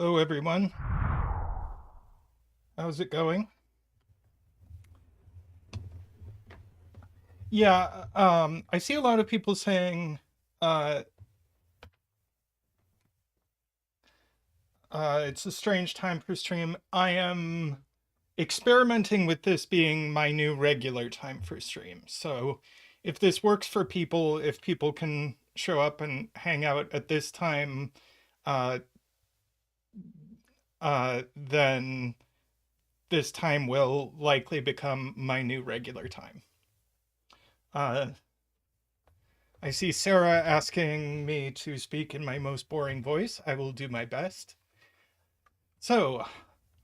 Hello, everyone. How's it going? Yeah, I see a lot of people saying uh, it's a strange time for stream. I am experimenting with this being my new regular time for stream. So if this works for people, if people can show up and hang out at this time, uh, then this time will likely become my new regular time. Uh, I see Sarah asking me to speak in my most boring voice. I will do my best. So,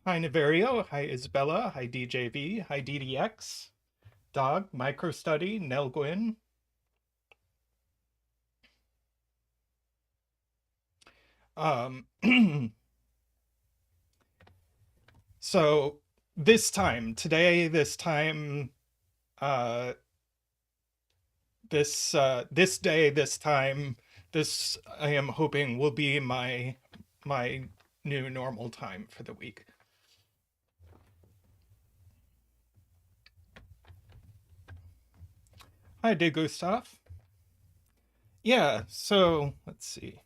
hi Neverio, hi Isabella, hi DJV, hi DDX, Dog, MicroStudy, Nell Gwyn. So today, uh, this day, this time, this I am hoping will be my new normal time for the week. Hi, De Gustav. Yeah, so let's see.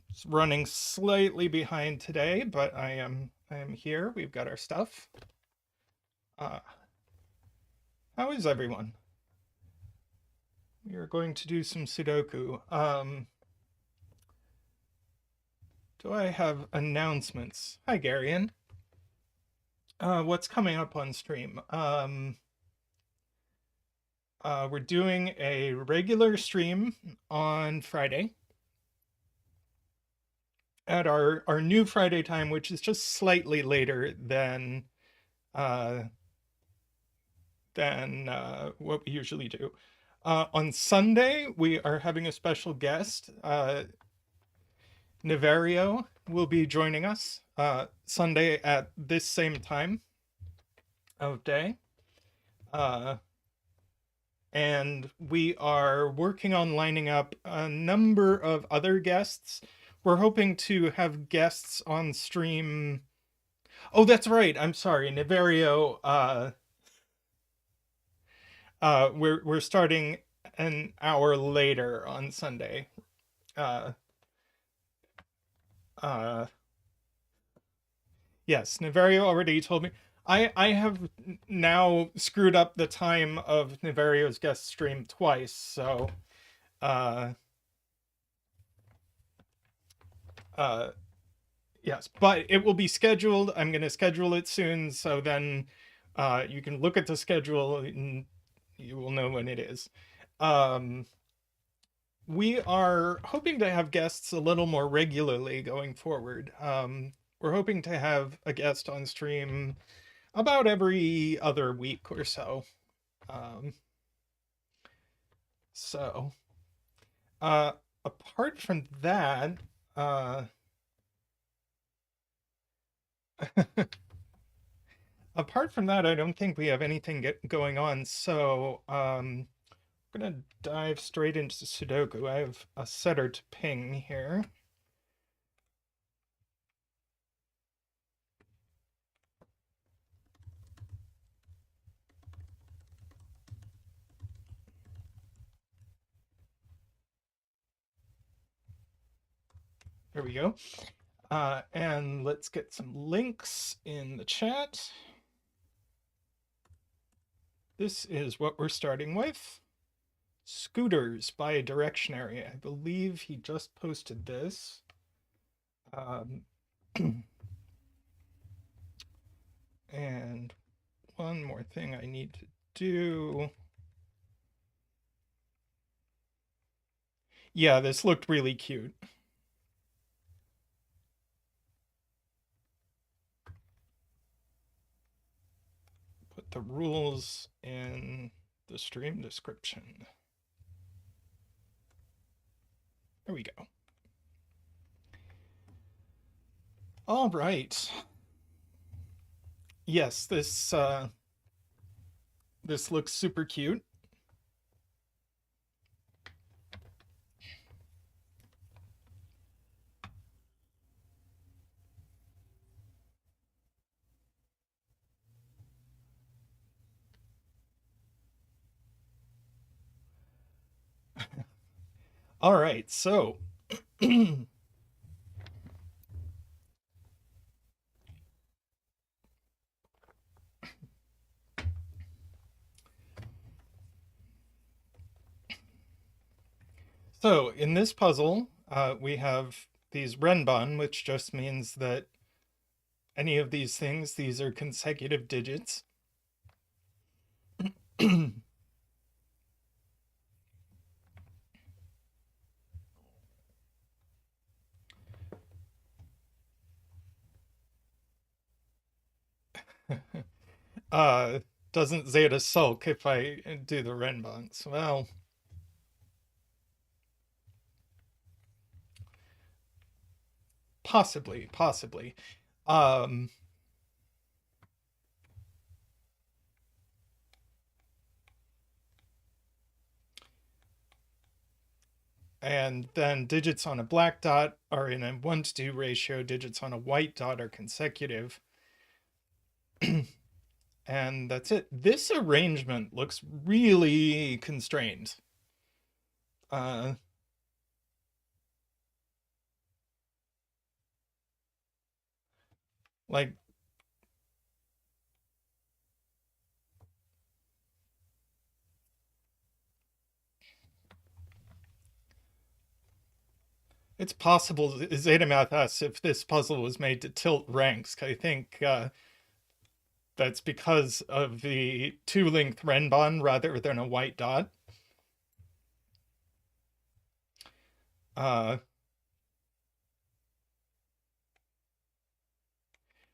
It's running slightly behind today, but I am here. We've got our stuff. Uh, how is everyone? We are going to do some Sudoku. Do I have announcements? Hi, Garion. What's coming up on stream? We're doing a regular stream on Friday at our new Friday time, which is just slightly later than what we usually do. On Sunday, we are having a special guest. Neverio will be joining us Sunday at this same time of day. And we are working on lining up a number of other guests. We're hoping to have guests on stream. Oh, that's right. I'm sorry, Neverio. We're starting an hour later on Sunday. Uh, uh, yes, Neverio already told me. I have now screwed up the time of Neverio's guest stream twice, so uh, uh, yes, but it will be scheduled. I'm going to schedule it soon, so then you can look at the schedule and you will know when it is. Um, we are hoping to have guests a little more regularly going forward. We're hoping to have a guest on stream about every other week or so. Um, so, uh, apart from that, uh, apart from that, I don't think we have anything going on. So, I'm gonna dive straight into Sudoku. I have a setter to ping here. There we go. And let's get some links in the chat. This is what we're starting with. Scooters by Derektionary. I believe he just posted this. And one more thing I need to do. Yeah, this looked really cute. Put the rules in the stream description. There we go. All right. Yes, this looks super cute. All right, so so in this puzzle, we have these Renban, which just means that any of these things, these are consecutive digits. uh, doesn't Zeta sulk if I do the Renbans? Well, possibly, possibly. Um, and then digits on a black dot are in a 1-to-2 ratio, digits on a white dot are consecutive. And that's it. This arrangement looks really constrained. Uh, like, it's possible Zeta Math asks if this puzzle was made to tilt ranks. I think that's because of the 2-length Renban rather than a white dot. Uh,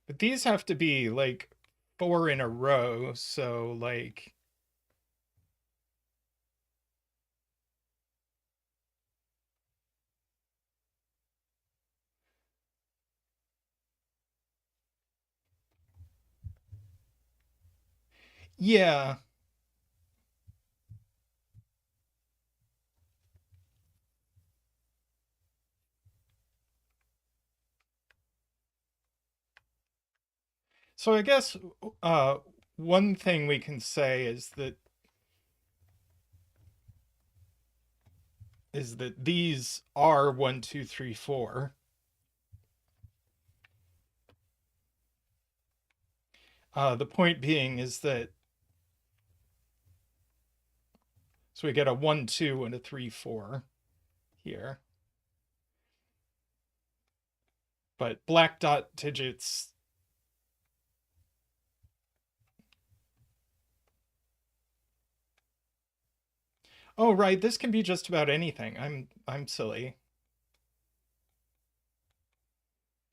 but these have to be like 4 in a row, so like yeah. So I guess uh, one thing we can say is that these are 1, 2, 3, 4. The point being is that so we get a 1, 2, and a 3, 4 here. But black dot digits. Oh right, this can be just about anything. I'm silly.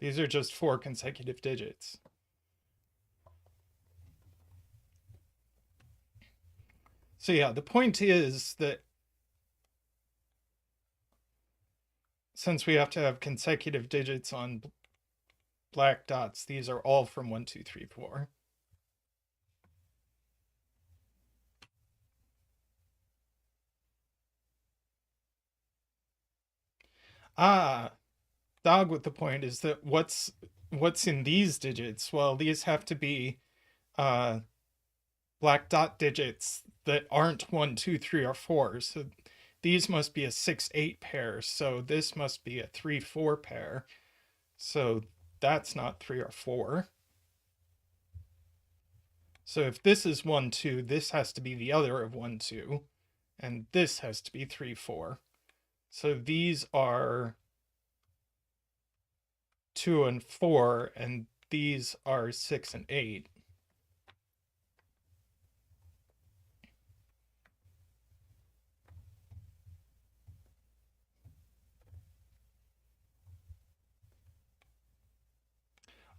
These are just 4 consecutive digits. So yeah, the point is that since we have to have consecutive digits on black dots, these are all from 1, 2, 3, 4. Ah, dog with the point is that what's in these digits? Well, these have to be uh black dot digits that aren't 1, 2, 3, or 4. So these must be a 6, 8 pair. So this must be a 3, 4 pair. So that's not 3 or 4. So if this is 1, 2, this has to be the other of 1, 2. And this has to be 3, 4. So these are 2 and 4, and these are 6 and 8.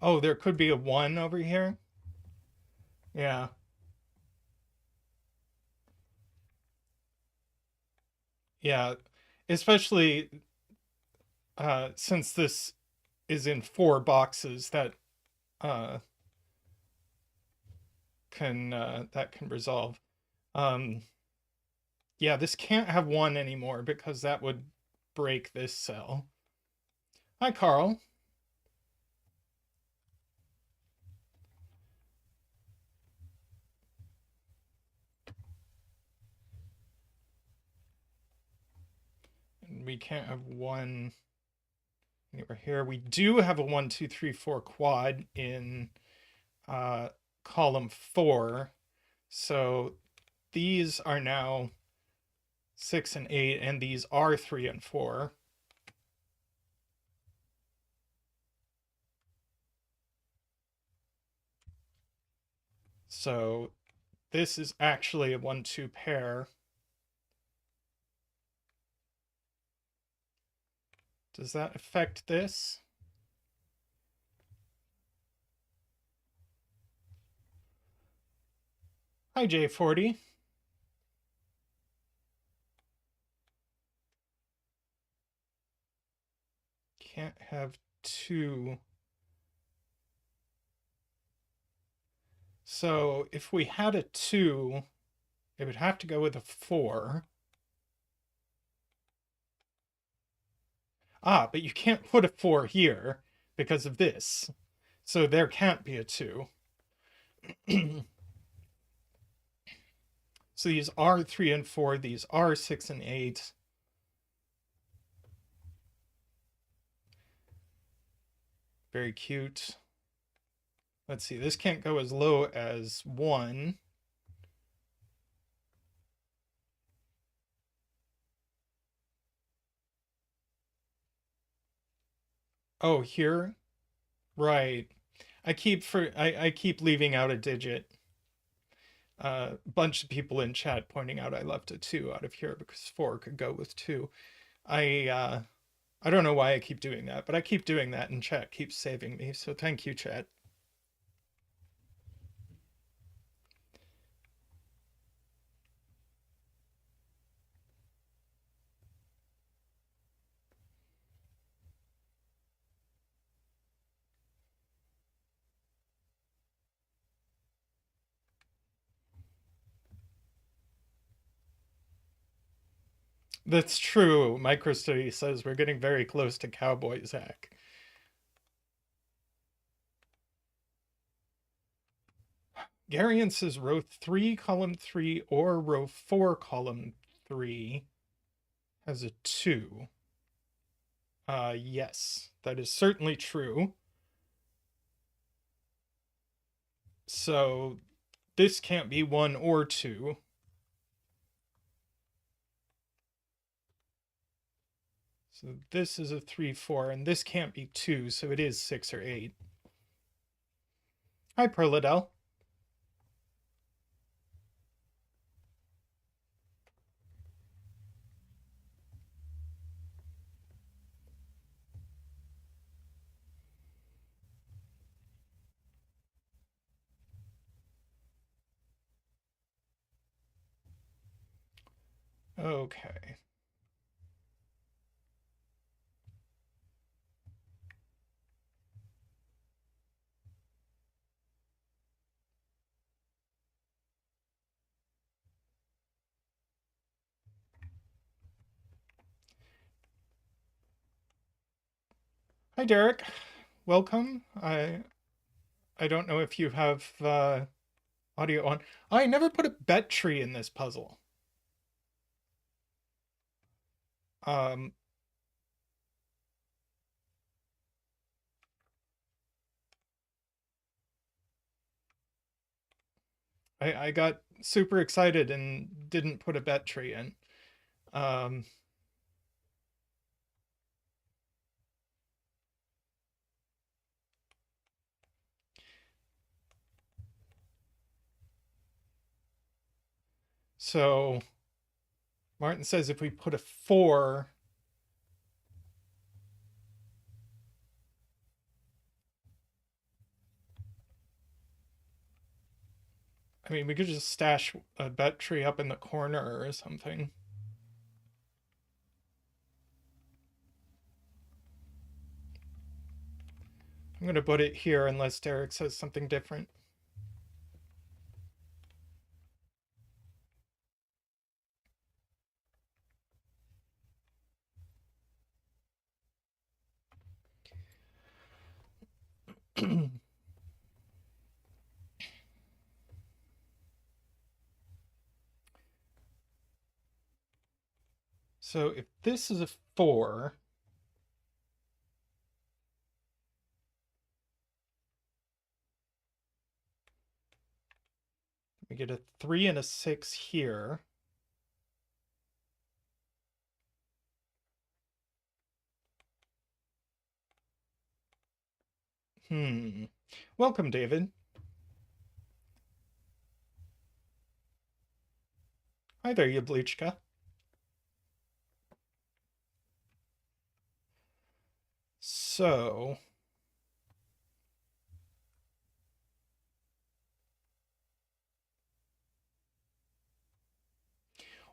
Oh, there could be a 1 over here. Yeah. Yeah. Especially since this is in 4 boxes uh, that can resolve. Um, yeah, this can't have 1 anymore because that would break this cell. Hi, Carl. we can't have 1 anywhere here. We do have a 1, 2, 3, 4 quad in column 4. So these are now 6 and 8, and these are 3 and 4. So this is actually a 1-2 pair. Does that affect this? Hi, J40. Can't have 2. So if we had a 2, it would have to go with a 4. Ah, but you can't put a 4 here because of this. So there can't be a 2. So these are 3 and 4. These are 6 and 8. Very cute. Let's see. This can't go as low as 1. Oh, here? Right. I keep leaving out a digit. A bunch of people in chat pointing out I left a 2 out of here because 4 could go with 2. I don't know why I keep doing that, but I keep doing that, and chat keeps saving me. So thank you, chat. That's true. MicroStudy says we're getting very close to Cowboy Zach. Garian says row 3, column 3, or row 4, column 3 has a 2. Yes, that is certainly true. So this can't be 1 or 2. So this is a 3, 4, and this can't be 2, so it is 6 or 8. Hi, Perladel. Okay. Hi, Derek. Welcome. I don't know if you have audio on. I never put a bet tree in this puzzle. Um, I got super excited and didn't put a bet tree in. Um, so Martin says if we put a 4, I mean, we could just stash a bet tree up in the corner or something. I'm going to put it here unless Derek says something different. So if this is a 4. We get a 3 and a 6 here. Welcome, David. Hi there, Yablichka. So...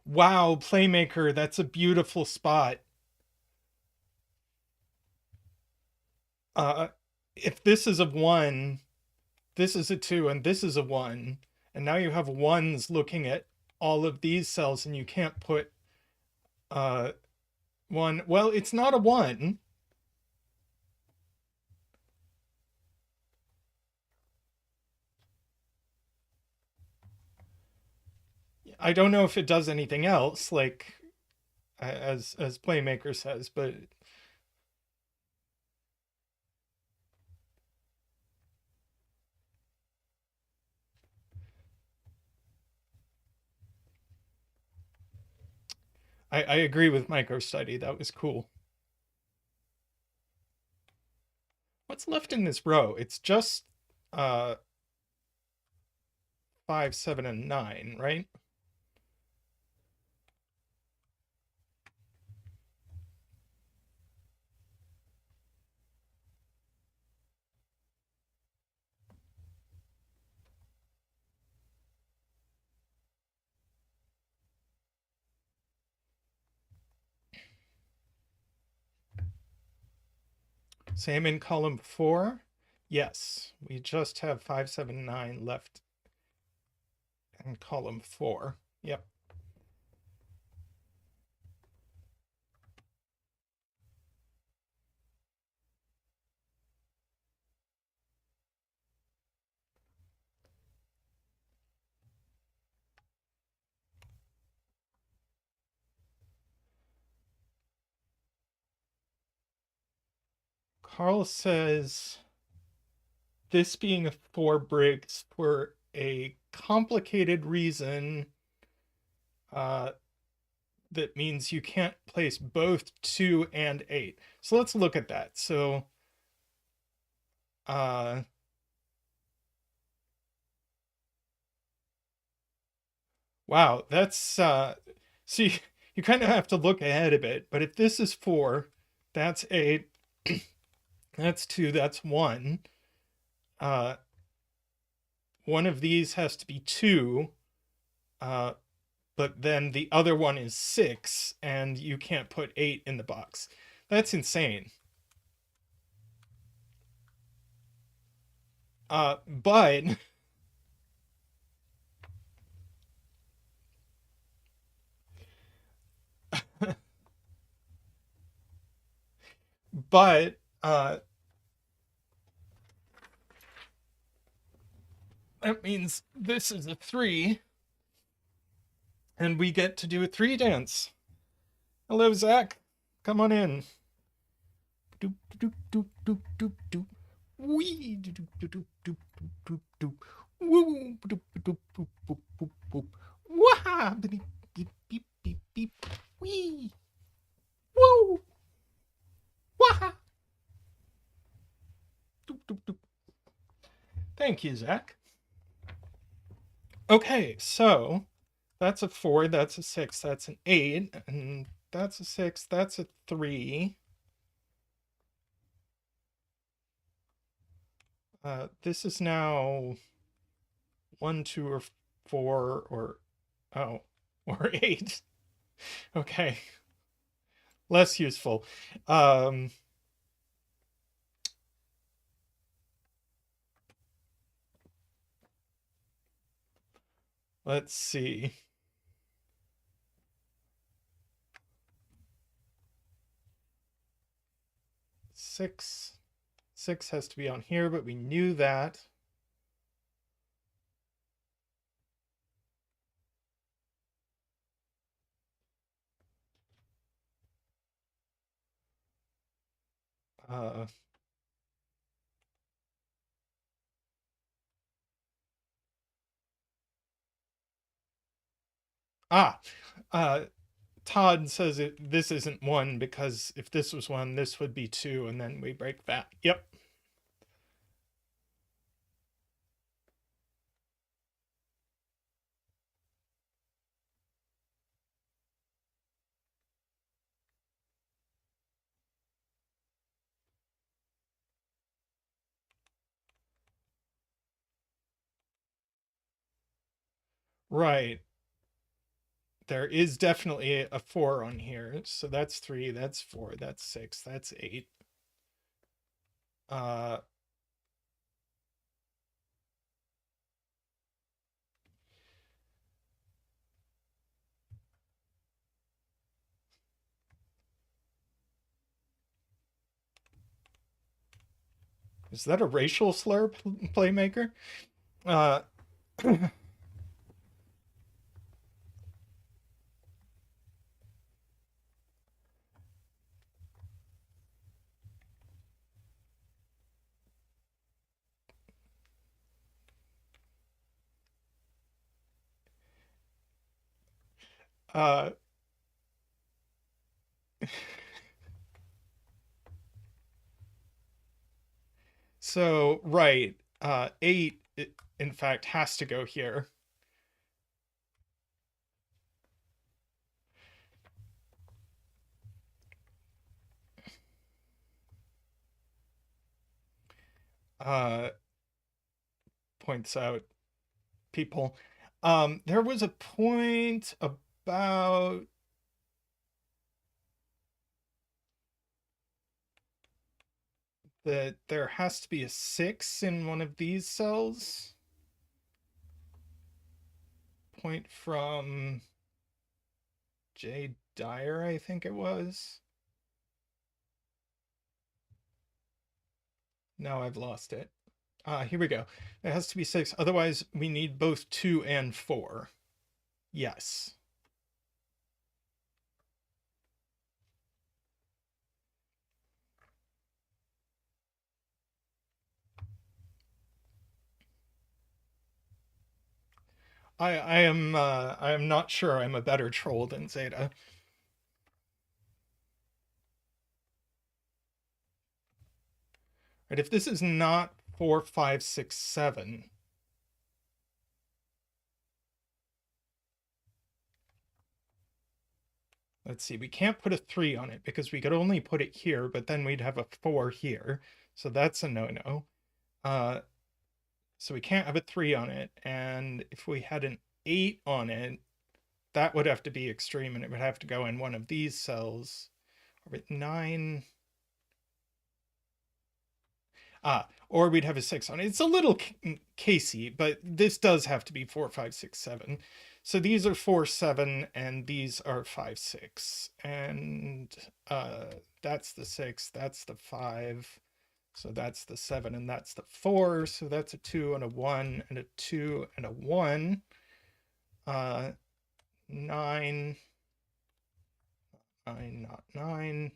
Wow, Playmaker, that's a beautiful spot. If this is a 1, this is a 2, and this is a 1, and now you have 1s looking at all of these cells, and you can't put 1. Well, it's not a 1. I don't know if it does anything else, like as Playmaker says, but I agree with MicroStudy. That was cool. What's left in this row? It's just 5, 7, and 9, right? Same in column 4. Yes, we just have 5, 7, 9 left in column 4. Yep. Carl says, this being a 4 Briggs for a complicated reason that means you can't place both 2 and 8. So let's look at that. So wow, that's see, you kind of have to look ahead a bit, but if this is 4, that's 8, that's 2, that's 1. One of these has to be 2, but then the other one is 6, and you can't put 8 in the box. That's insane. But but that means this is a 3, and we get to do a 3 dance. Hello, Zach. Come on in. Doop doop doop doop doop doop. Wee doop doop doop doop doop doop. Woo doop doop doop doop doop doop. Wah beep beep beep beep beep. Wee. Woo. Wah. Doop doop doop. Thank you, Zach. Okay, so that's a 4, that's a 6, that's an 8, and that's a 6, that's a 3. This is now 1, 2, or 4, or 8. Okay, less useful. Let's see. Six has to be on here, but we knew that. Uh, ah, uh, Todd says this isn't 1 because if this was 1, this would be 2, and then we break that. Yep. Right. There is definitely a 4 on here. So that's 3, that's 4, that's 6, that's 8. Uh, is that a racial slur, Playmaker? Uh, uh, so, right. 8, in fact, has to go here. Uh, points out people. There was a point about that there has to be a 6 in one of these cells. Point from J. Dyer, I think it was. Now I've lost it. Here we go. It has to be 6. Otherwise, we need both 2 and 4. Yes. I am not sure I'm a better troll than Zeta. Right, if this is not 4, 5, 6, 7. Let's see, we can't put a 3 on it because we could only put it here, but then we'd have a 4 here. So that's a no-no. So we can't have a 3 on it. And if we had an 8 on it, that would have to be extreme, and it would have to go in one of these cells. Orbit 9. Or we'd have a 6 on it. It's a little casey, but this does have to be 4, 5, 6, 7. So these are 4, 7, and these are 5, 6. And that's the 6, that's the 5. So that's the 7, and that's the 4. So that's a 2 and a 1 and a 2 and a 1. 9. 9, not 9.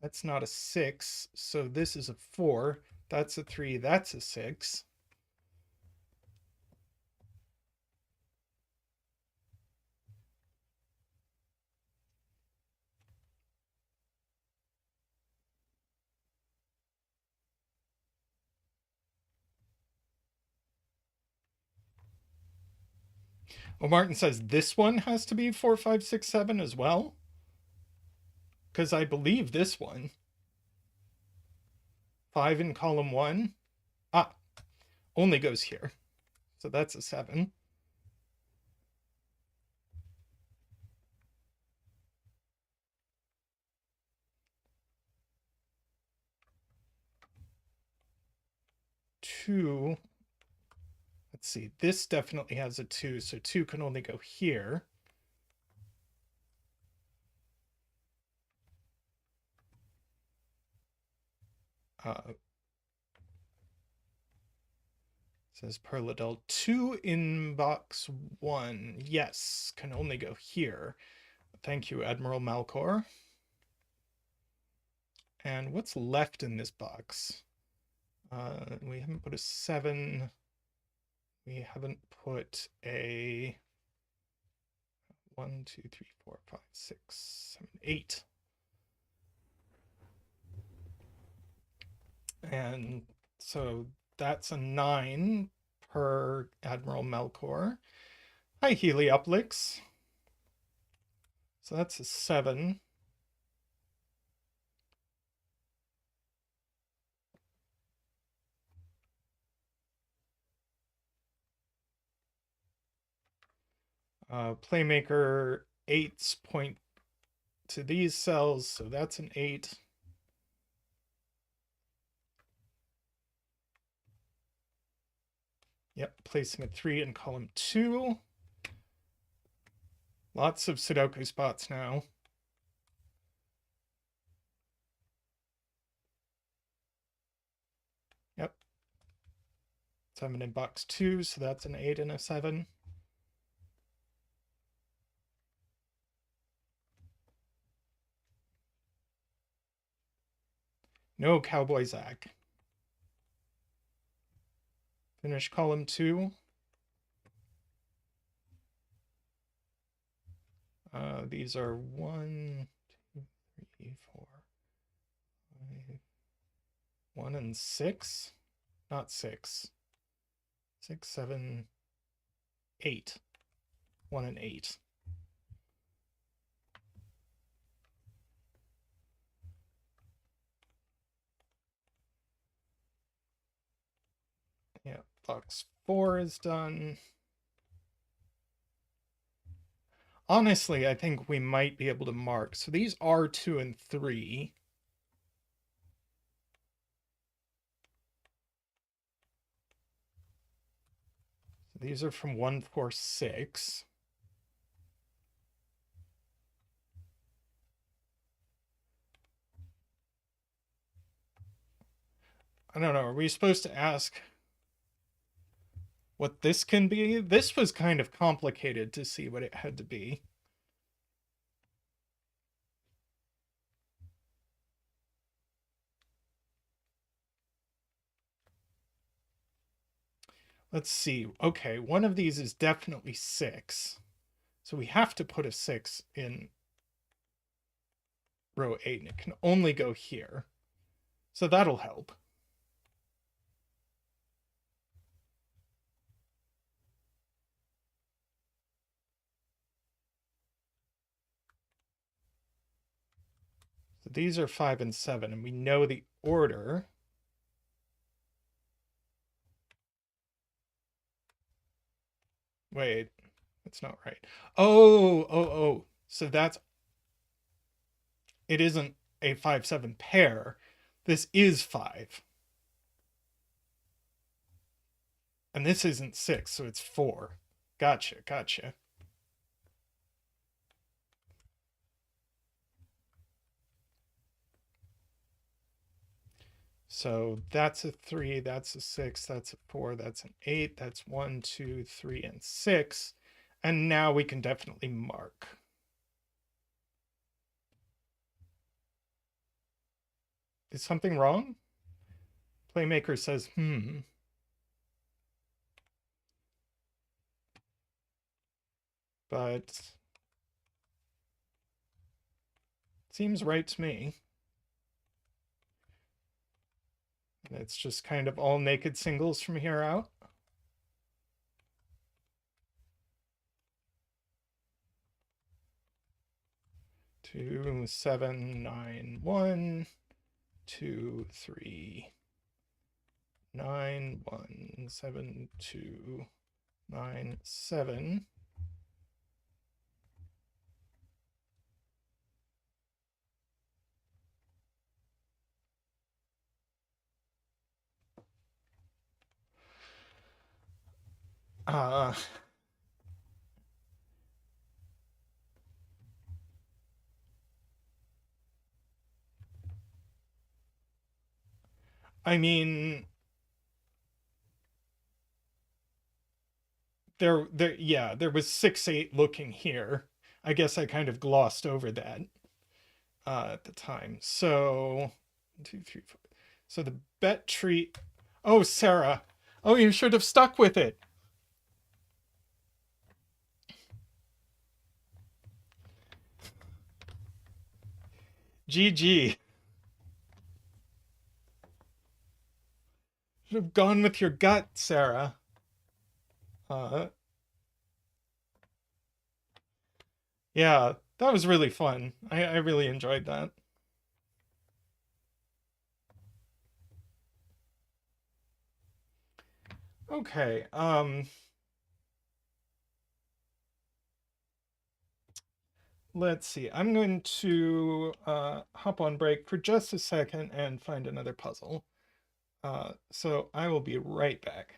That's not a 6. So this is a 4. That's a 3. That's a 6. Well, Martin says this one has to be 4, 5, 6, 7 as well. Because I believe this one. 5 in column 1. Only goes here. So that's a 7. Two. Let's see. This definitely has a 2. So 2 can only go here. Says Perladel 2 in box 1. Yes, can only go here. Thank you, Admiral Malcor. And what's left in this box? We haven't put a 7. We haven't put a 1, 2, 3, 4, 5, 6, 7, 8. And so that's a 9 per Admiral Melkor. Hi, Helioplix. So that's a 7. Playmaker 8s point to these cells, so that's an 8. Yep, placing a 3 in column 2. Lots of Sudoku spots now. Yep. 7 in box 2, so that's an 8 and a 7. No Cowboy Zach. Finish column 2. These are 1, 2, 3, 4, 5, 1 and 6. Not 6. 6, 7, 8. 1 and 8. Yeah, box 4 is done. Honestly, I think we might be able to mark. So these are 2 and 3. So these are from 1, 4, 6. I don't know. Are we supposed to ask what this can be? This was kind of complicated to see what it had to be. Let's see. Okay, one of these is definitely 6. So we have to put a 6 in row 8, and it can only go here. So that'll help. So these are 5 and 7, and we know the order. Wait, that's not right. Oh. So that's, it isn't a 5, 7 pair. This is 5. And this isn't 6, so it's 4. Gotcha. So that's a 3, that's a 6, that's a 4, that's an 8, that's 1, 2, 3, and 6. And now we can definitely mark. Is something wrong? Playmaker says, But seems right to me. It's just kind of all naked singles from here out. Two, 7, 9, 1, 2, 3, 9, 1, 7, 2, 9, 7. I mean, there was 6, 8 looking here. I guess I kind of glossed over that at the time. So 2, 3, 4. So the bet tree. Oh, Sarah. Oh, you should have stuck with it. GG. Should have gone with your gut, Sarah. Yeah, that was really fun. I really enjoyed that. Okay, let's see. I'm going to hop on break for just a second and find another puzzle. So I will be right back.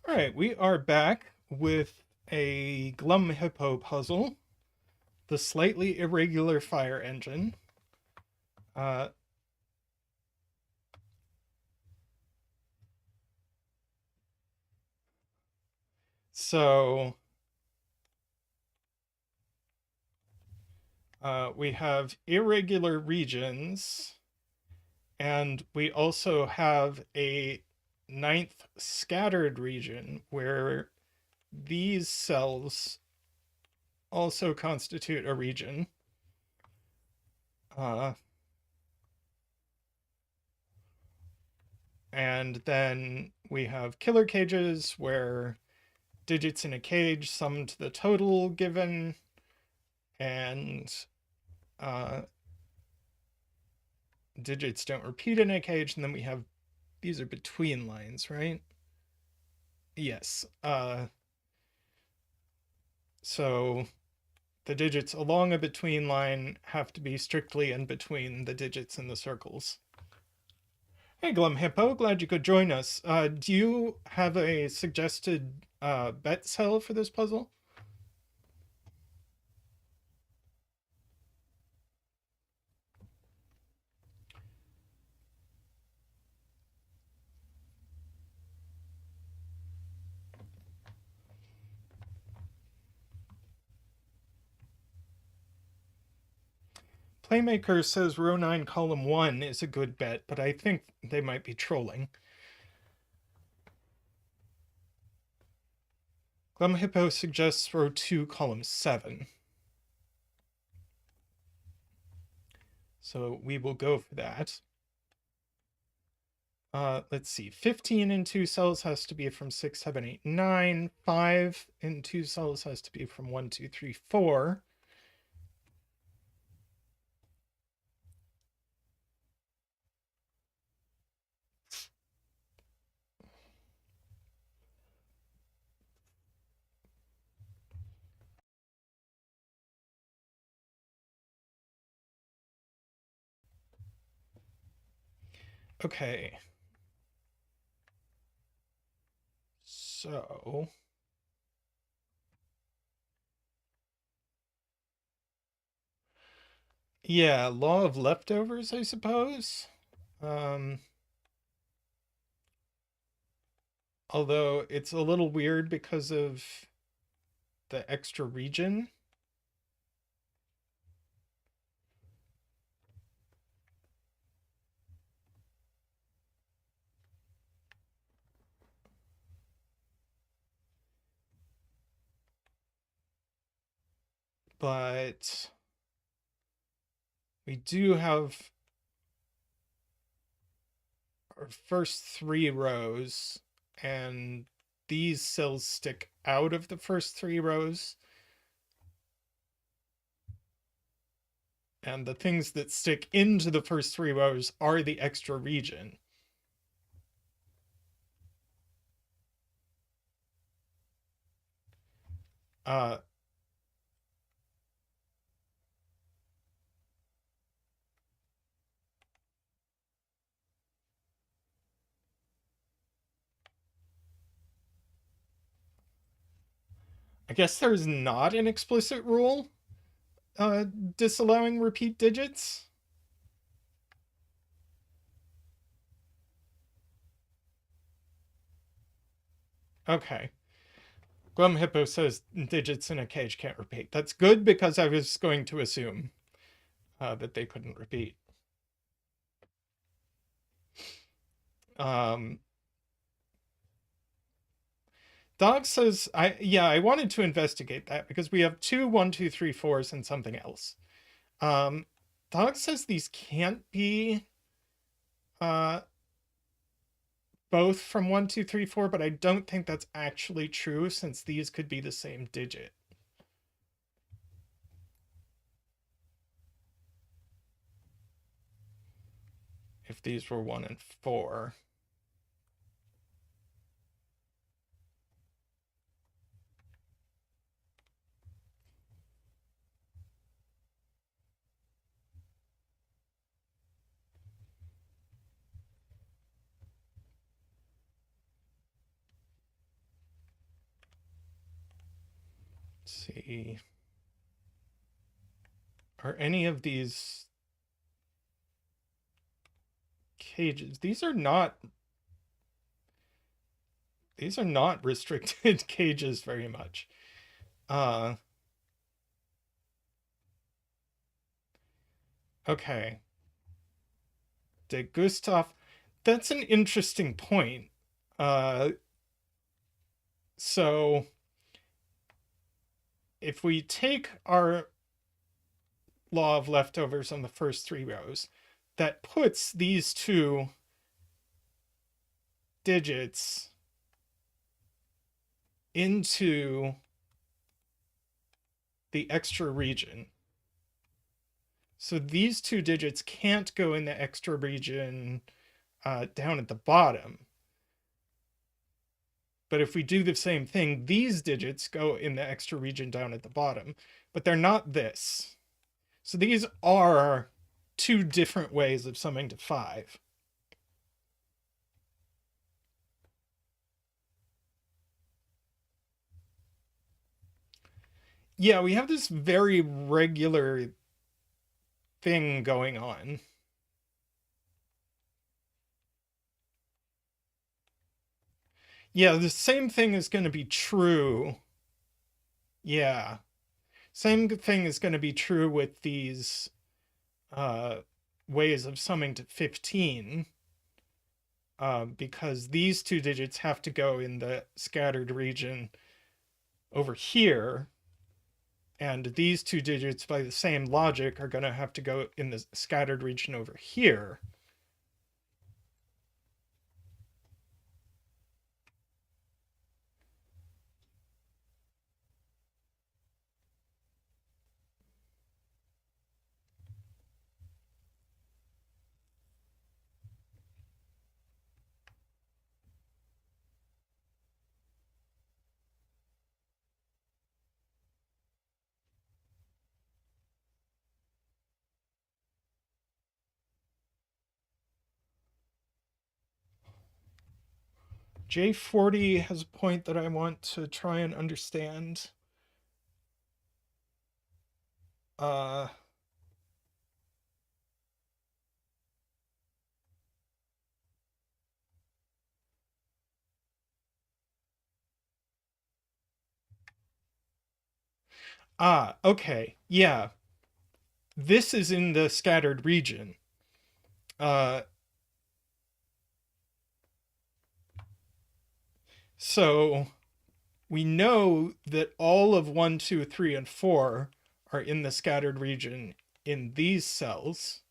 All right, we are back with a Glum Hippo puzzle, the Slightly Irregular Fire Engine. Uh, so we have irregular regions, and we also have a 9th scattered region where these cells also constitute a region. And then we have killer cages where digits in a cage sum to the total given, and digits don't repeat in a cage. And then we have, these are between lines, right? Yes. So the digits along a between line have to be strictly in between the digits in the circles. Hey, Glum Hippo, glad you could join us. Do you have a suggested bet cell for this puzzle? Playmaker says row 9, column 1 is a good bet, but I think they might be trolling. Glum Hippo suggests row 2, column 7. So we will go for that. Let's see. 15 in 2 cells has to be from 6, 7, 8, 9. 5 in 2 cells has to be from 1, 2, 3, 4. Okay. So yeah, law of leftovers, I suppose. Um, Although it's a little weird because of the extra region. But we do have our first three rows, and these cells stick out of the first three rows. And the things that stick into the first three rows are the extra region. Uh, I guess there's not an explicit rule disallowing repeat digits. Okay. Glum Hippo says digits in a cage can't repeat. That's good because I was going to assume that they couldn't repeat. Um, Dog says, I wanted to investigate that because we have two 1, 2, 3, 4s and something else. Um, Dog says these can't be uh, both from 1, 2, 3, 4, but I don't think that's actually true since these could be the same digit. If these were 1 and 4. Let's see. Are any of these cages? These are not restricted cages very much. Okay. De Gustav, that's an interesting point. Uh, so if we take our law of leftovers on the first three rows, that puts these two digits into the extra region. So these two digits can't go in the extra region down at the bottom. But if we do the same thing, these digits go in the extra region down at the bottom, but they're not this. So these are two different ways of summing to 5. Yeah, we have this very regular thing going on. Yeah, the same thing is going to be true. Yeah. Same thing is going to be true with these uh, ways of summing to 15. Because these two digits have to go in the scattered region over here. And these two digits, by the same logic, are going to have to go in the scattered region over here. J40 has a point that I want to try and understand. Okay. Yeah. This is in the scattered region. So we know that all of 1, 2, 3, and 4 are in the scattered region in these cells.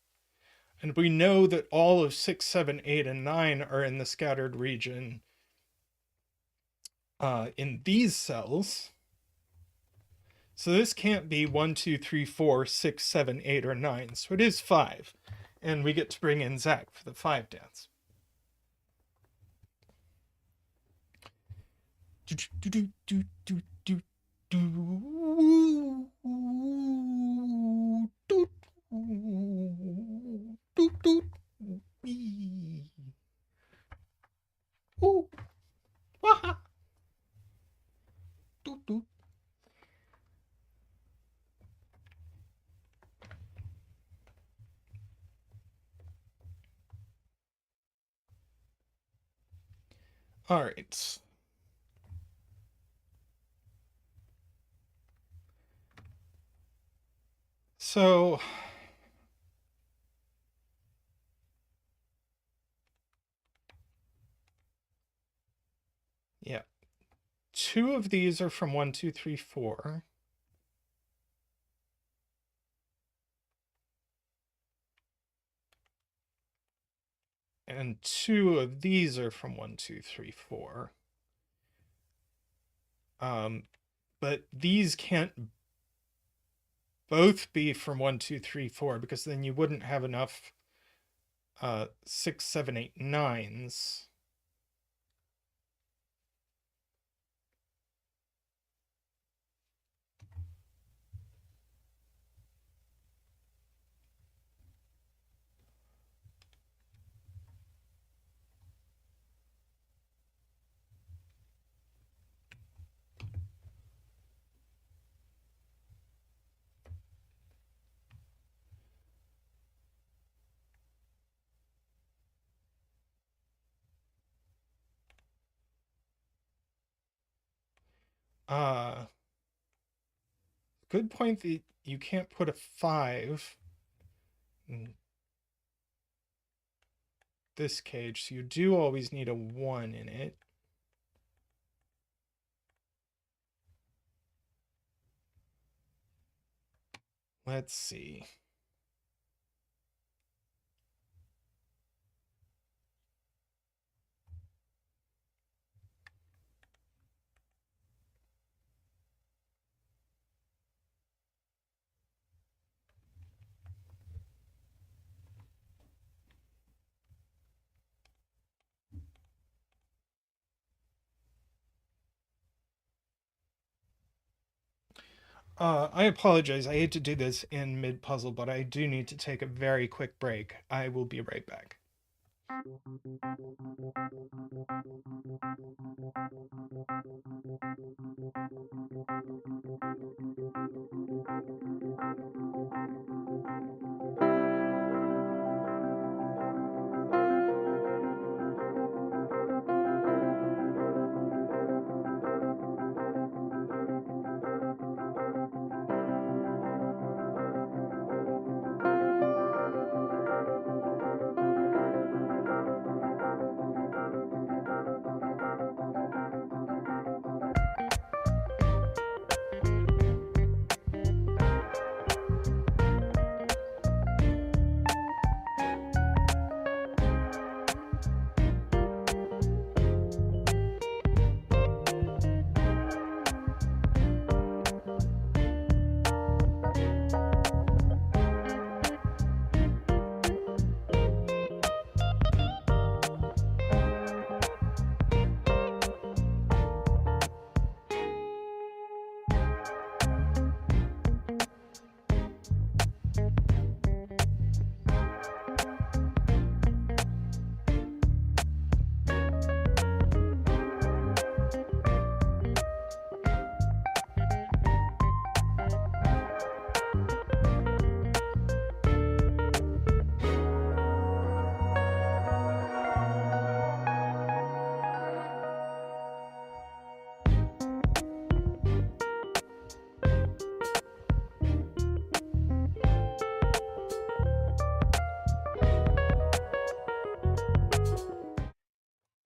And we know that all of 6, 7, 8, and 9 are in the scattered region in these cells. So this can't be 1, 2, 3, 4, 6, 7, 8, or 9. So it is 5. And we get to bring in Zach for the 5 dance. All right. So yeah, 2 of these are from 1, 2, 3, 4. And 2 of these are from 1, 2, 3, 4. But these can't both be from 1, 2, 3, 4 because then you wouldn't have enough 6, 7, 8, 9s. Good point that you can't put a 5 in this cage, so you do always need a 1 in it. Let's see. I apologize. I hate to do this in mid puzzle, but I do need to take a very quick break. I will be right back.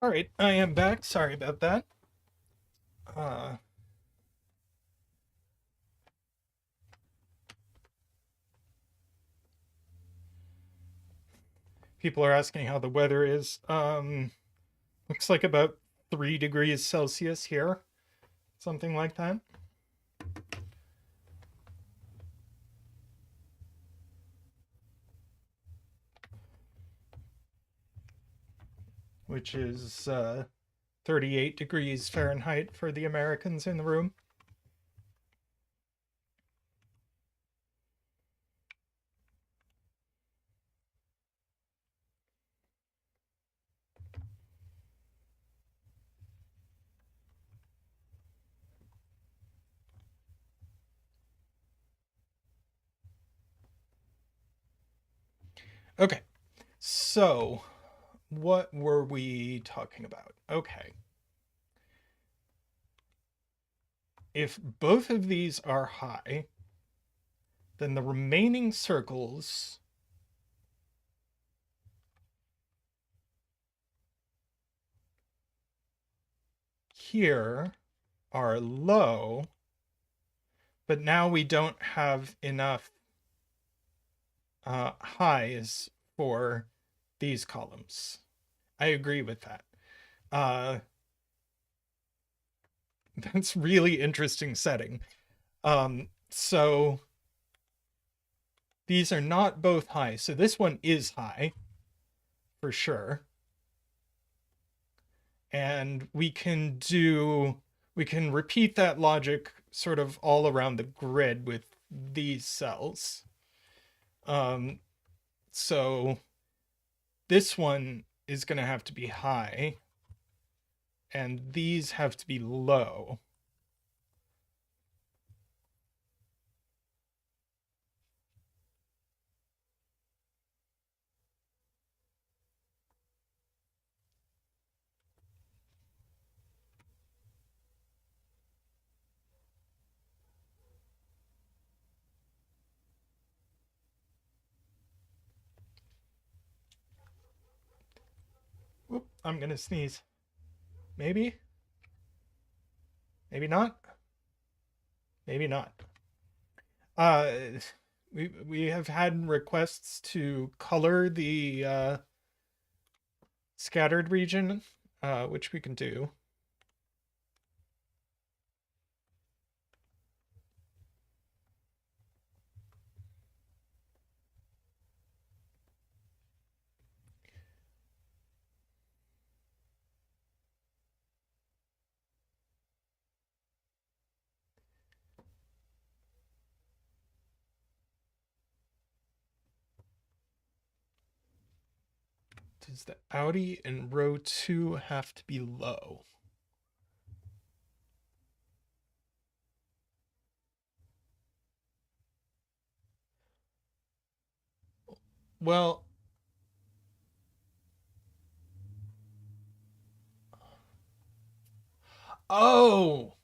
All right, I am back. Sorry about that. Uh, People are asking how the weather is. Looks like about 3 degrees Celsius here, something like that. Which is 38 degrees Fahrenheit for the Americans in the room. Okay, so what were we talking about? Okay. If both of these are high, then the remaining circles here are low, but now we don't have enough highs for these columns. I agree with that. That's really interesting setting. So these are not both high. So this one is high for sure. And we can repeat that logic sort of all around the grid with these cells. So this one is going to have to be high, and these have to be low. Whoop, I'm going to sneeze. Maybe? Maybe not? Maybe not. We have had requests to color the scattered region, which we can do. Does the Audi in row 2 have to be low? Well, oh,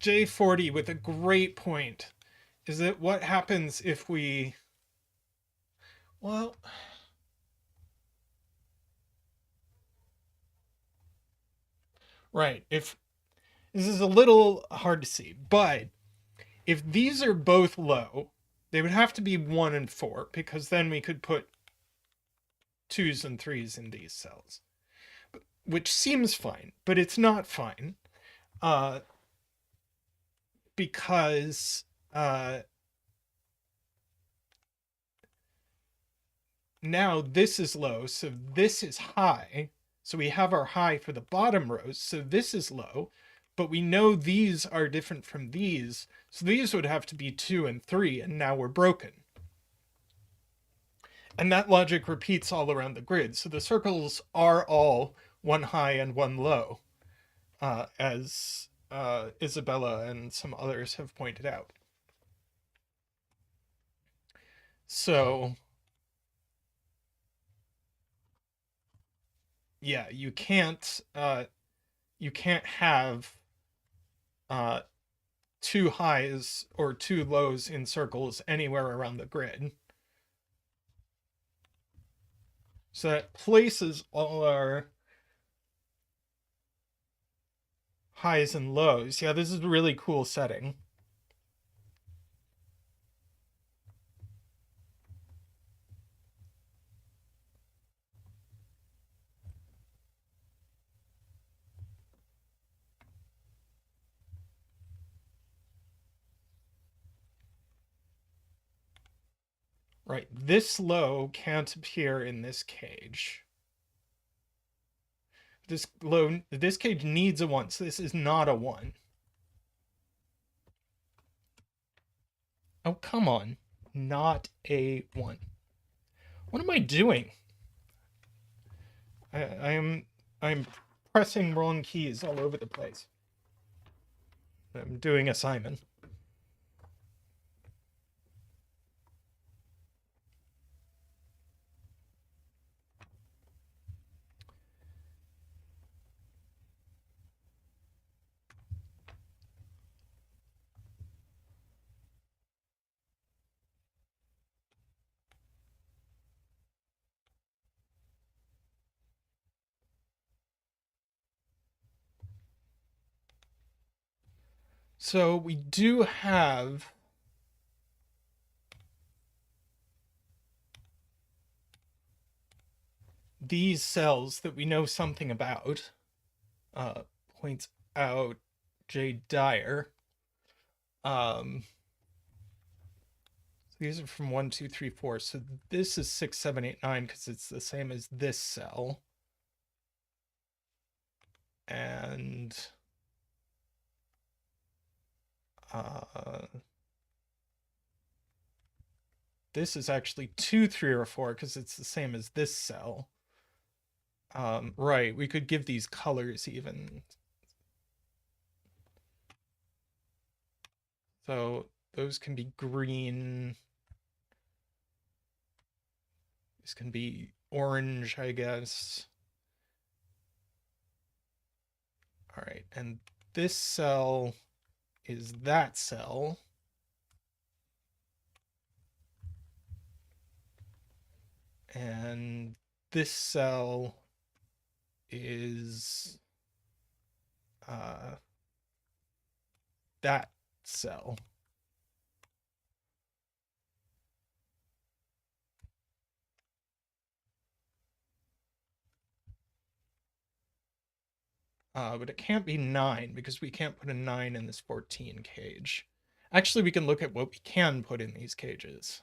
J40 with a great point. Is it what happens if we, well, right, if this is a little hard to see, but if these are both low, they would have to be 1 and 4, because then we could put 2s and 3s in these cells, which seems fine, but it's not fine, because now this is low, so this is high. So we have our high for the bottom rows, so this is low, but we know these are different from these, so these would have to be 2 and 3, and now we're broken. And that logic repeats all around the grid, so the circles are all 1 high and 1 low, as Isabella and some others have pointed out. So yeah, you can't have 2 highs or 2 lows in circles anywhere around the grid. So that places all our highs and lows. Yeah, this is a really cool setting. Right, this low can't appear in this cage. This cage needs a 1, so this is not a 1. Oh, come on. Not a 1. What am I doing? I'm pressing wrong keys all over the place. I'm doing a Simon. So we do have these cells that we know something about. Points out J. Dyer. These are from 1, 2, 3, 4. So this is 6, 7, 8, 9 because it's the same as this cell. And this is actually 2, 3, or 4 because it's the same as this cell. Right, we could give these colors even. So those can be green. This can be orange, I guess. All right, and this cell is that cell. And this cell is that cell. But it can't be 9 because we can't put a 9 in this 14 cage. Actually, we can look at what we can put in these cages.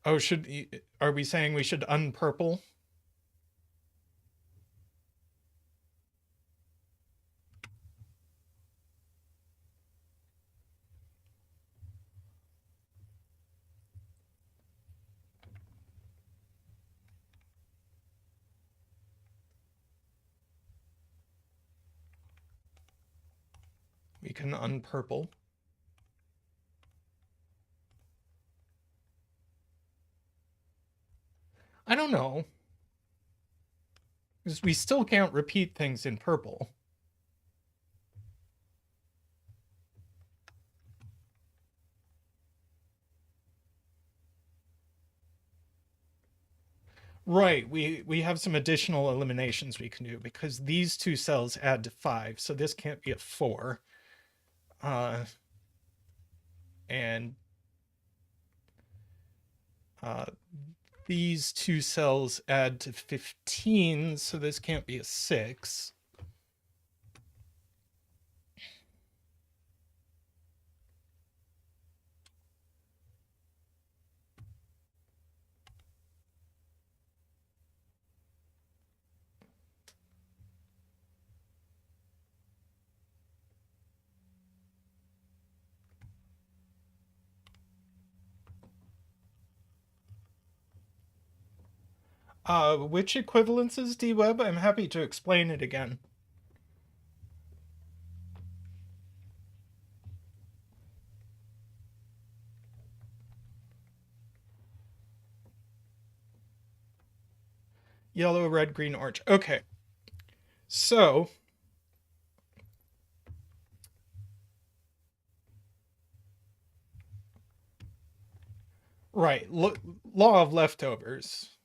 Oh, are we saying we should unpurple? We can unpurple. I don't know. Because we still can't repeat things in purple. Right, we have some additional eliminations we can do because these two cells add to 5, so this can't be a 4. And these two cells add to 15, so this can't be a 6. Which equivalences, D-Web? I'm happy to explain it again. Yellow, red, green, orange. Okay. So Right. Law of leftovers.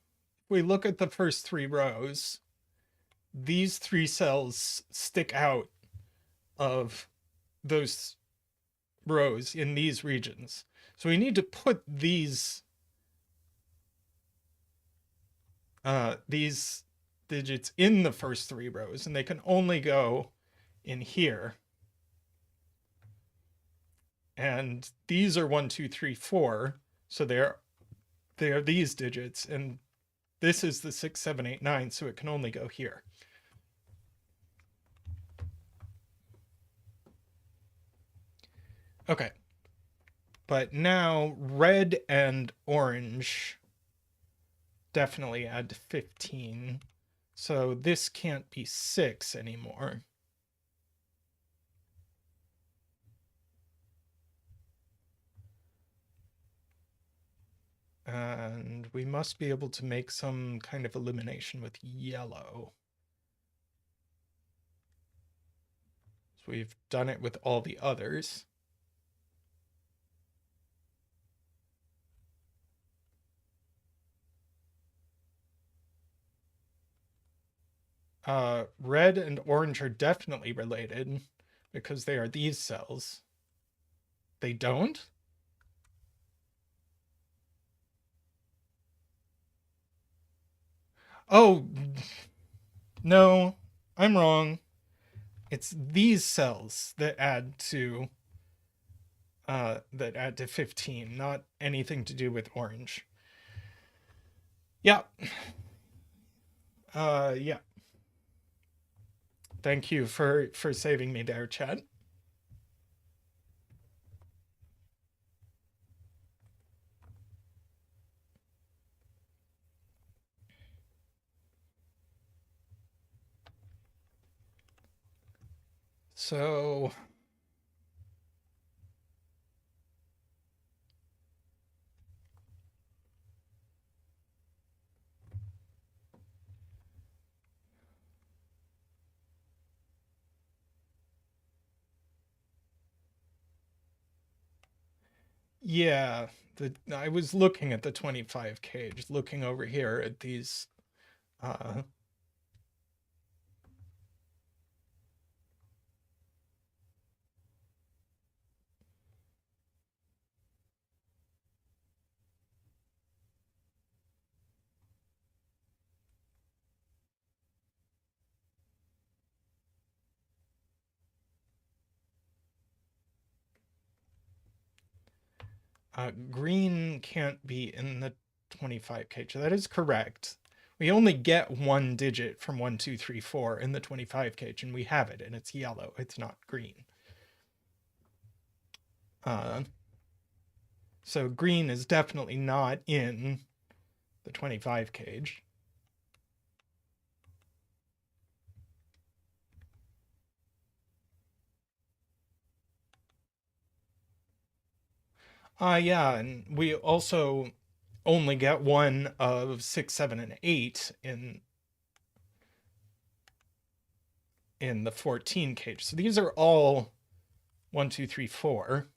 We look at the first 3 rows. These 3 cells stick out of those rows in these regions. So we need to put these digits in the first 3 rows, and they can only go in here. And these are 1, 2, 3, 4. So they're these digits, and this is the 6, 7, 8, 9, so it can only go here. Okay. But now red and orange definitely add to 15. So this can't be 6 anymore. And we must be able to make some kind of elimination with yellow. So we've done it with all the others. Red and orange are definitely related because they are these cells. They don't? Oh, no, I'm wrong. It's these cells that add to 15, not anything to do with orange. Yeah. Yeah. Thank you for saving me there, Chad. So yeah, I was looking at the 25 cage, looking over here at these uh green can't be in the 25 cage. That is correct. We only get 1 digit from 1, 2, 3, 4 in the 25 cage, and we have it, and it's yellow. It's not green. So green is definitely not in the 25 cage. Yeah, and we also only get 1 of 6, 7, and 8 in the 14 cage. So these are all 1, 2, 3, 4.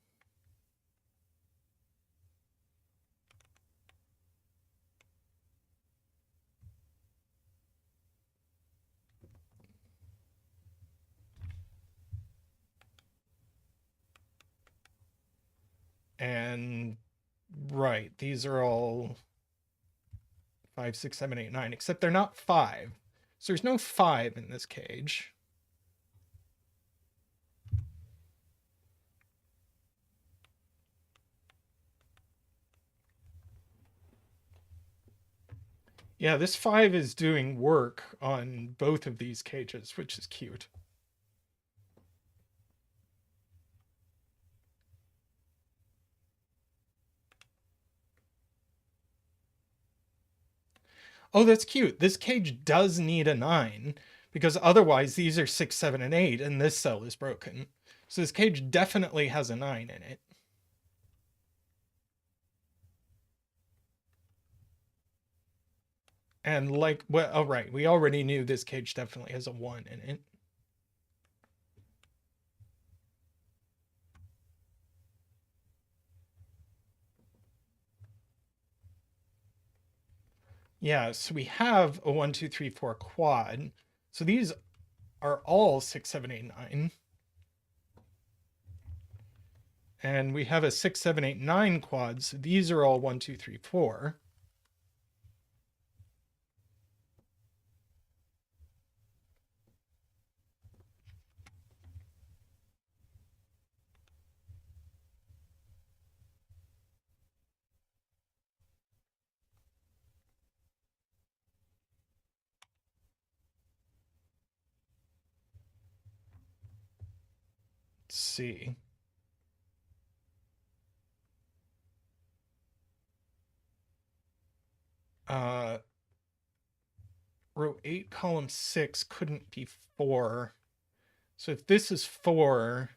And right, these are all 5, 6, 7, 8, 9, except they're not 5. So there's no 5 in this cage. Yeah, this 5 is doing work on both of these cages, which is cute. Oh, that's cute. This cage does need a 9 because otherwise these are 6, 7, and 8, and this cell is broken. So this cage definitely has a 9 in it. And like, well, oh, right, we already knew this cage definitely has a 1 in it. Yeah, so we have a 1, 2, 3, 4 quad. So these are all 6, 7, 8, 9. And we have a 6, 7, 8, 9 quad. So these are all 1, 2, 3, 4. Let's see. Row 8, column 6 couldn't be 4. So if this is 4,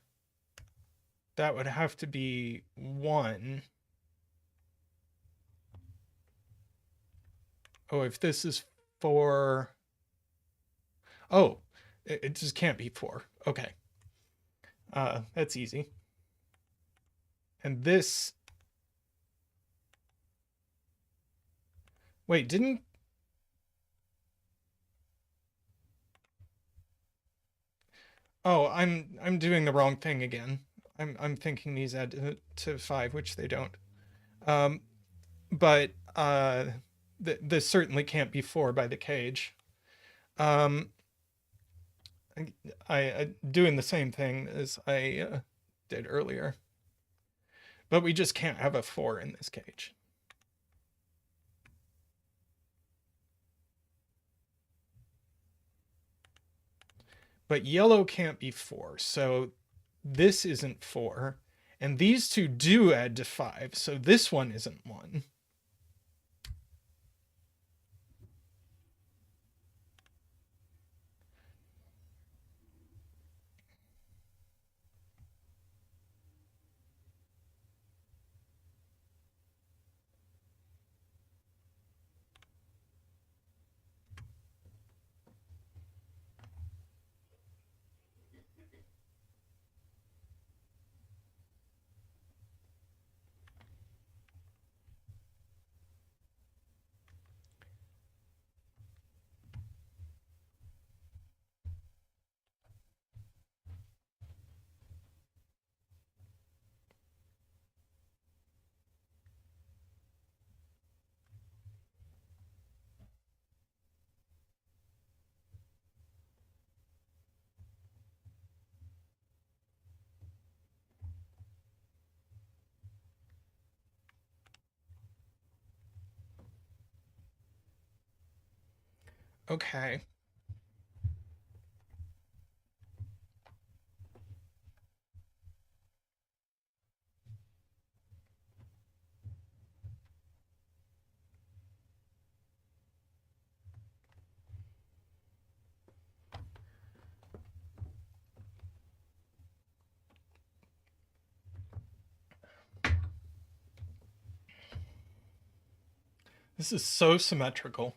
that would have to be 1. Oh, if this is 4. Oh, it just can't be 4. Okay. That's easy. And this. Wait, didn't. Oh, I'm doing the wrong thing again. I'm thinking these add to 5, which they don't. But this certainly can't be 4 by the cage. Um, I doing the same thing as I did earlier. But we just can't have a 4 in this cage. But yellow can't be 4, so this isn't 4. And these two do add to 5, so this one isn't 1. Okay. This is so symmetrical.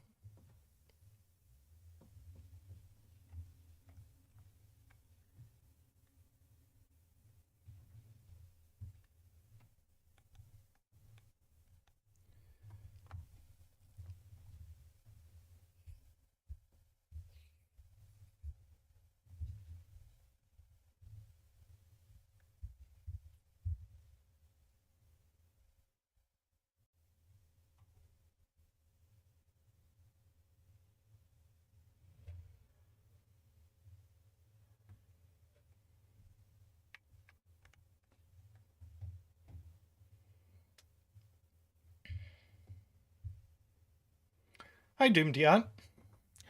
Hi, Doomdiat.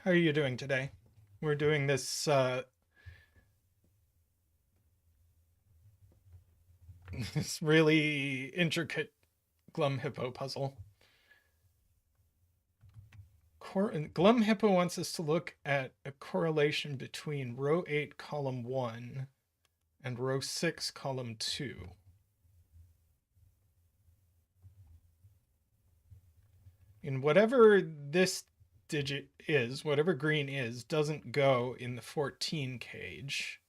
How are you doing today? We're doing this this really intricate Glum Hippo puzzle. Glum Hippo wants us to look at a correlation between row 8, column 1 and row 6, column 2. And whatever this digit is, whatever green is, doesn't go in the 14 cage.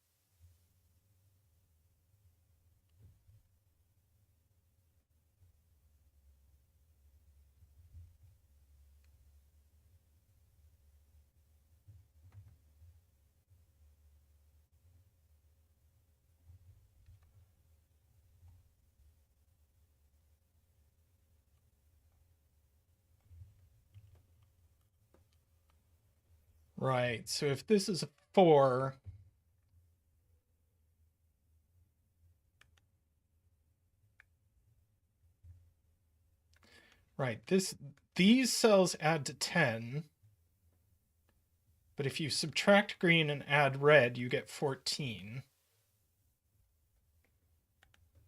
Right, so if this is a 4, right, these cells add to 10, but if you subtract green and add red, you get 14.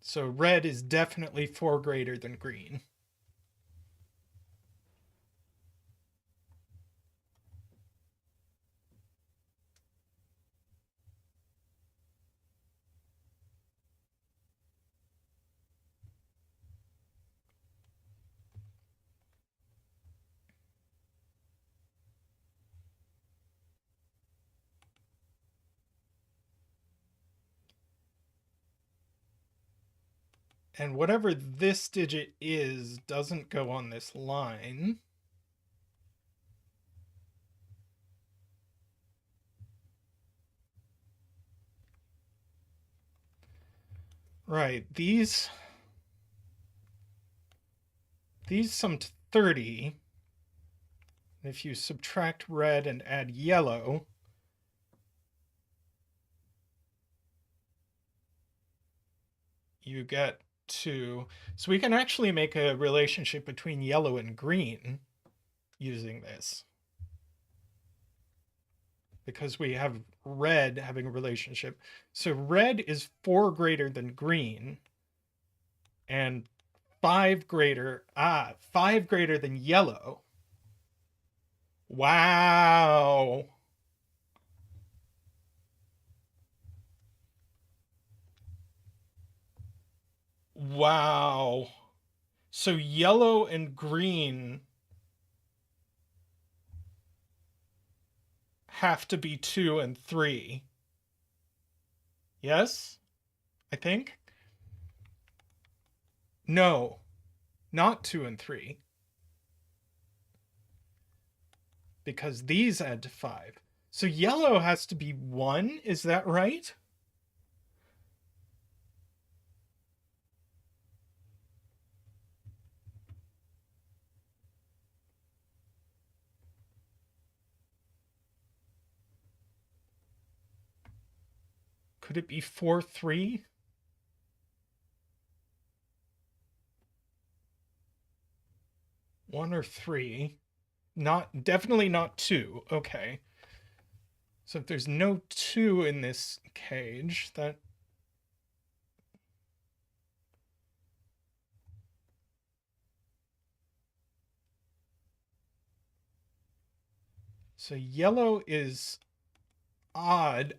So red is definitely 4 greater than green. And whatever this digit is doesn't go on this line. Right, these sum to 30. If you subtract red and add yellow, you get 2. So we can actually make a relationship between yellow and green using this, because we have red having a relationship. So red is 4 greater than green, and 5 greater than yellow. Wow. Wow. So yellow and green have to be 2 and 3. Yes? I think? No, not 2 and 3. Because these add to 5. So yellow has to be 1, is that right? Could it be 4, 3? One or 3. Definitely not 2. Okay. So if there's no 2 in this cage, that... So yellow is odd.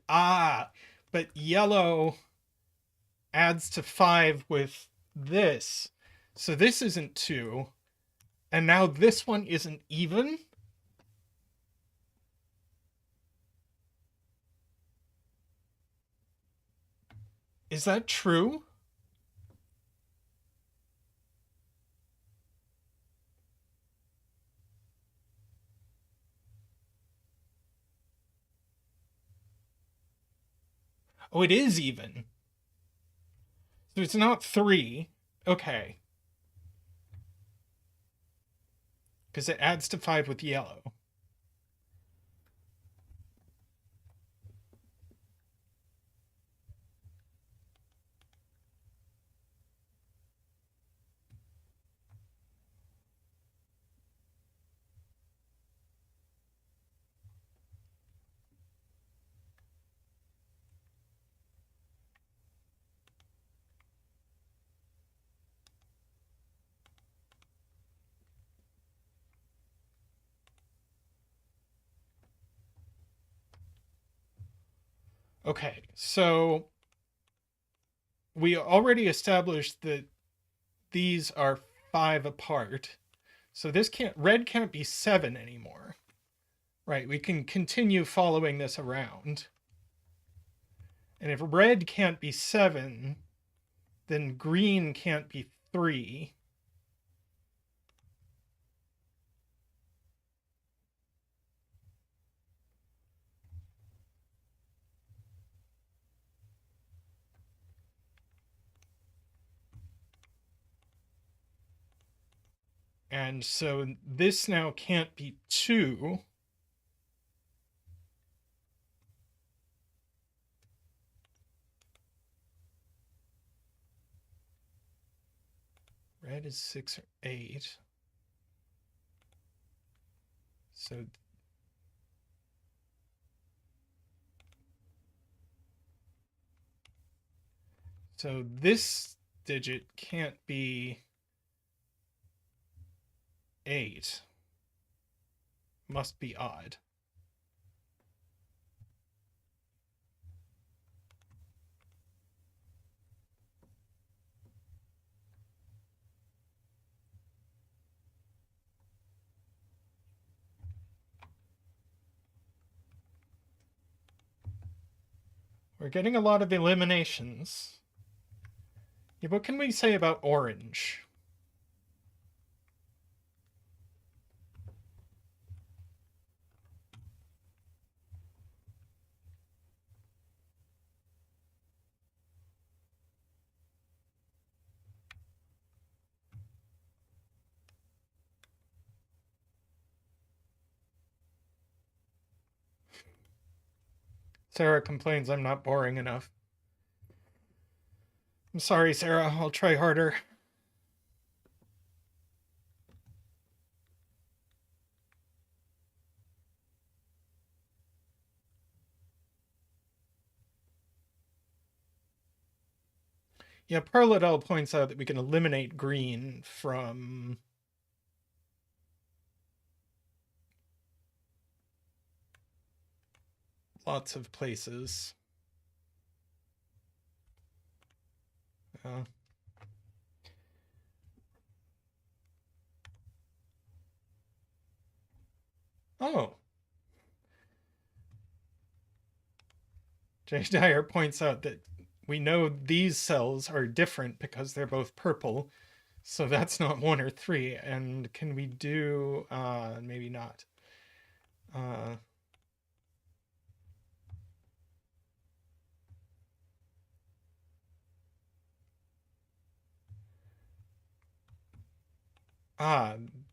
But yellow adds to 5 with this. So this isn't 2. And now this one isn't even? Is that true? Oh, it is even. So it's not 3. Okay. Because it adds to 5 with yellow. Okay, so we already established that these are 5 apart. So red can't be 7 anymore. Right, we can continue following this around. And if red can't be 7, then green can't be 3. And so this now can't be 2. red is 6 or 8. So this digit can't be 8. Must be odd. We're getting a lot of eliminations. Yeah, what can we say about orange? Sarah complains I'm not boring enough. I'm sorry, Sarah. I'll try harder. Yeah, Parladel points out that we can eliminate green from lots of places. Oh. Jay Dyer points out that we know these cells are different because they're both purple. So that's not 1 or 3. And can we do... maybe not.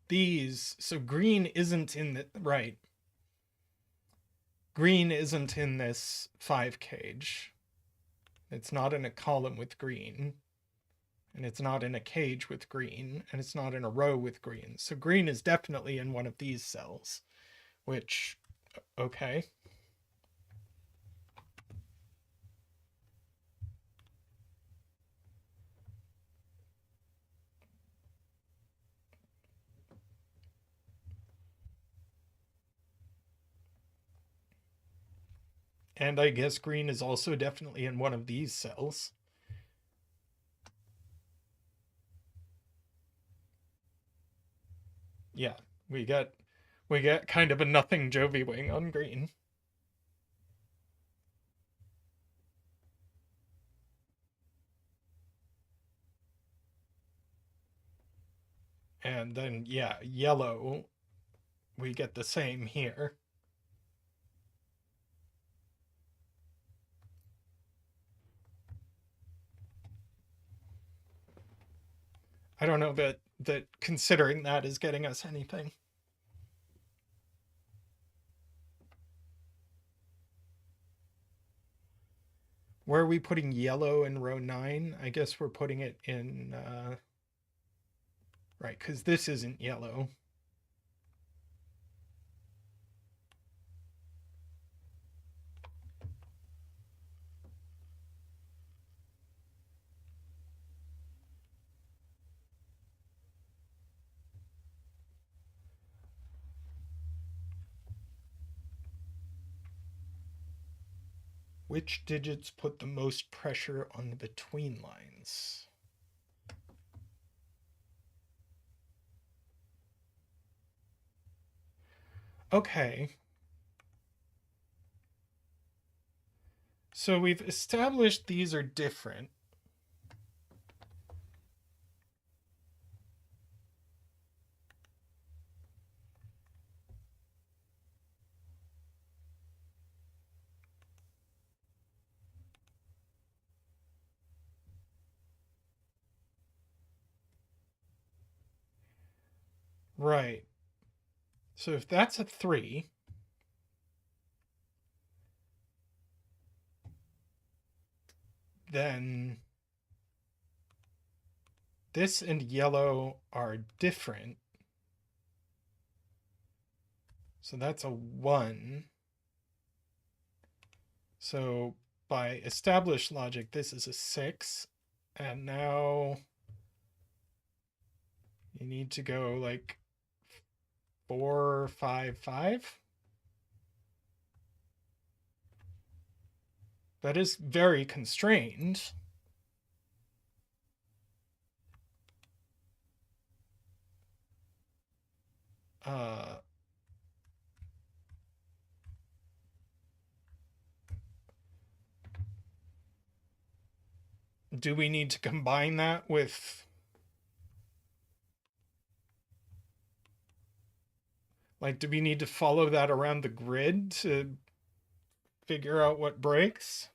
These... So green isn't in the... Right. Green isn't in this 5 cage. It's not in a column with green. And it's not in a cage with green. And it's not in a row with green. So green is definitely in one of these cells. Which... Okay. And I guess green is also definitely in one of these cells. Yeah, we get kind of a nothing Jovi wing on green. And then, yeah, yellow, we get the same here. I don't know that considering that is getting us anything. Where are we putting yellow in row 9? I guess we're putting it in... right, because this isn't yellow. Which digits put the most pressure on the between lines? Okay. So we've established these are different. Right. So if that's a 3, then this and yellow are different. So that's a 1. So by established logic, this is a 6. And now you need to go like 4, 5, 5. That is very constrained. Do we need to combine that with, like, do we need to follow that around the grid to figure out what breaks?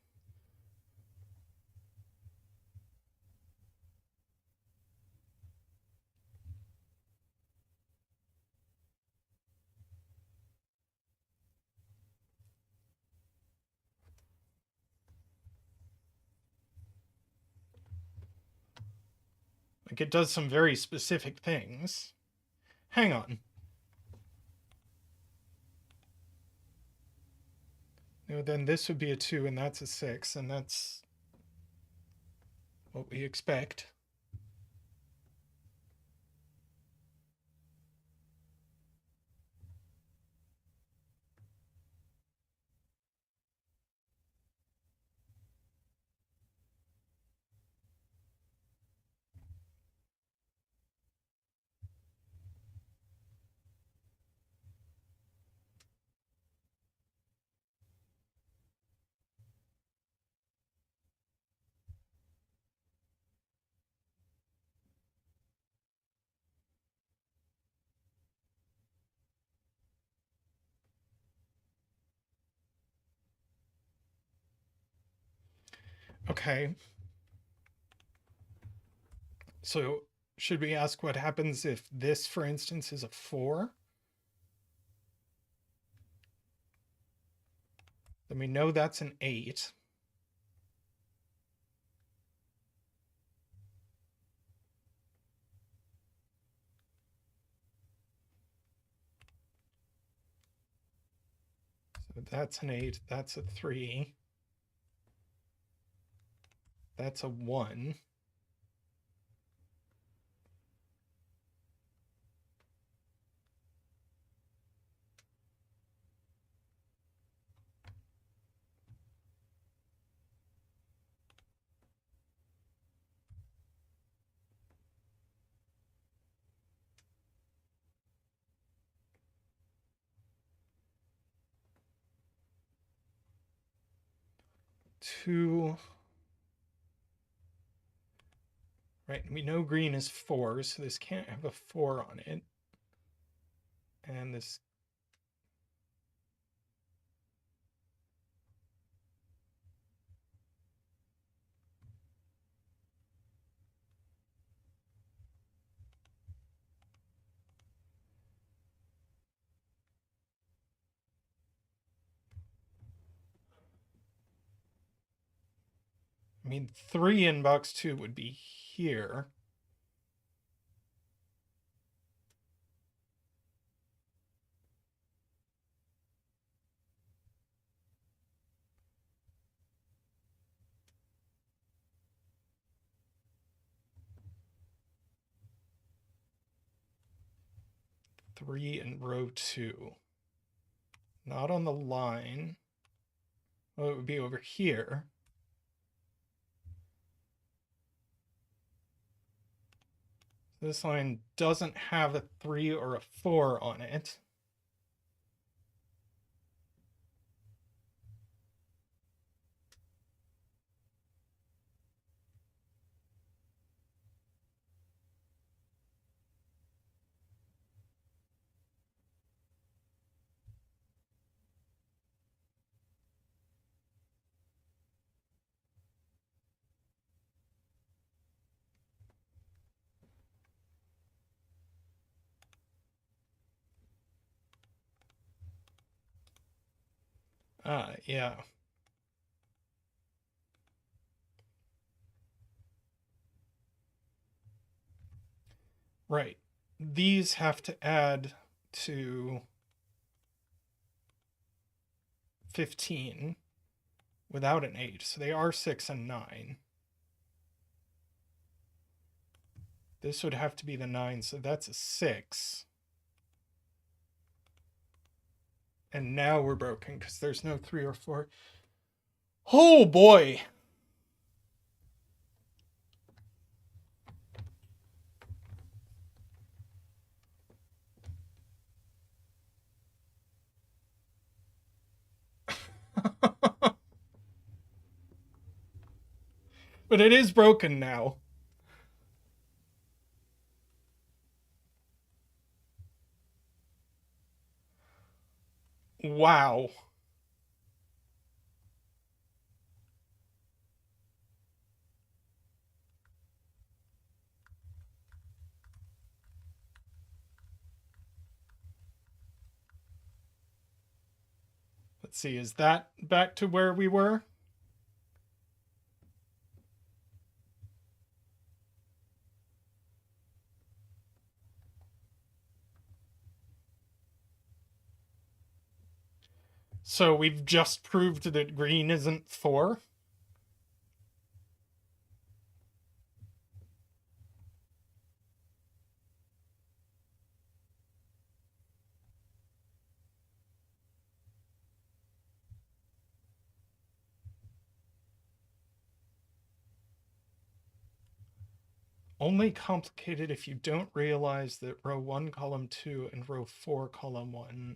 Like, it does some very specific things. Hang on. No, then this would be a 2, and that's a 6, and that's what we expect. Okay. So should we ask what happens if this, for instance, is a 4? Then we know that's an 8. So that's an 8. That's a 3. That's a 1. Two. Right, we know green is 4, so this can't have a 4 on it. And this, I mean, 3 in box 2 would be here. Three in row 2. Not on the line. Well, it would be over here. This line doesn't have a 3 or a 4 on it. Yeah. Right. These have to add to 15 without an 8. So they are 6 and 9. This would have to be the 9, so that's a 6. And now we're broken because there's no 3 or 4. Oh boy! But it is broken now. Wow. Let's see, is that back to where we were? So we've just proved that green isn't 4. Only complicated if you don't realize that row 1, column 2, and row 4, column 1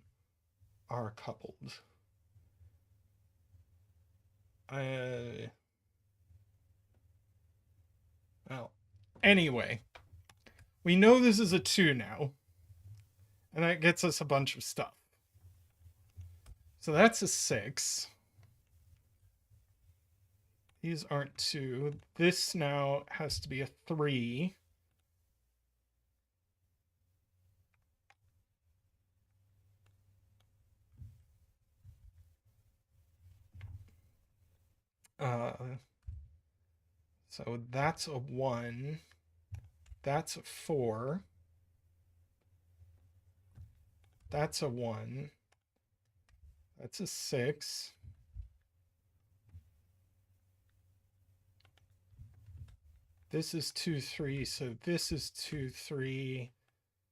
are coupled. Well, anyway, we know this is a 2 now, and that gets us a bunch of stuff. So that's a 6. These aren't 2. This now has to be a 3. So that's a 1. That's a 4. That's a 1. That's a 6. This is 2, 3. So this is 2, 3.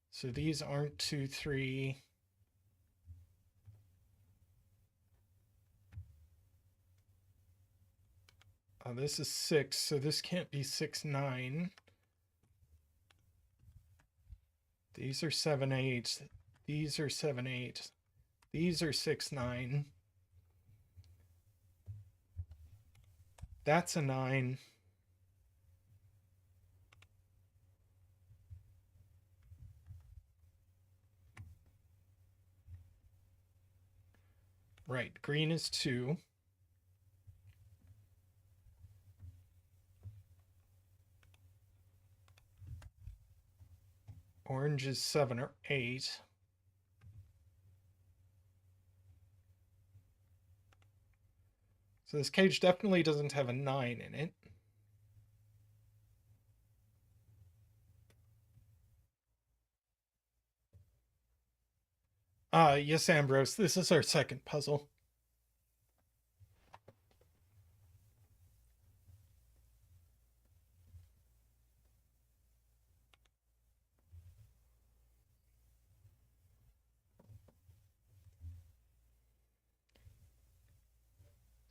So these aren't 2, 3. This is 6. So this can't be 6, 9. These are 7, 8. These are 7, 8. These are 6, 9. That's a 9. Right, green is 2. Orange is 7 or 8. So this cage definitely doesn't have a 9 in it. Yes, Ambrose, this is our second puzzle.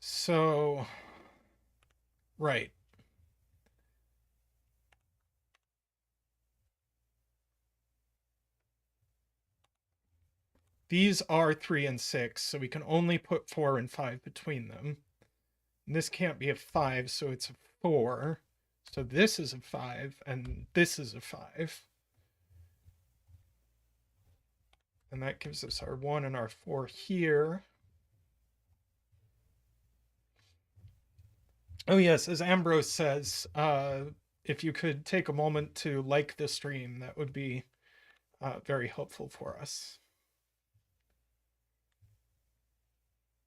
So, right. These are 3 and 6, so we can only put 4 and 5 between them. And this can't be a 5, so it's a 4. So this is a 5, and this is a 5. And that gives us our 1 and our 4 here. Oh yes, as Ambrose says, if you could take a moment to like the stream, that would be very helpful for us.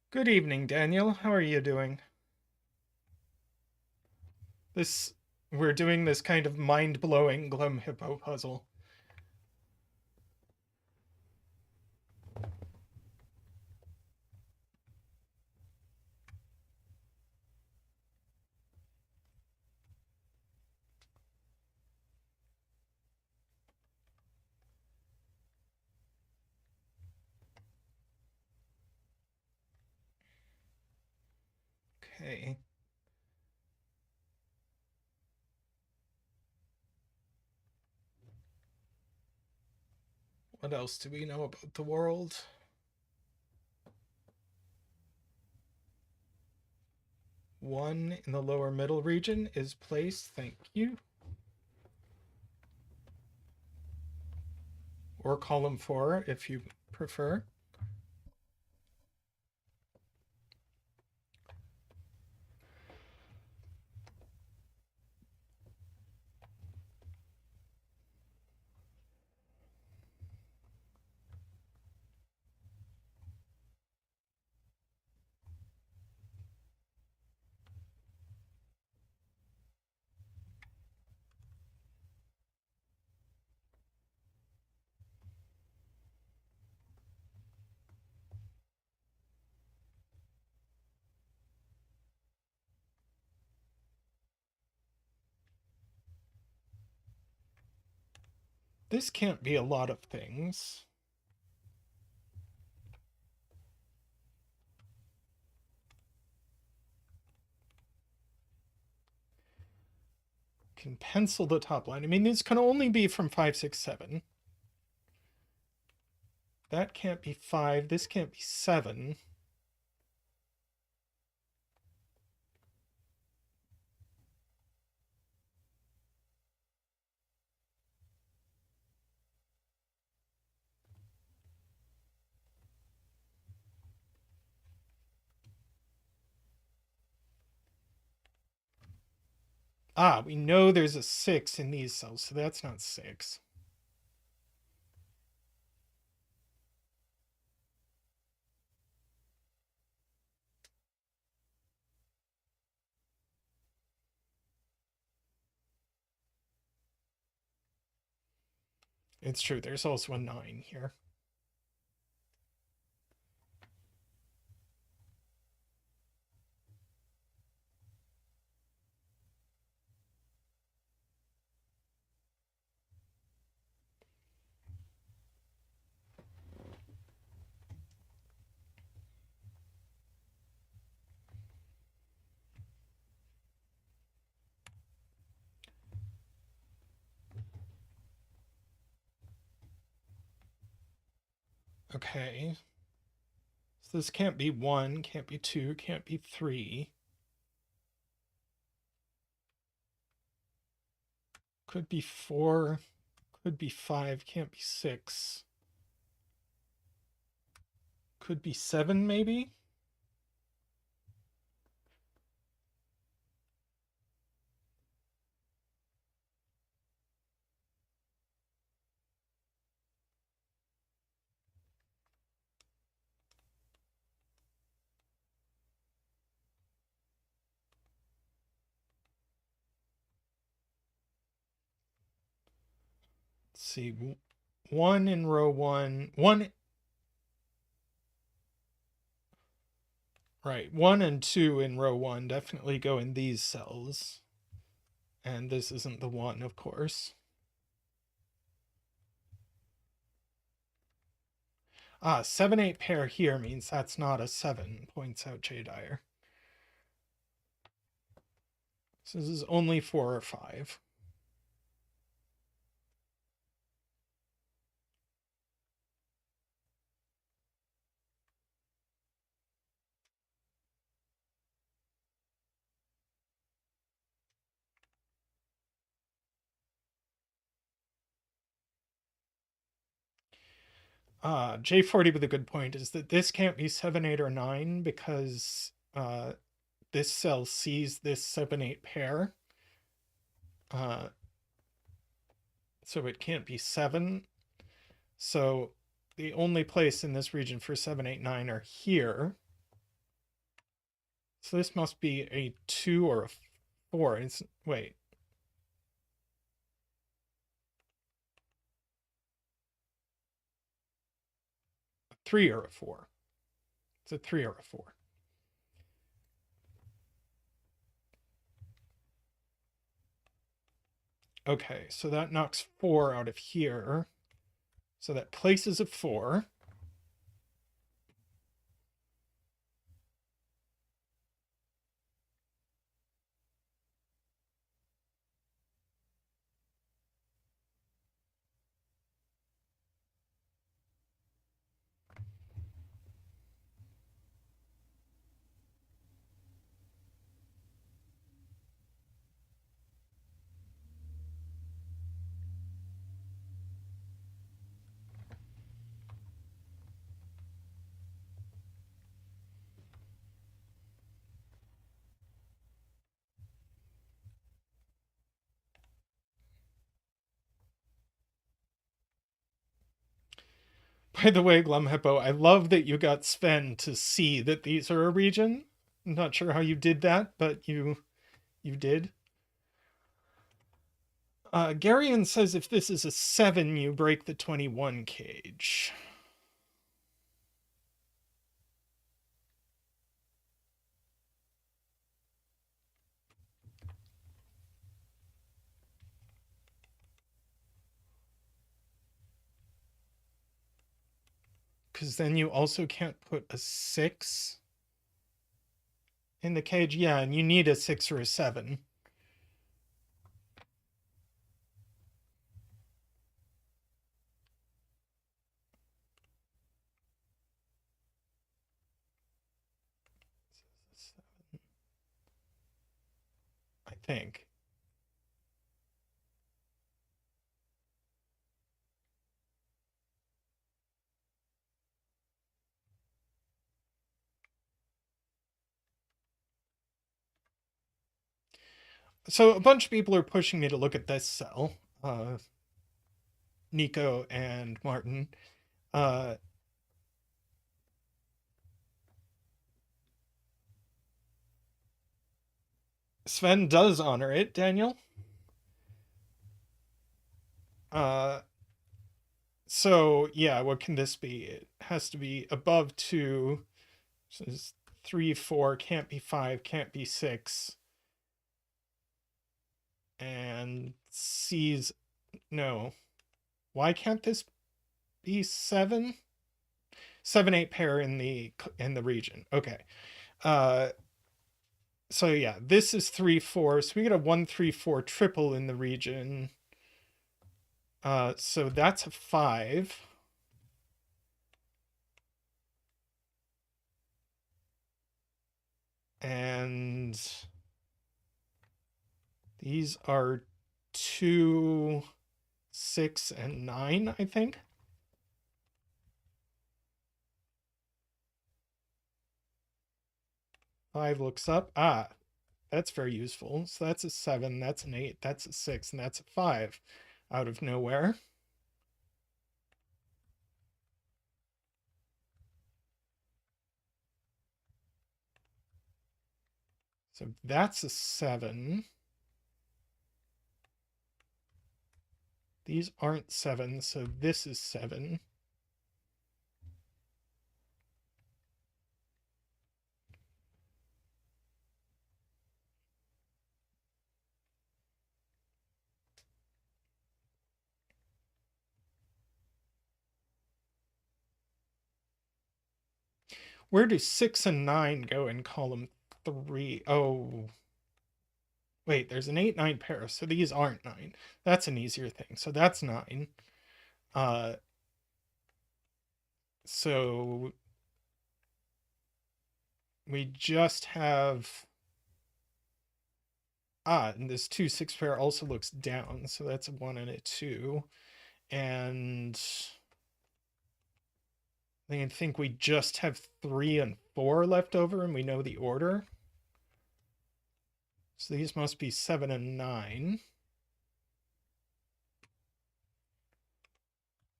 Good evening, Daniel. How are you doing? We're doing this kind of mind-blowing Glum Hippo puzzle. Okay. What else do we know about the world? One in the lower middle region is placed. Thank you. Or column 4 if you prefer. This can't be a lot of things. Can pencil the top line. I mean, this can only be from 5, 6, 7. That can't be 5. This can't be 7. Ah, we know there's a 6 in these cells, so that's not 6. It's true, there's also a 9 here. Okay. So this can't be 1, can't be 2, can't be 3. Could be 4, could be 5, can't be 6. Could be 7, maybe? Let's see. 1 in row 1. 1. Right. 1 and 2 in row 1 definitely go in these cells. And this isn't the 1, of course. Ah, 7, 8 pair here means that's not a 7, points out J. Dyer. So this is only 4 or 5. J40 with a good point is that this can't be 7, 8, or 9 because this cell sees this 7, 8 pair. So it can't be 7. So the only place in this region for 7, 8, 9 are here. So this must be a 2 or a 4. Wait. A 3 or a 4. It's a 3 or a 4. Okay, so that knocks 4 out of here. So that places a 4. By the way, Glumhippo, I love that you got Sven to see that these are a region. I'm not sure how you did that, but you did. Garion says if this is a 7, you break the 21 cage. Because then you also can't put a 6 in the cage. Yeah, and you need a 6 or a 7. I think. So a bunch of people are pushing me to look at this cell. Nico and Martin. Uh, Sven does honor it, Daniel. Uh, so yeah, what can this be? It has to be above 2. So it's 3, 4, can't be 5, can't be 6. And C's no. Why can't this be 7? 7, 8 pair in the region. Okay. Uh, so yeah, this is 3, 4. So we get a 1, 3, 4 triple in the region. So that's a 5. And these are 2, 6, and 9, I think. Five looks up. Ah, that's very useful. So that's a 7, that's an 8, that's a 6, and that's a 5 out of nowhere. So that's a 7. These aren't 7, so this is 7. Where do 6 and 9 go in column 3? Oh, wait, there's an 8, 9 pair, so these aren't 9. That's an easier thing. So that's 9. So we just have and this 2, 6 pair also looks down, so that's a 1 and a 2. And I think we just have 3 and 4 left over, and we know the order. So these must be 7 and 9.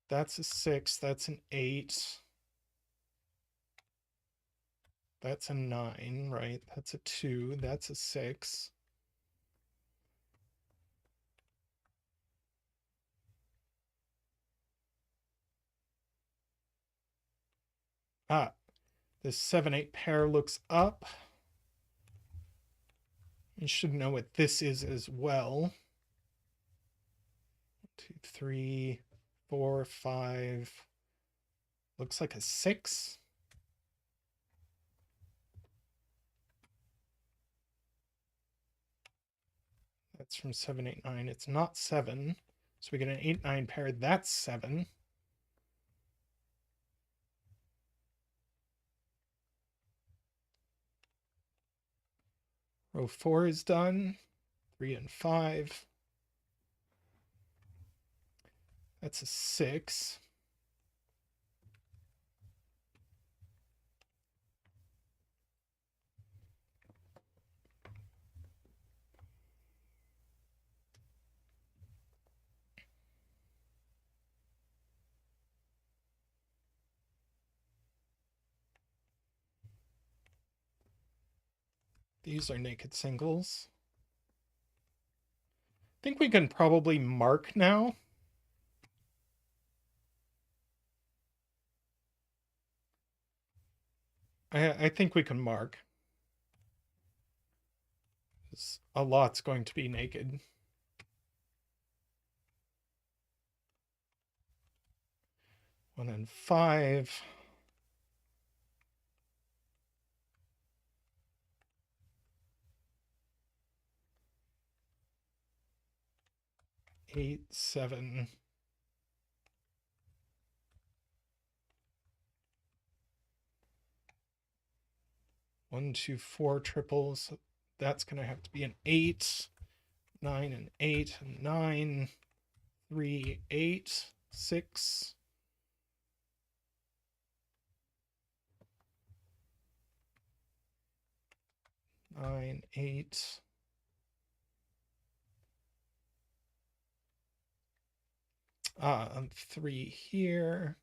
That's a 6, that's an 8. That's a 9, right? That's a 2, that's a 6. This 7, 8 pair looks up. You should know what this is as well. 2, 3, 4, 5. Looks like a 6. That's from 7, 8, 9. It's not 7. So we get an 8, 9 pair. That's 7. Row 4 is done. 3 and 5. That's a 6. These are naked singles. I think we can probably mark now. I think we can mark. A lot's going to be naked. One and 5. Eight, 7. 1, 2, 4 triples. That's going to have to be an 8. 9 and 8 and 9. 3, 8, 6. 9, 8. And 3 here.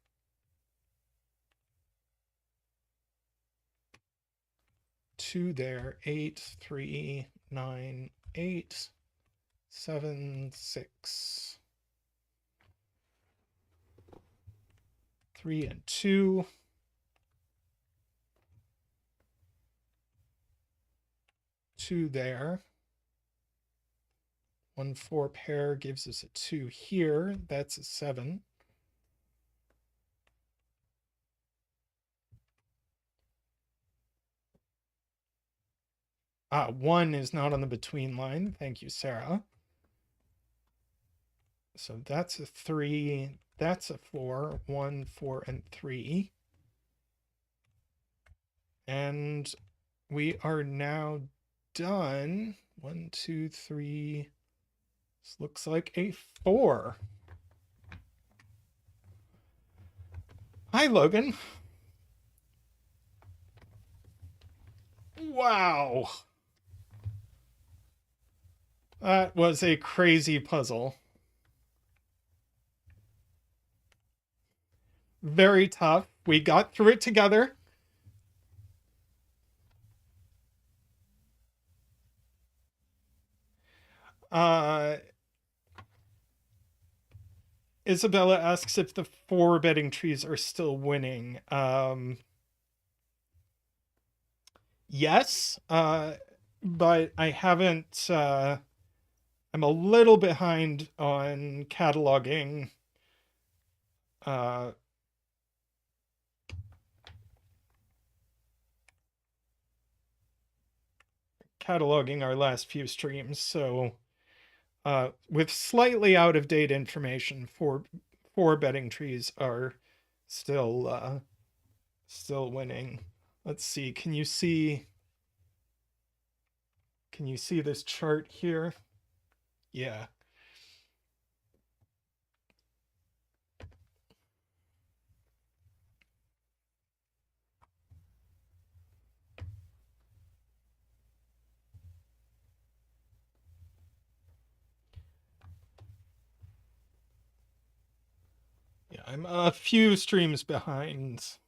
2 there. 8, 3, 9, 8, 7, 6. 3 and 2. 2 there. 1, 4 pair gives us a 2 here. That's a 7. Ah, 1 is not on the between line. Thank you, Sarah. So that's a 3. That's a 4. 1, 4, and 3. And we are now done. 1, 2, 3. This looks like a 4. Hi, Logan. Wow. That was a crazy puzzle. Very tough. We got through it together. Isabella asks if the 4 betting trees are still winning. Yes, but I haven't. I'm a little behind on cataloging. Cataloging our last few streams, so with slightly out of date information, 4 betting trees are still winning. Let's see. Can you see this chart here? Yeah. Yeah, I'm a few streams behind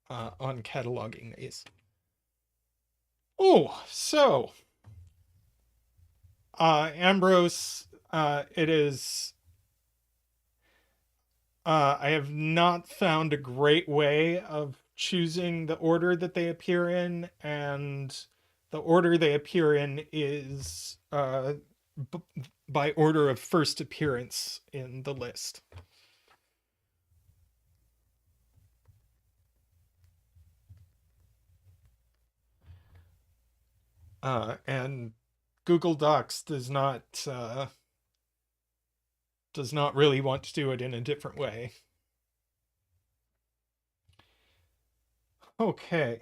on cataloging these. Oh, so Ambrose, it is. I have not found a great way of choosing the order that they appear in, and the order they appear in is by order of first appearance in the list. And Google Docs does not really want to do it in a different way. Okay.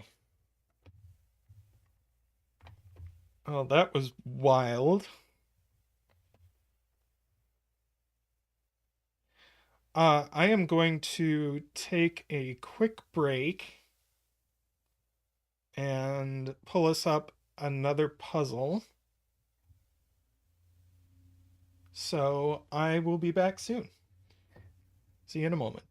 Oh, that was wild. I am going to take a quick break and pull us up another puzzle. So I will be back soon. See you in a moment.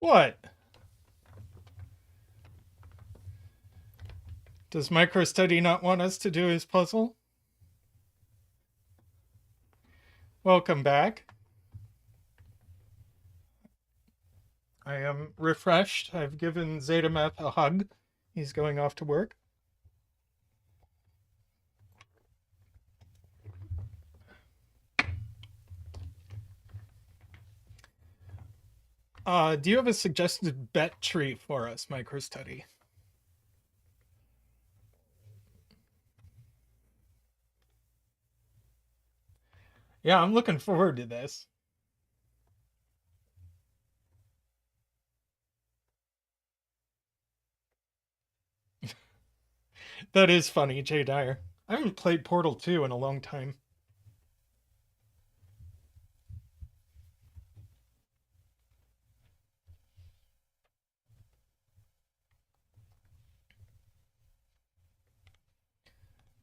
What? Does MicroStudy not want us to do his puzzle? Welcome back. I am refreshed. I've given Zetameth a hug. He's going off to work. Do you have a suggested bet tree for us, MicroStudy? Yeah, I'm looking forward to this. That is funny, Jay Dyer. I haven't played Portal 2 in a long time.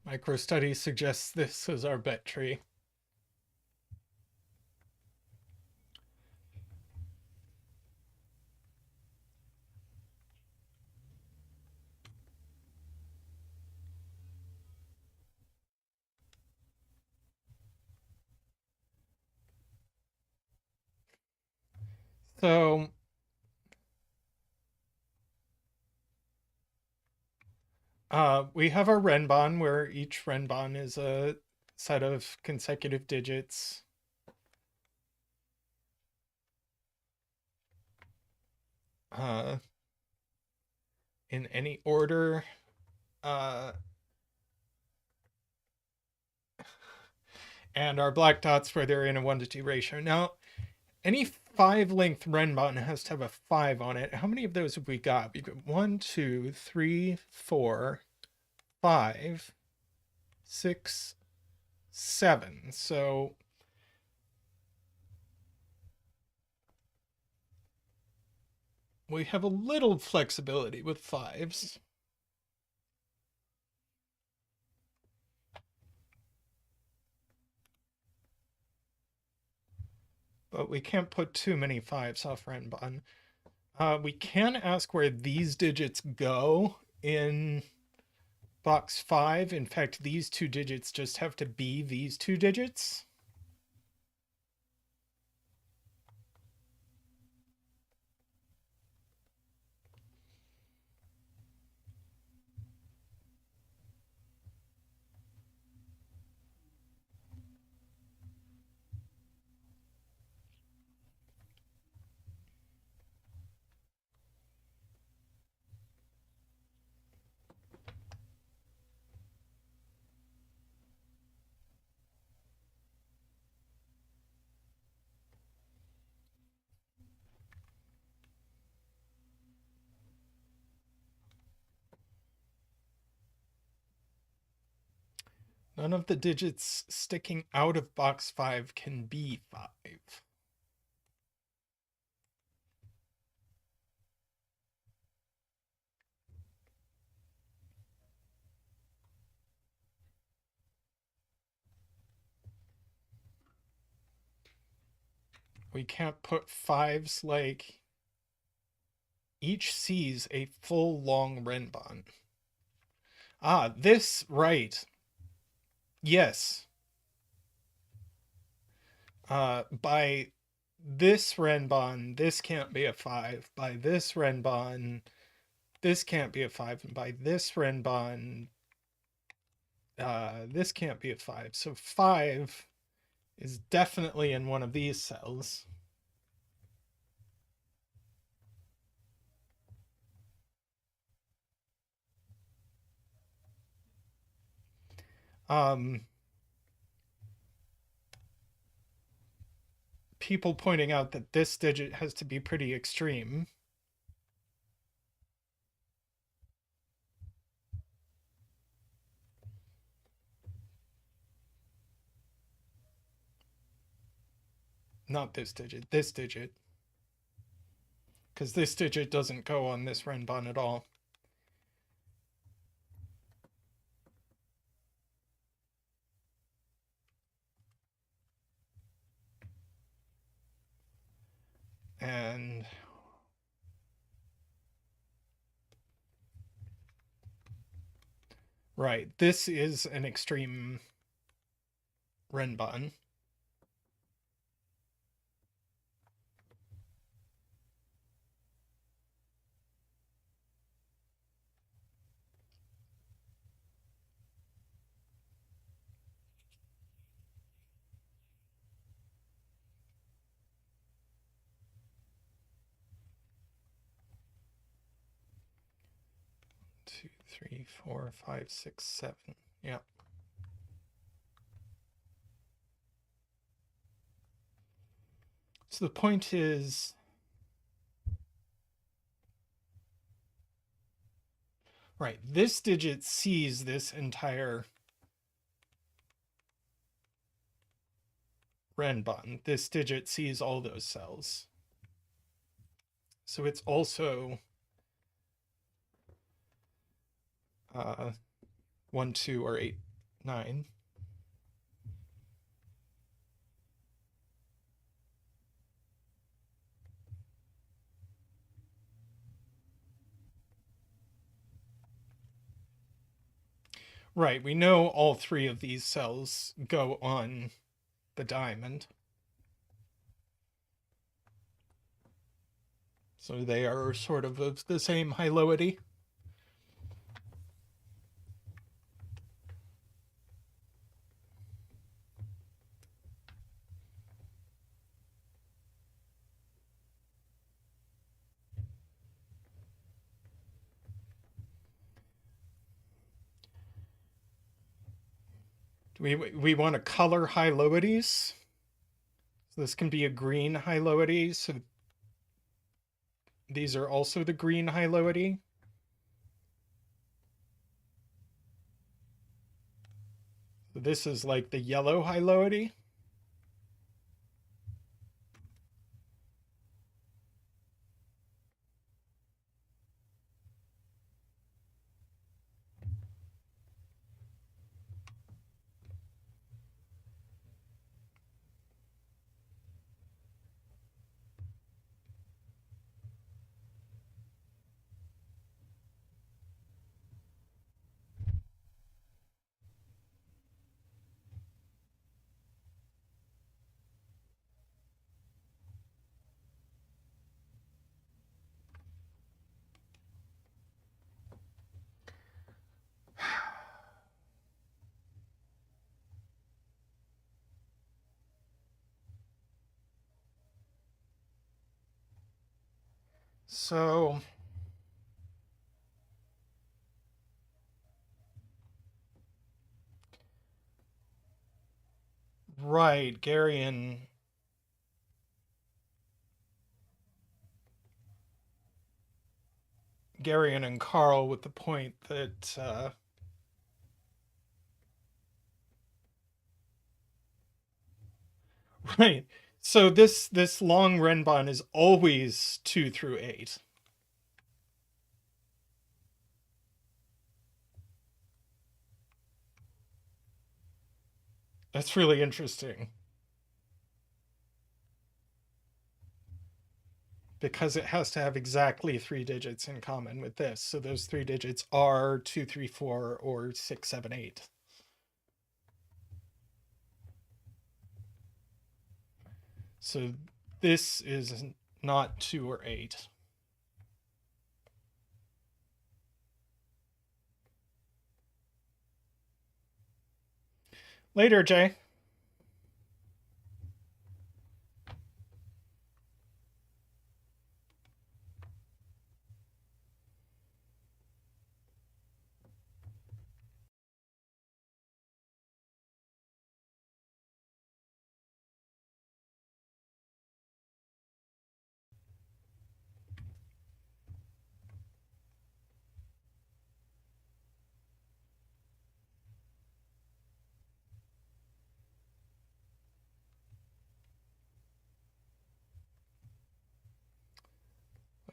MicroStudy suggests this as our bet tree. So, we have our Renban, where each Renban is a set of consecutive digits. In any order. And our black dots where they're in a 1-to-2 ratio. Now, any 5-length Renban has to have a 5 on it. How many of those have we got? We've got 1, 2, 3, 4, 5, 6, 7. So we have a little flexibility with 5s. But we can't put too many 5s off Renban. We can ask where these digits go in box 5. In fact, these 2 digits just have to be these 2 digits. None of the digits sticking out of box 5 can be 5. We can't put 5s like each sees a full long Renban. Ah, this, right. Yes. By this Renban, this can't be a 5. By this Renban, this can't be a 5. And by this Renban, this can't be a 5. So 5 is definitely in one of these cells. People pointing out that this digit has to be pretty extreme. Not this digit, this digit. Because this digit doesn't go on this Renban at all. And Right. This is an extreme Renban. Two, three, 4, 5, 6, 7. Yeah. So the point is, right, this digit sees this entire Renban. This digit sees all those cells. So it's also 1, 2, or 8, 9. Right, we know all 3 of these cells go on the diamond. So they are sort of the same hyloity. We want to color hyloides. So this can be a green hyloide. So these are also the green hyloide. So this is like the yellow hyloide. So right, Garion and Carl with the point that right. So this long Renban is always 2 through 8. That's really interesting. Because it has to have exactly 3 digits in common with this. So those 3 digits are 2, 3, 4, or 6, 7, 8. So this is not 2 or 8. Later, Jay.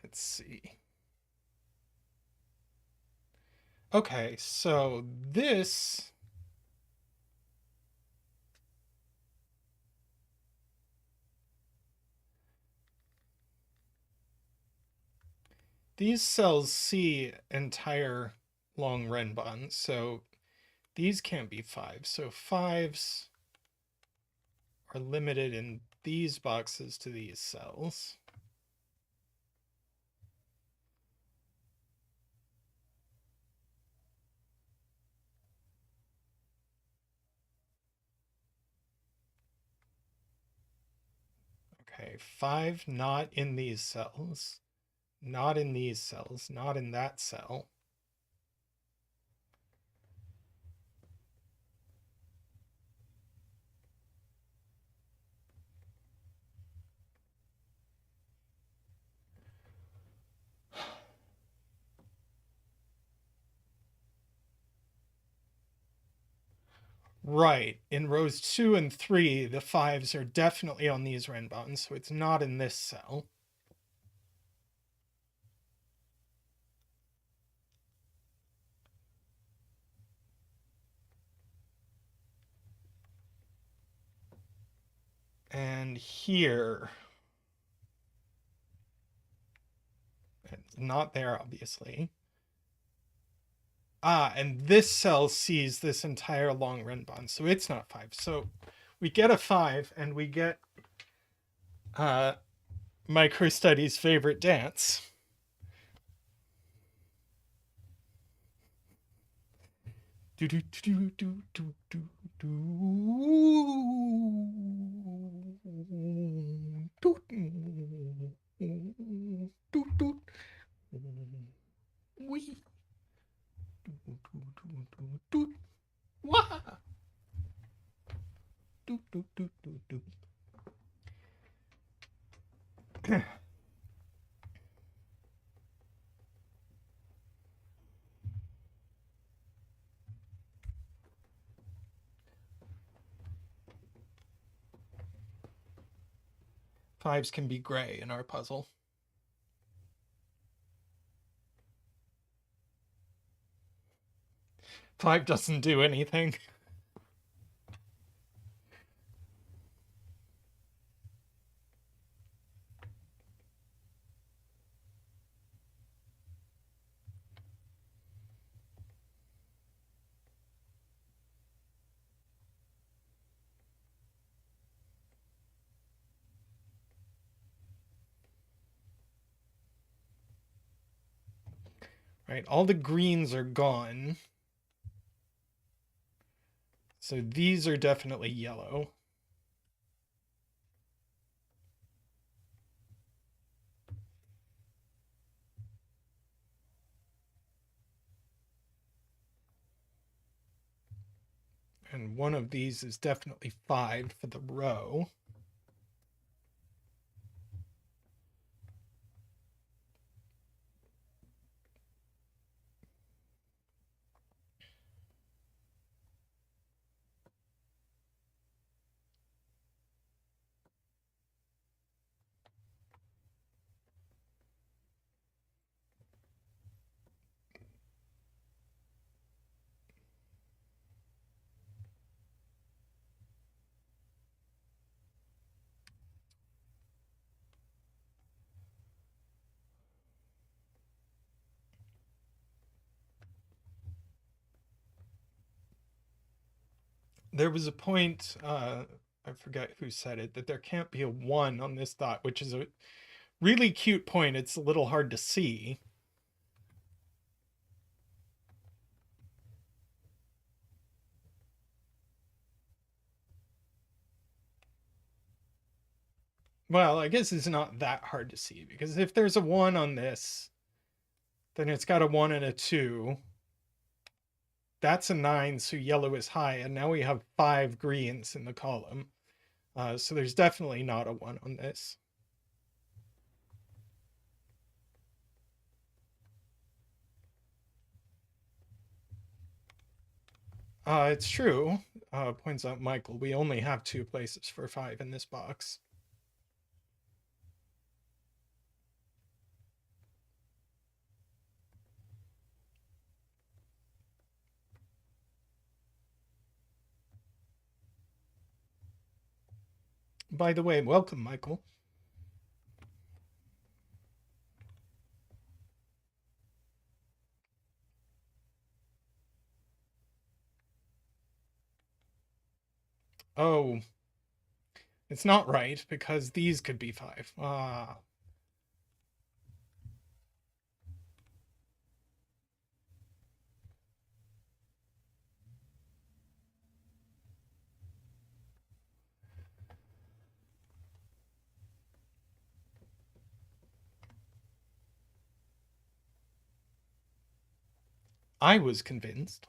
Let's see. Okay, so this these cells see entire long Renban. So these can't be 5. So 5s are limited in these boxes to these cells. Okay, 5 not in these cells, not in these cells, not in that cell. Right, in rows 2 and 3, the 5s are definitely on these Renbans, so it's not in this cell. And here, it's not there, obviously. Ah, and this cell sees this entire long Renban, so it's not 5. So we get a 5, and we get MicroStudy's favorite dance. Do do do do do do do do do do. We do wah do do do do do. 5s can be gray in our puzzle. Five doesn't do anything. Right, all the greens are gone. So these are definitely yellow. And one of these is definitely 5 for the row. There was a point, I forget who said it, that there can't be a 1 on this dot, which is a really cute point. It's a little hard to see. Well, I guess it's not that hard to see, because if there's a 1 on this, then it's got a 1 and a 2. That's a 9, so yellow is high, and now we have 5 greens in the column. So there's definitely not a 1 on this. It's true, points out Michael. We only have 2 places for 5 in this box. By the way, welcome, Michael. Oh, it's not right because these could be 5. Ah. I was convinced.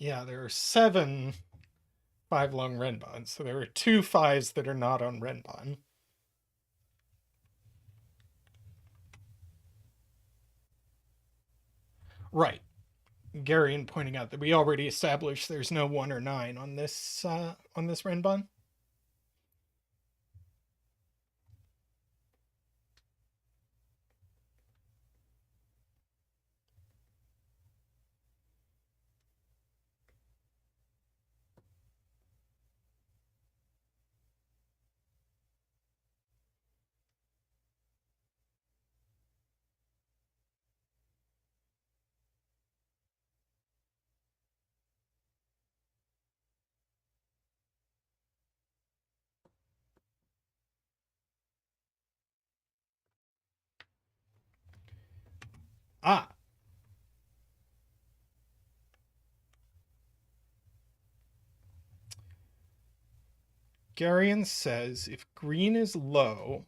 Yeah, there are 7 5-lung Renbans, so there are 2 5s that are not on Renban. Right. Garion pointing out that we already established there's no 1 or 9 on this Renban. Ah. Garion says if green is low,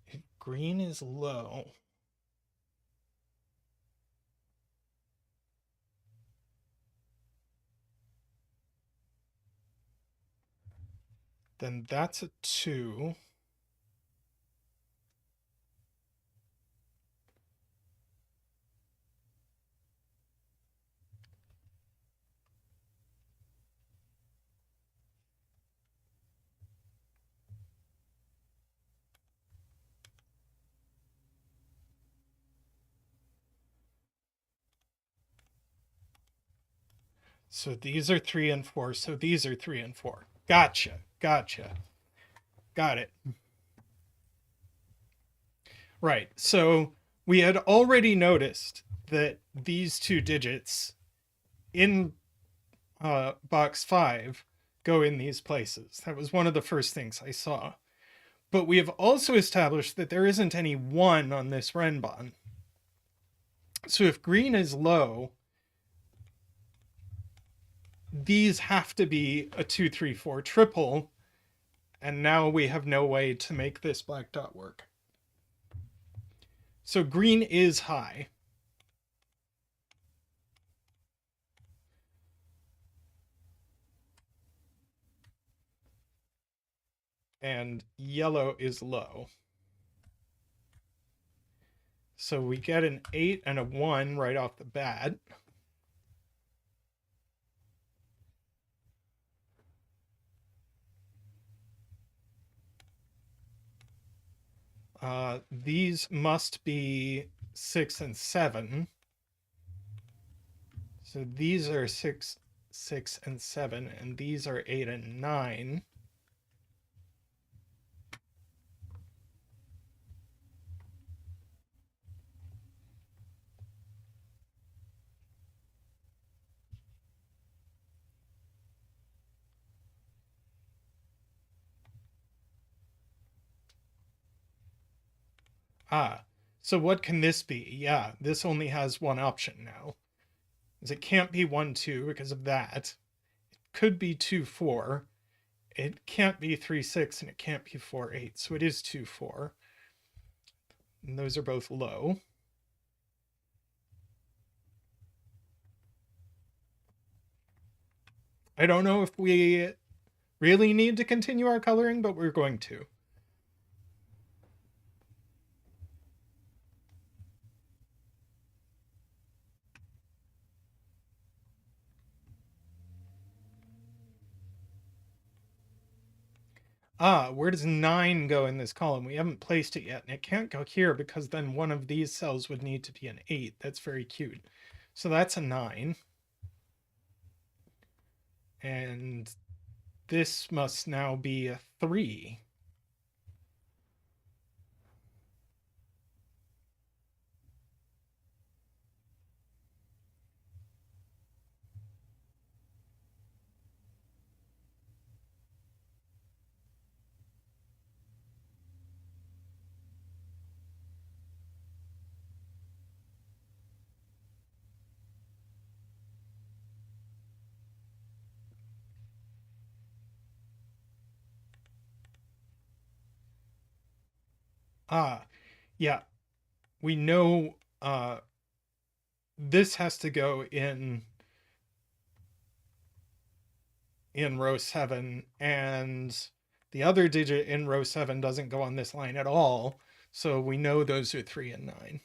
if green is low, then that's a 2. So these are 3 and 4. So these are 3 and 4. Gotcha. Gotcha. Got it. Right. So we had already noticed that these 2 digits in box 5 go in these places. That was one of the first things I saw. But we have also established that there isn't any 1 on this Renban. So if green is low, these have to be a 2, 3, 4 triple, and now we have no way to make this black dot work. So green is high. And yellow is low. So we get an 8 and a 1 right off the bat. These must be 6 and 7. So these are 6, 6 and 7, and these are 8 and 9. Ah, so what can this be? Yeah, this only has one option now. is it can't be 1, 2 because of that. It could be 2, 4. It can't be 3, 6, and it can't be 4, 8. So it is 2, 4. And those are both low. I don't know if we really need to continue our coloring, but we're going to. Where does 9 go in this column? We haven't placed it yet, and it can't go here because then one of these cells would need to be an 8. That's very cute. So that's a 9. And this must now be a 3. Yeah. We know this has to go in row 7, and the other digit in row 7 doesn't go on this line at all. So we know those are 3 and 9.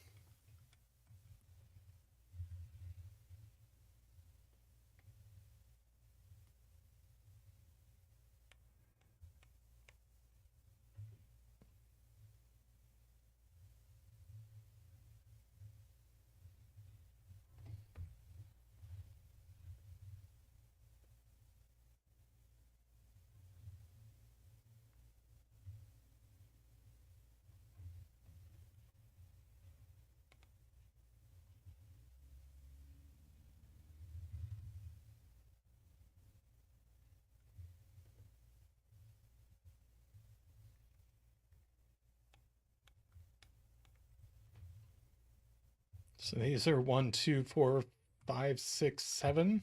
So these are 1, 2, 4, 5, 6, 7.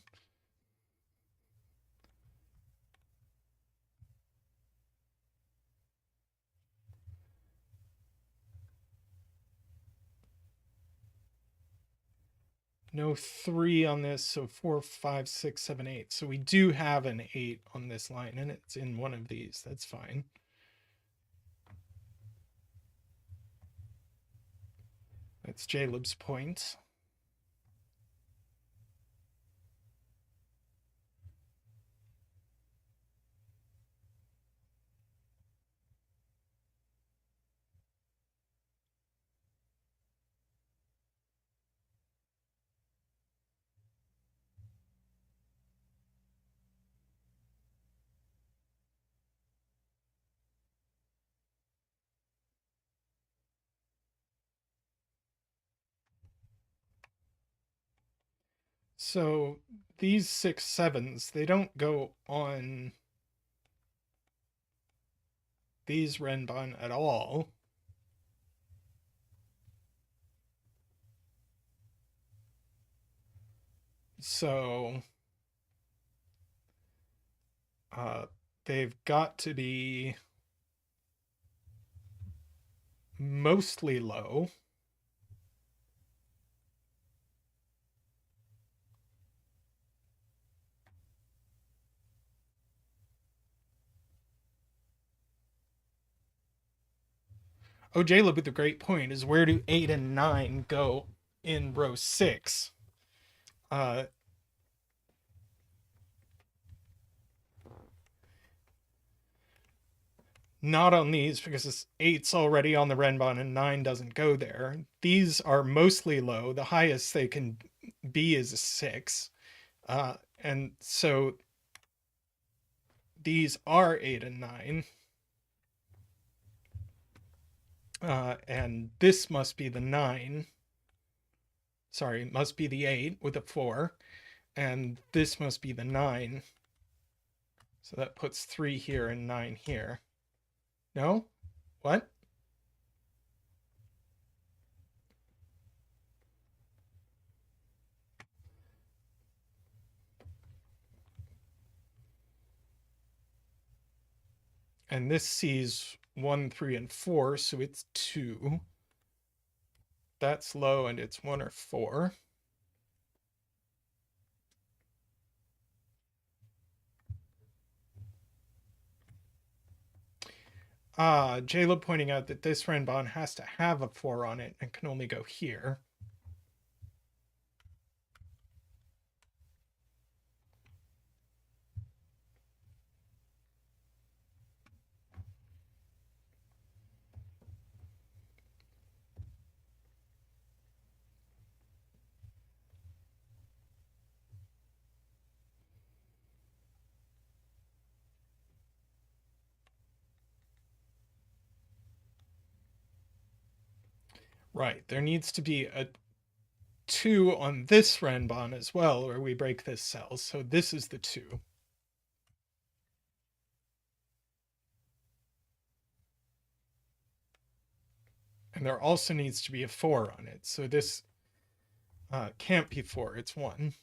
No 3 on this, so 4, 5, 6, 7, 8. So we do have an 8 on this line, and it's in one of these. That's fine. That's Jaleb's point. So these 6, 7s, they don't go on these Renban at all. So they've got to be mostly low. Oh, Jaleb with a great point is, where do 8 and 9 go in row 6? Not on these, because 8's already on the Renban and 9 doesn't go there. These are mostly low. The highest they can be is a 6. And so these are 8 and 9. And this must be the 9. Sorry, it must be the 8 with a 4. And this must be the 9. So that puts 3 here and 9 here. No? What? And this sees 1, 3, and 4, so it's 2. That's low, and it's 1 or 4. Jayla pointing out that this Renban has to have a 4 on it and can only go here. Right, there needs to be a 2 on this Renban as well, or we break this cell. So this is the 2. And there also needs to be a 4 on it. So this can't be 4, it's 1.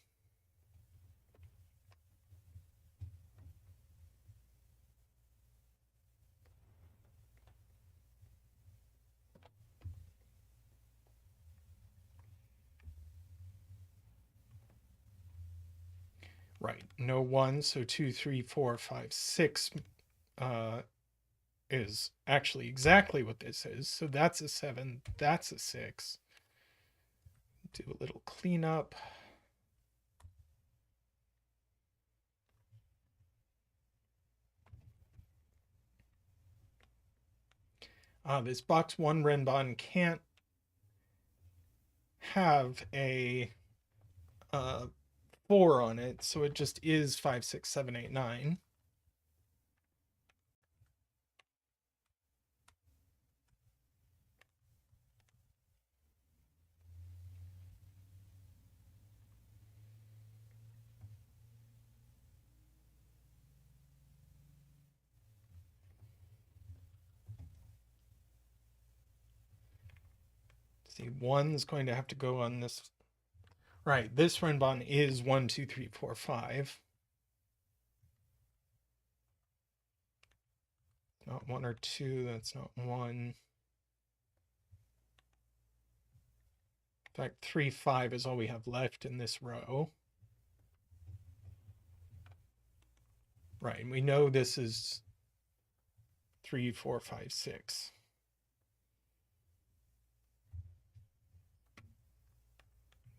Right, no 1, so 2, 3, 4, 5, 6 is actually exactly what this is. So that's a 7, that's a 6. Do a little cleanup. This box 1 Renban can't have a 4 on it, so it just is 5, 6, 7, 8, 9. See, 1's going to have to go on this. Right, this Renban is 1, 2, 3, 4, 5. Not 1 or 2, that's not 1. In fact, 3, 5 is all we have left in this row. Right, and we know this is 3, 4, 5, 6.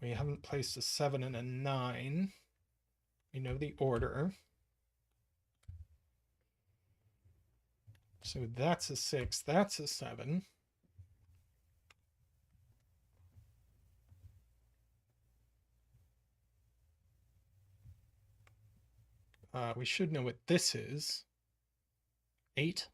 We haven't placed a 7 and a 9. We know the order. So that's a 6, that's a 7. We should know what this is. 8.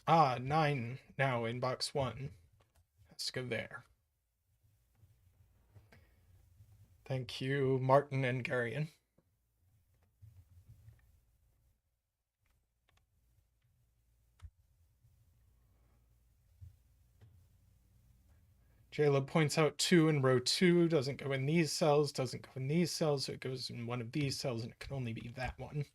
Ah, 9 now in box 1. Has to go there. Thank you, Martin and Garian. Jayla points out 2 in row 2 doesn't go in these cells, doesn't go in these cells, so it goes in one of these cells, and it can only be that one.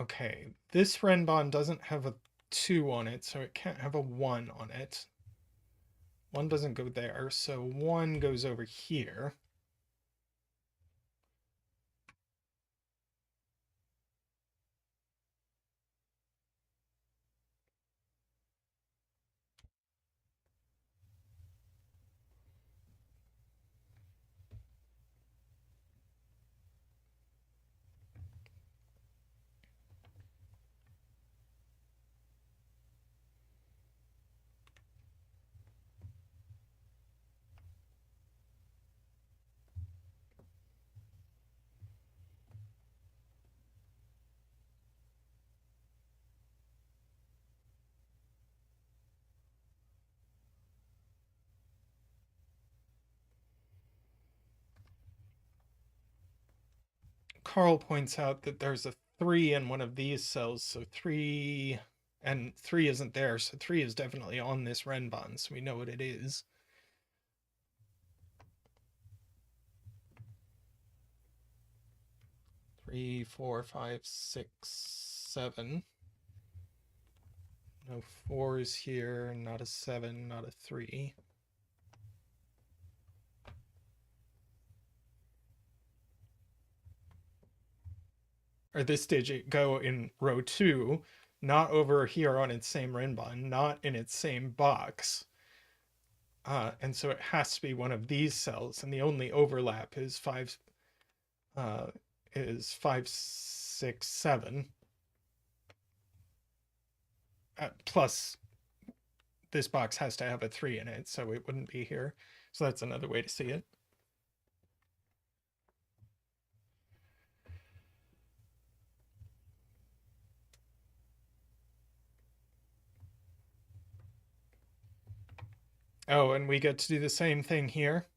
Okay, this Renban doesn't have a 2 on it, so it can't have a 1 on it. 1 doesn't go there, so 1 goes over here. Carl points out that there's a 3 in one of these cells, so 3 and 3 isn't there, so 3 is definitely on this Renban, so we know what it is. Three, 4, 5, 6, 7. No 4s here, not a 7, not a 3. Or this digit go in row 2, not over here on its same Renban, not in its same box. And so it has to be one of these cells, and the only overlap is 5, 6, 7. Plus, this box has to have a 3 in it, so it wouldn't be here. So that's another way to see it. Oh, and we get to do the same thing here.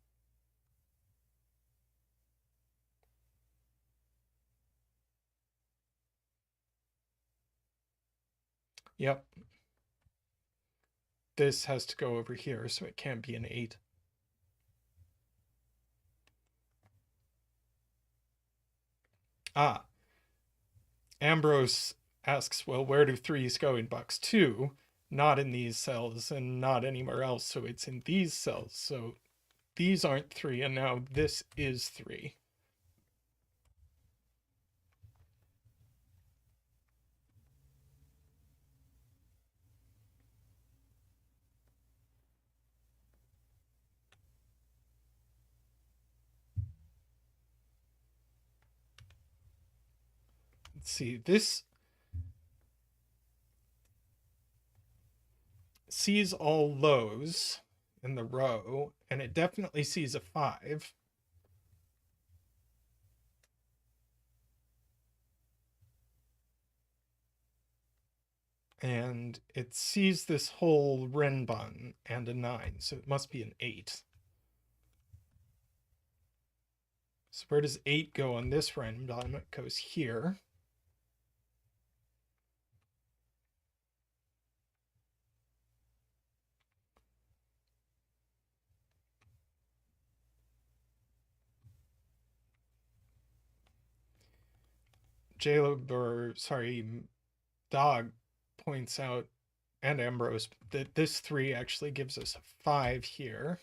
Yep. This has to go over here, so it can't be an 8. Ah. Ambrose asks, well, where do 3s go in box 2? Not in these cells and not anywhere else, so it's in these cells. So these aren't 3, and now this is 3. Let's see, this sees all lows in the row, and it definitely sees a 5. And it sees this whole Renban and a 9, so it must be an 8. So where does 8 go on this Renban? It goes here. Dog points out, and Ambrose, that this 3 actually gives us a 5 here.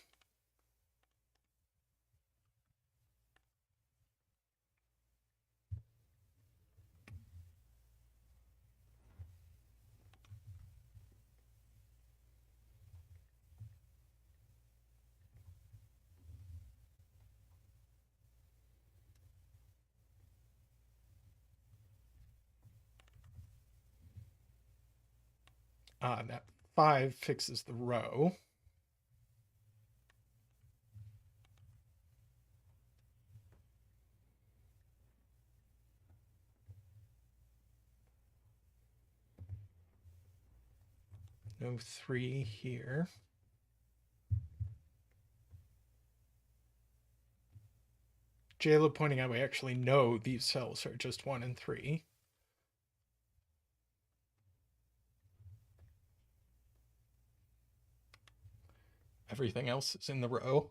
That 5 fixes the row. No 3 here. Jayla pointing out we actually know these cells are just 1 and 3. Everything else is in the row.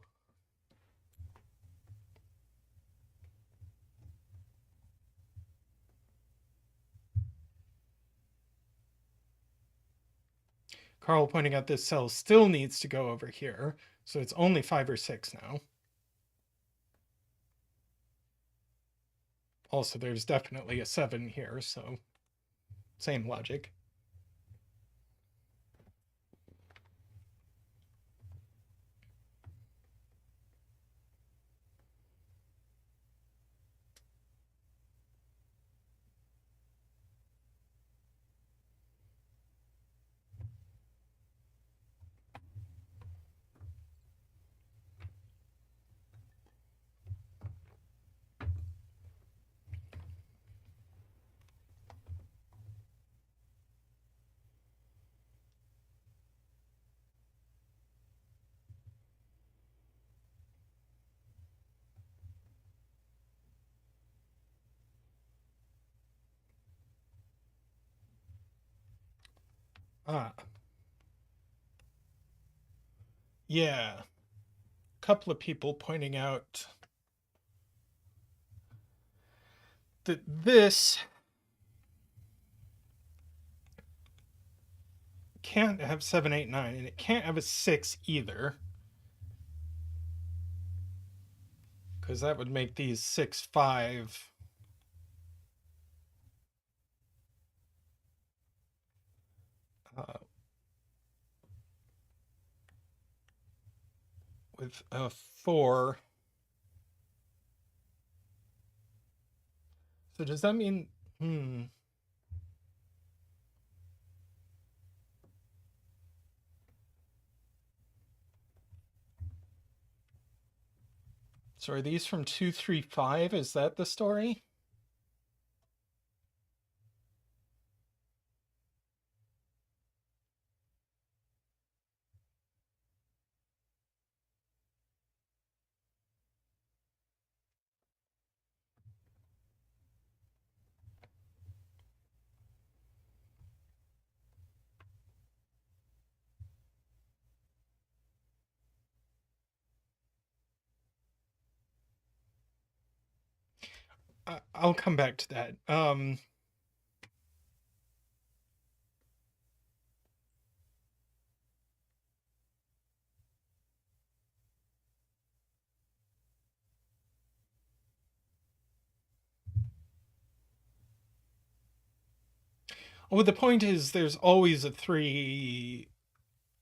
Carl pointing out this cell still needs to go over here, so it's only 5 or 6 now. Also, there's definitely a 7 here, so same logic. Ah, yeah. A couple of people pointing out that this can't have 7, 8, 9, and it can't have a 6 either. Because that would make these 6, 5. With a 4. So does that mean... So are these from 2, 3, 5? Is that the story? I'll come back to that. Oh, the point is there's always a 3.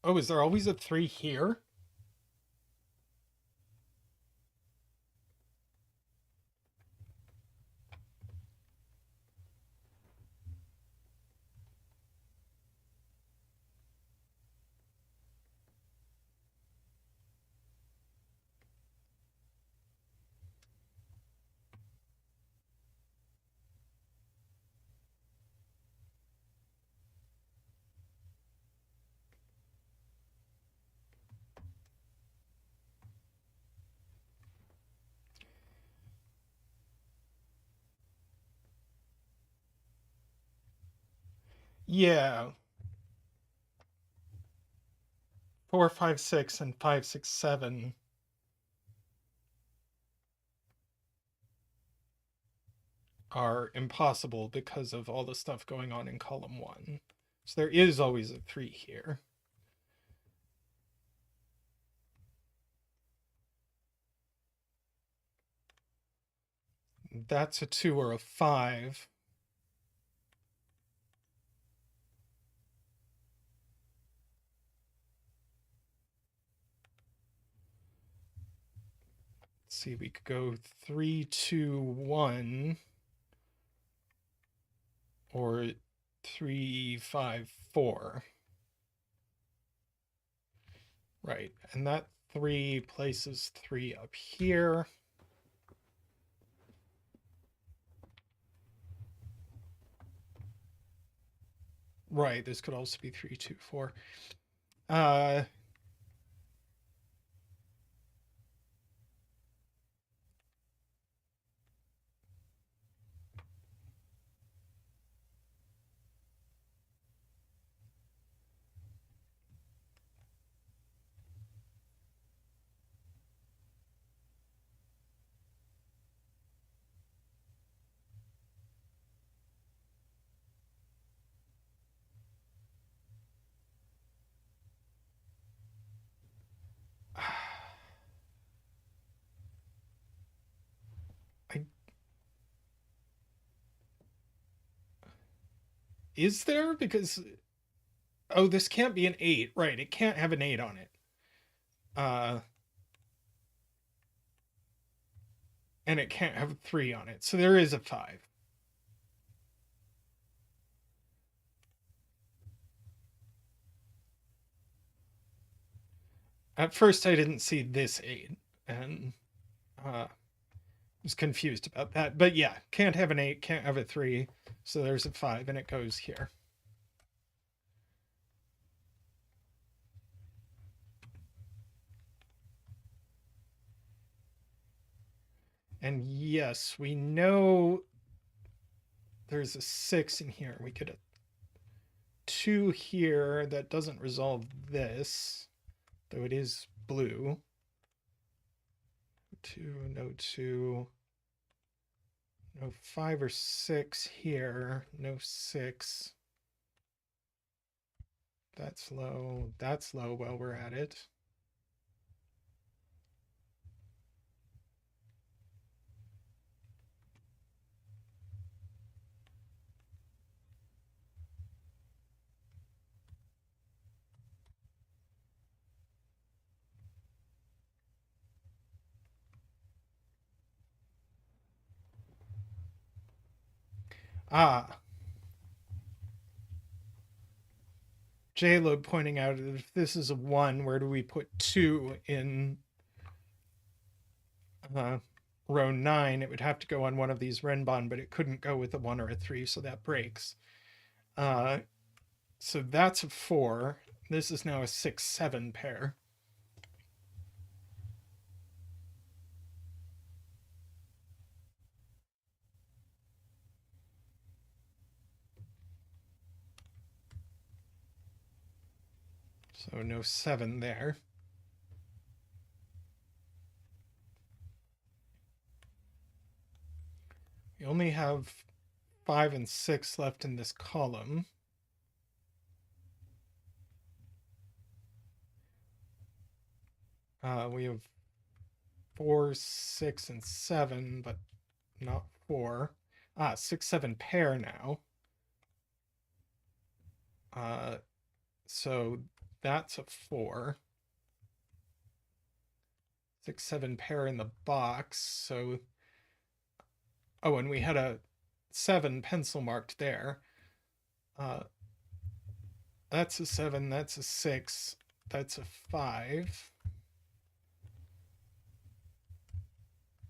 Oh, is there always a 3 here? Yeah. 4, 5, 6, and 5, 6, 7 are impossible because of all the stuff going on in column 1. So there is always a 3 here. That's a 2 or a 5. Let's see, we could go 3, 2, 1. Or 3, 5, 4. Right, and that 3 places 3 up here. Right, this could also be 3, 2, 4. I, is there? Because, oh, this can't be an 8. Right, it can't have an 8 on it. And it can't have a 3 on it. So there is a 5. At first, I didn't see this 8, and was confused about that. But yeah, can't have an 8, can't have a 3. So there's a 5, and it goes here. And yes, we know there's a 6 in here. We could have 2 here. That doesn't resolve this, though it is blue. 2, no 2. No 5 or 6 here. No 6. That's low. That's low while we're at it. Ah. JLo pointing out if this is a 1, where do we put 2 in row 9? It would have to go on one of these Renban, but it couldn't go with a 1 or a 3, so that breaks. So that's a 4. This is now a 6-7 pair. So no 7 there. We only have 5 and 6 left in this column. We have 4, 6, and 7, but not 4. 6, 7 pair now. So that's a 4. 6, 7 pair in the box. So, oh, and we had a 7 pencil marked there. That's a 7. That's a 6. That's a 5.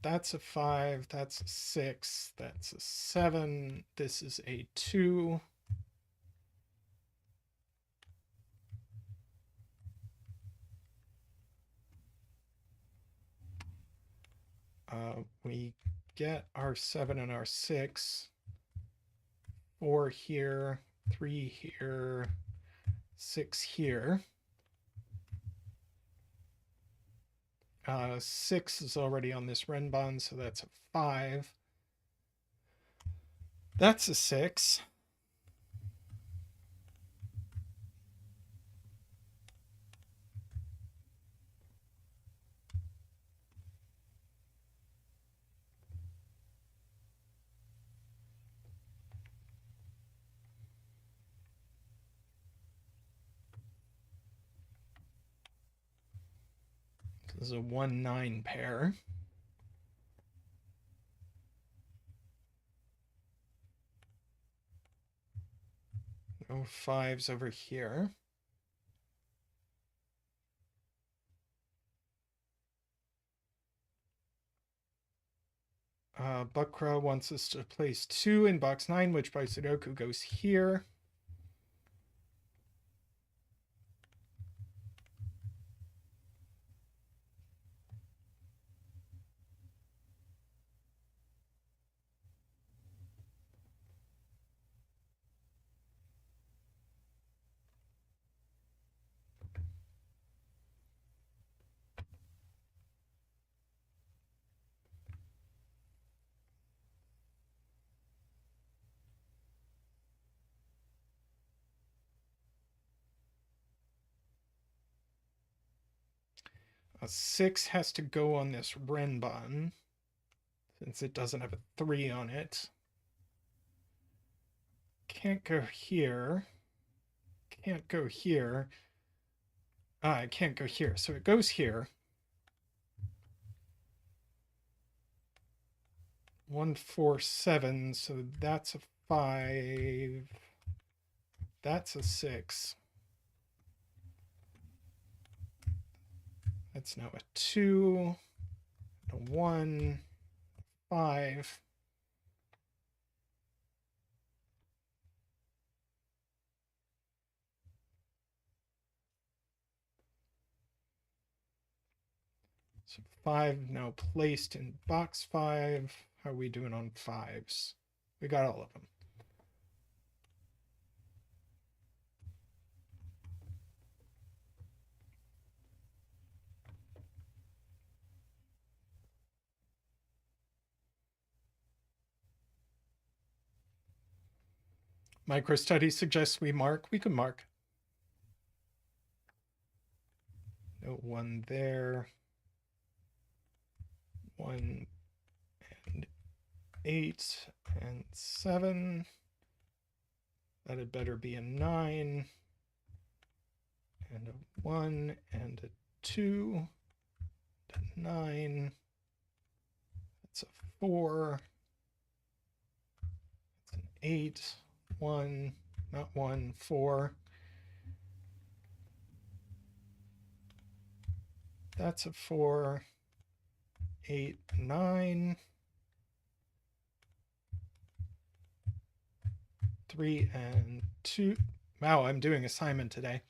That's a 5. That's a 6. That's a 7. This is a 2. We get our 7 and our 6. 4 here, 3 here, 6 here. 6 is already on this Renban, so that's a 5. That's a 6. This is a 1-9 pair. No 5s over here. Buckcrow wants us to place 2 in box 9, which by Sudoku goes here. A 6 has to go on this Renban, since it doesn't have a 3 on it. Can't go here. Can't go here. I can't go here. So it goes here. 1, 4, 7. So that's a 5. That's a 6. That's now a 2. A 1. 5. So 5 now placed in box 5. How are we doing on 5s? We got all of them. MicroStudy suggests we mark. We can mark. No 1 there. 1 and 8 and 7. That had better be a 9. And a 1 and a 2. And a 9. That's a 4. That's an 8. 1, not 1, 4. That's a 4. 8, 9. 3 and 2. Wow, I'm doing assignment today.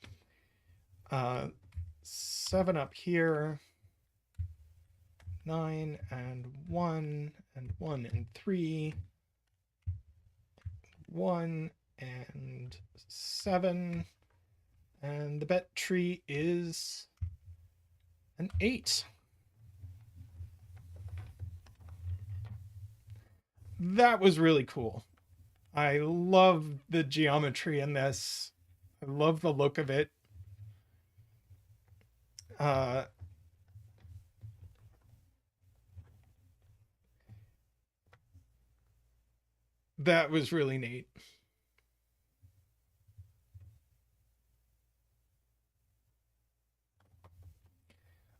7 up here. 9 and 1 and 1 and 3. 1 and 7. And the bet tree is an 8. That was really cool. I love the geometry in this. I love the look of it. That was really neat.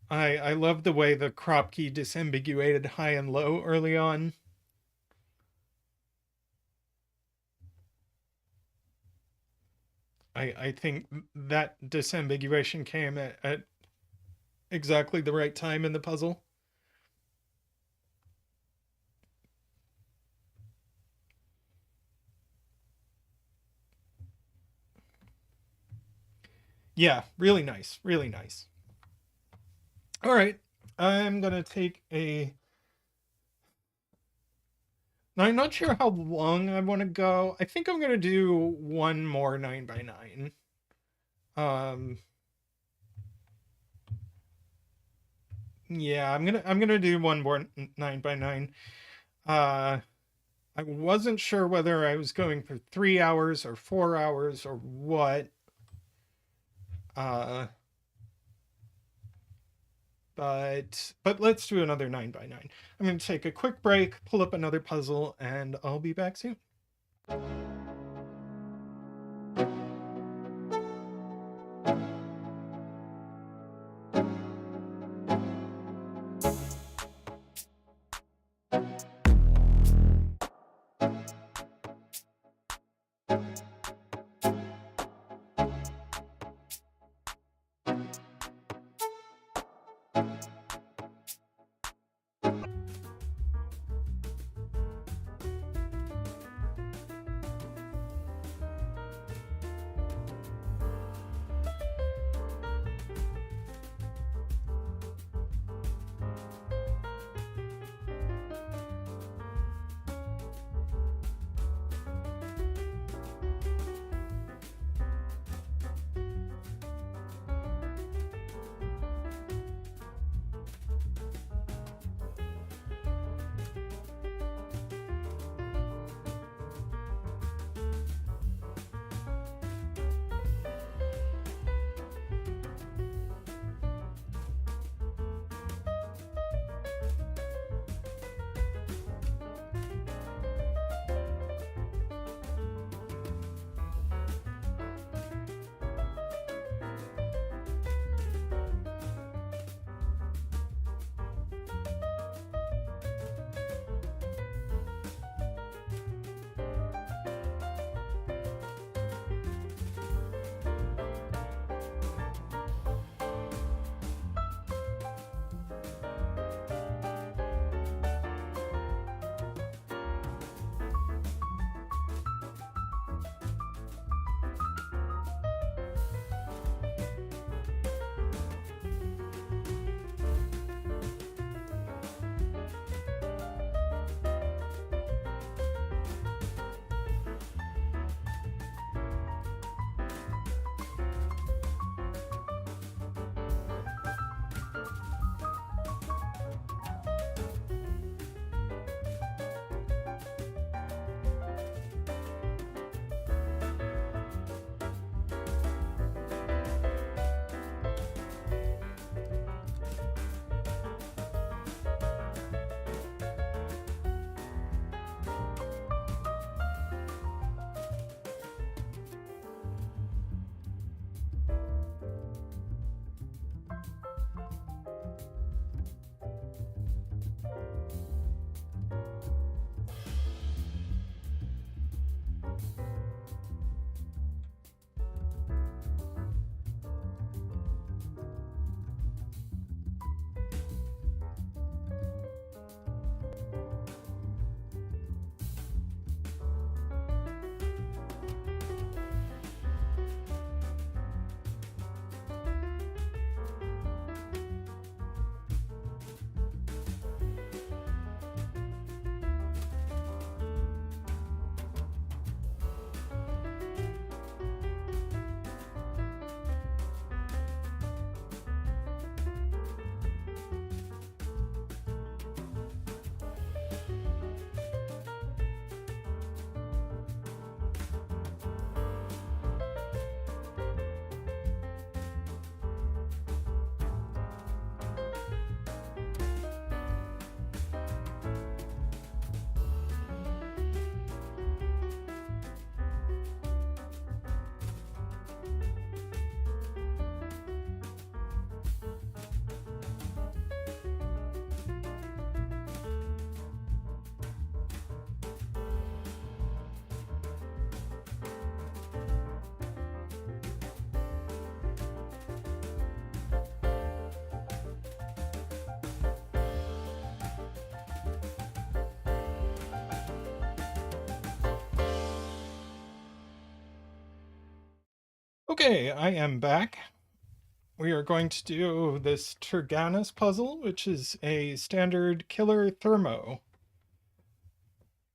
I love the way the crop key disambiguated high and low early on. I think that disambiguation came at exactly the right time in the puzzle. Yeah, really nice, really nice. All right, I'm gonna take a... Now, I'm not sure how long I want to go. I think I'm gonna do one more 9x9. Yeah, I'm gonna do one more 9x9. I wasn't sure whether I was going for 3 hours or 4 hours or what. But let's do another 9x9. I'm going to take a quick break, pull up another puzzle, and I'll be back soon. Okay, I am back. We are going to do this Tyrgannus puzzle, which is a standard killer thermo.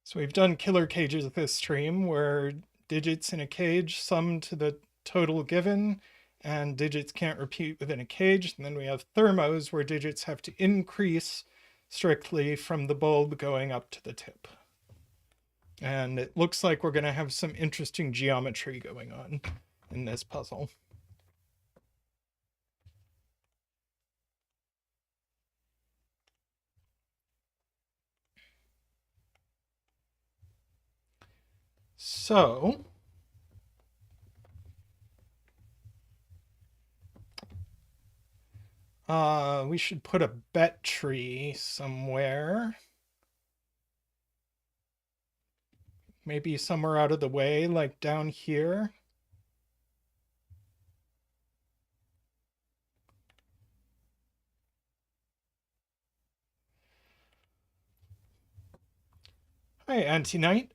So we've done killer cages this stream, where digits in a cage sum to the total given, and digits can't repeat within a cage. And then we have thermos, where digits have to increase strictly from the bulb going up to the tip. And it looks like we're going to have some interesting geometry going on in this puzzle. So we should put a bet tree somewhere. Maybe somewhere out of the way, like down here. Hi, Anti-Knight.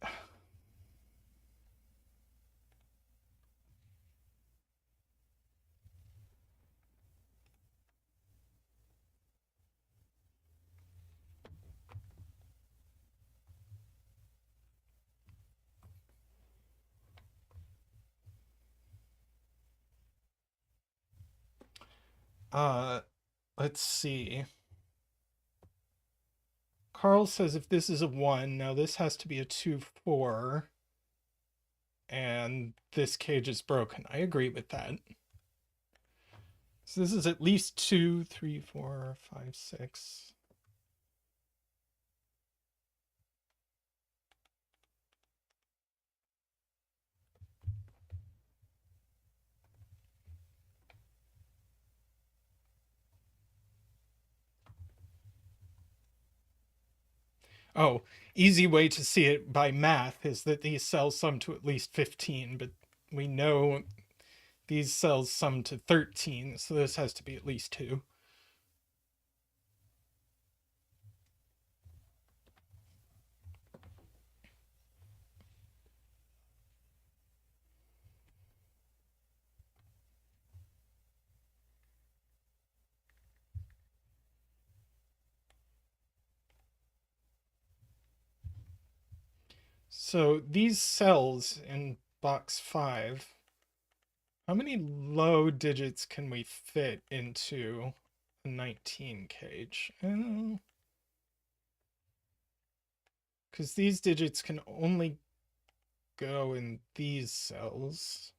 Let's see. Carl says if this is a 1, now this has to be a 2, 4. And this cage is broken. I agree with that. So this is at least 2, 3, 4, 5, 6. Oh, easy way to see it by math is that these cells sum to at least 15, but we know these cells sum to 13, so this has to be at least 2. So these cells in box 5, how many low digits can we fit into a 19 cage? Because these digits can only go in these cells.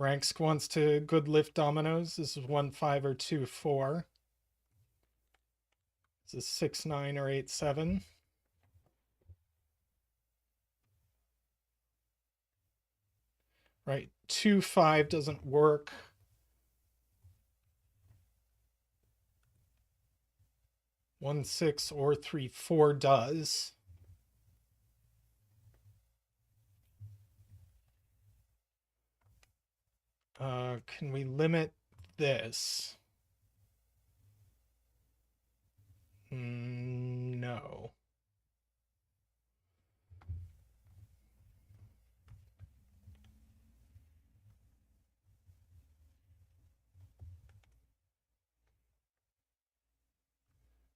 Ranksk wants to good lift dominoes. This is 1, 5, or 2, 4. This is 6, 9, or 8, 7. Right, 2, 5 doesn't work. 1, 6, or 3, 4 does. Can we limit this? No.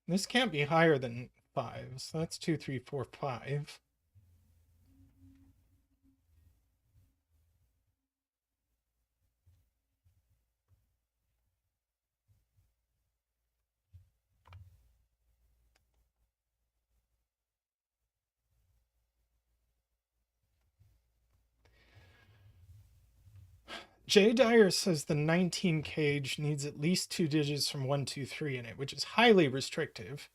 This can't be higher than 5, so that's 2, 3, 4, 5. Jay Dyer says the 19 cage needs at least 2 digits from 1, 2, 3 in it, which is highly restrictive.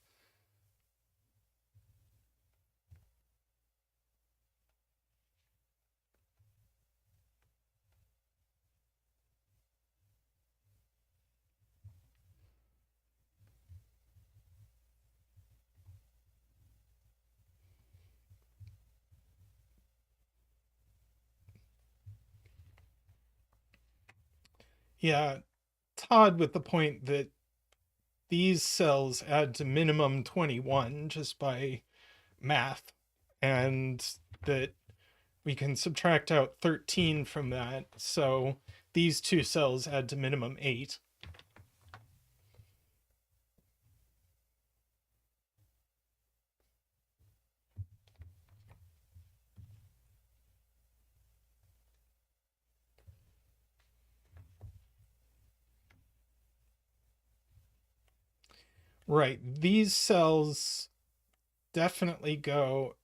Yeah, Todd with the point that these cells add to minimum 21 just by math, and that we can subtract out 13 from that. So these two cells add to minimum 8. Right, these cells definitely go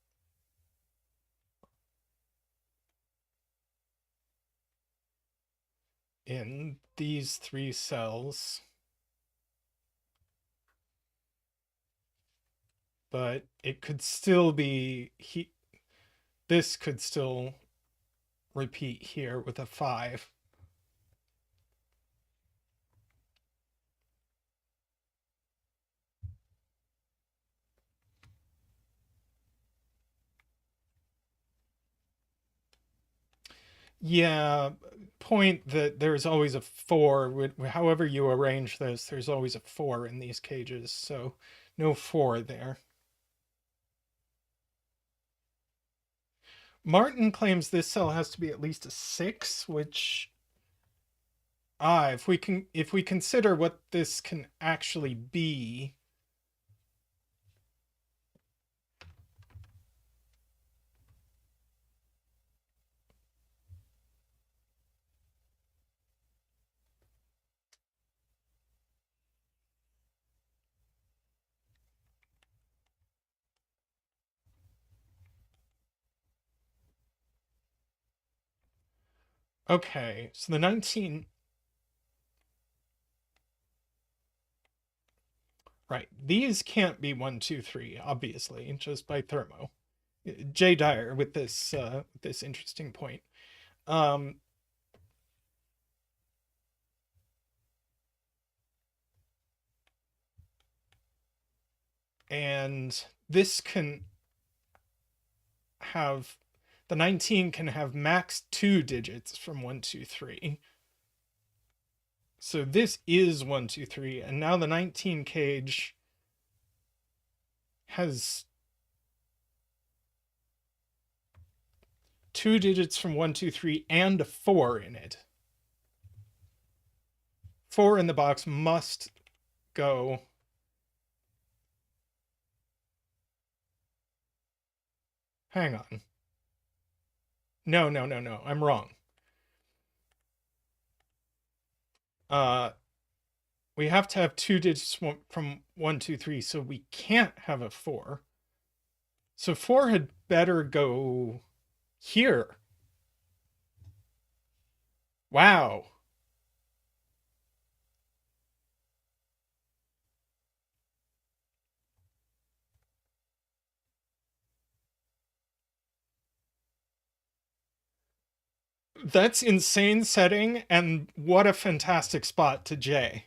in these 3 cells, but it could still be this could still repeat here with a 5. Yeah, point that there's always a 4. However you arrange this, there's always a 4 in these cages, so no 4 there. Martin claims this cell has to be at least a 6, which if we consider what this can actually be. Okay, so the 19. Right, these can't be 1, 2, 3, obviously, just by thermo. J. Dyer with this interesting point. And this can have, the 19 can have max 2 digits from 1, 2, 3. So this is 1, 2, 3, and now the 19 cage has 2 digits from 1, 2, 3 and a 4 in it. 4 in the box must go. Hang on. No, I'm wrong. We have to have 2 digits from 1, 2, 3, so we can't have a 4. So 4 had better go here. Wow. That's insane setting, and what a fantastic spot to J.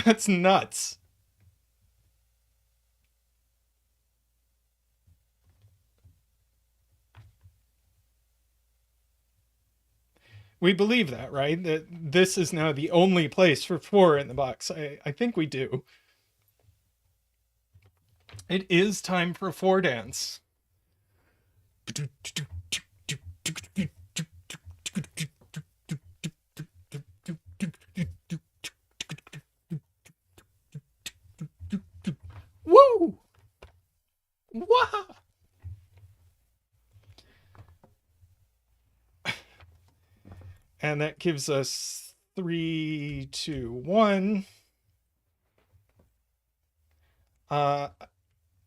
That's nuts. We believe that, right? That this is now the only place for 4 in the box. I think we do. It is time for 4 dance. Woo! Wow! And that gives us 3, 2, 1.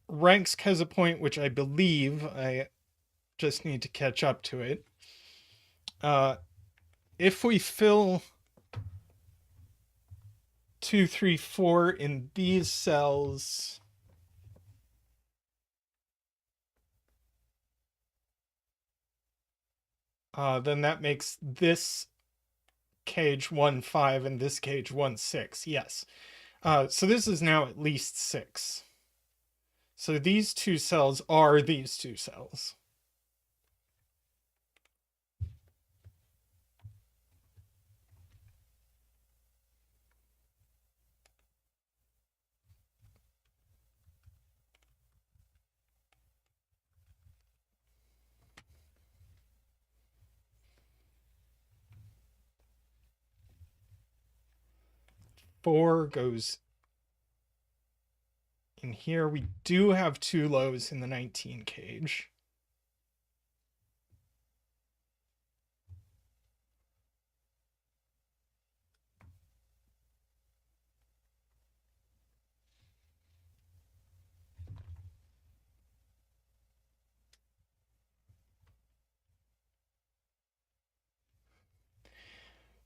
Ranks has a point, which I believe I just need to catch up to it. If we fill 2, 3, 4 in these cells, then that makes this cage 1, 5 and this cage 1, 6. Yes. So this is now at least 6. So these 2 cells are these 2 cells. 4 goes in here. We do have 2 lows in the 19 cage.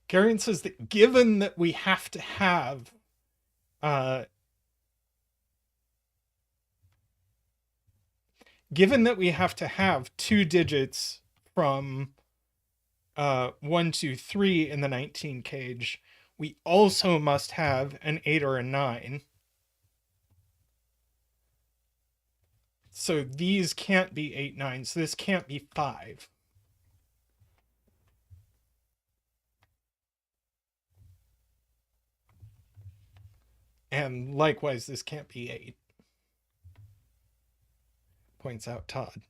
Garion says that given that we have to have given that we have to have 2 digits from 1, 2, 3 in the 19 cage, we also must have an 8 or a 9. So these can't be 8, 9. So this can't be 5. And likewise, this can't be 8. Points out Todd.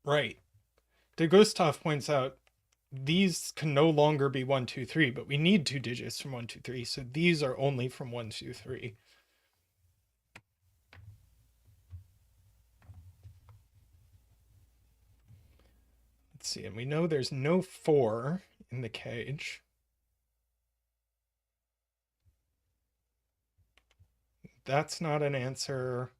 Right. De Gustav points out these can no longer be 1, 2, 3, but we need 2 digits from 1, 2, 3. So these are only from 1, 2, 3. Let's see, and we know there's no 4 in the cage. That's not an answer.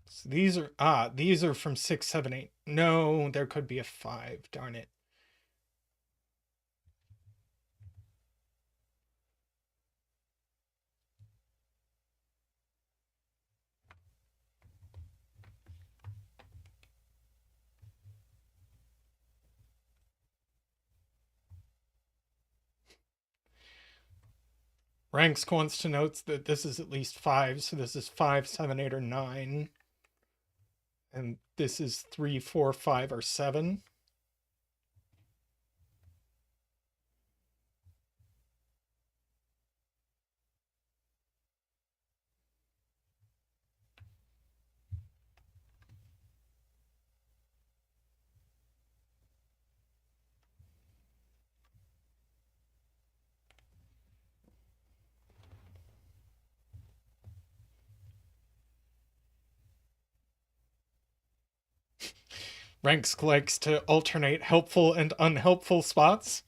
So these are from 6, 7, 8. No, there could be a 5. Darn it. Ranks wants to note that this is at least 5, so this is 5, 7, 8, or 9. And this is 3, 4, 5, or 7. Ranks likes to alternate helpful and unhelpful spots.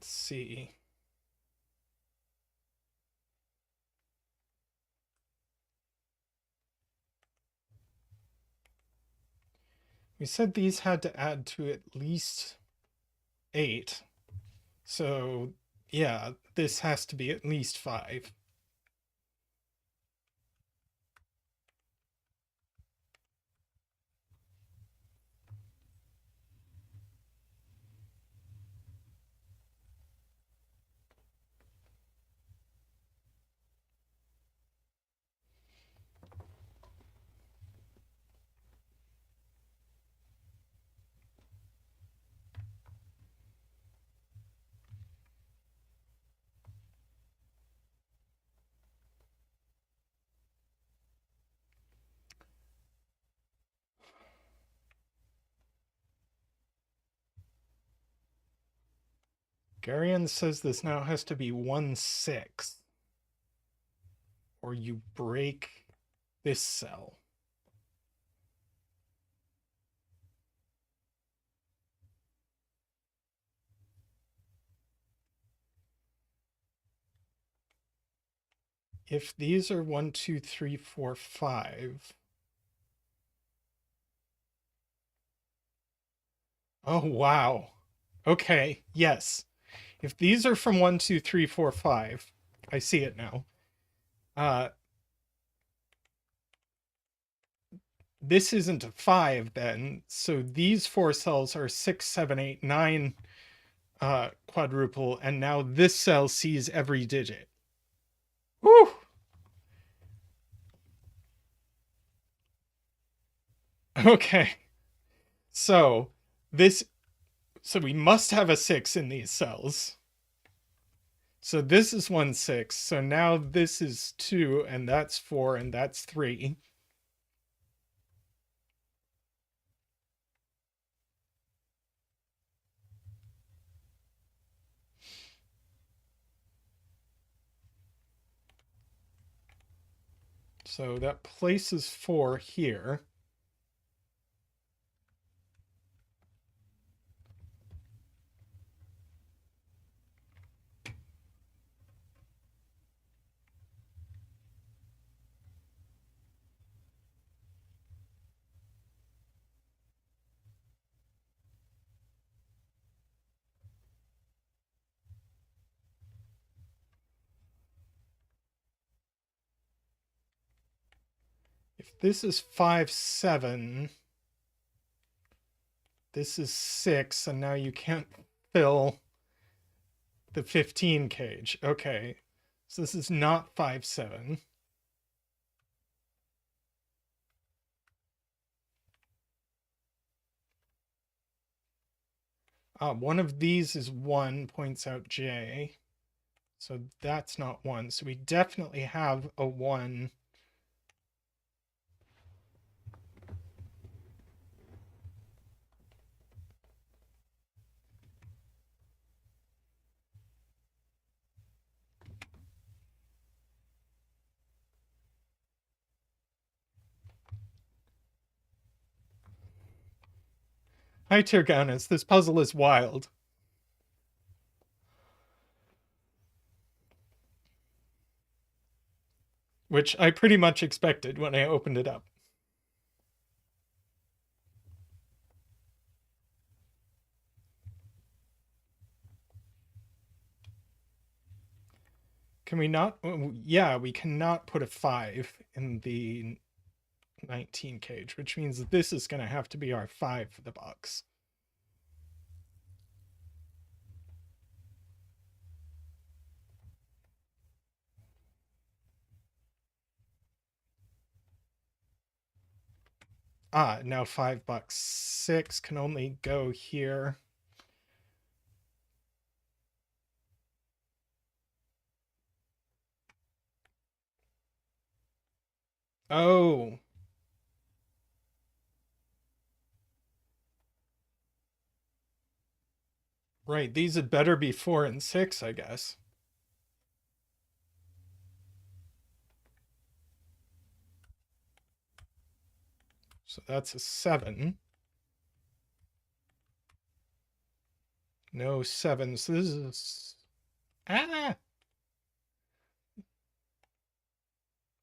Let's see. We said these had to add to at least 8. So, yeah, this has to be at least 5. Garion says this now has to be 1/6. Or you break this cell. If these are 1, 2, 3, 4, 5. Oh, wow. Okay, yes. If these are from 1, 2, 3, 4, 5, I see it now. This isn't a 5 then, so these 4 cells are 6, 7, 8, 9 quadruple, and now this cell sees every digit. Woo! Okay. So we must have a 6 in these cells. So this is 1, 6. So now this is 2, and that's 4, and that's 3. So that places 4 here. If this is 5, 7, this is 6, and now you can't fill the 15 cage. Okay. So this is not 5, 7. One of these is 1, points out J. So that's not 1. So we definitely have a 1. Hi, Tyrgannus. This puzzle is wild. Which I pretty much expected when I opened it up. Can we not? Yeah, we cannot put a 5 in the 19 cage, which means that this is going to have to be our 5 for the box. Now $5. 6 can only go here. Oh. Right, these had better be 4 and 6, I guess. So that's a 7. No 7. So this is...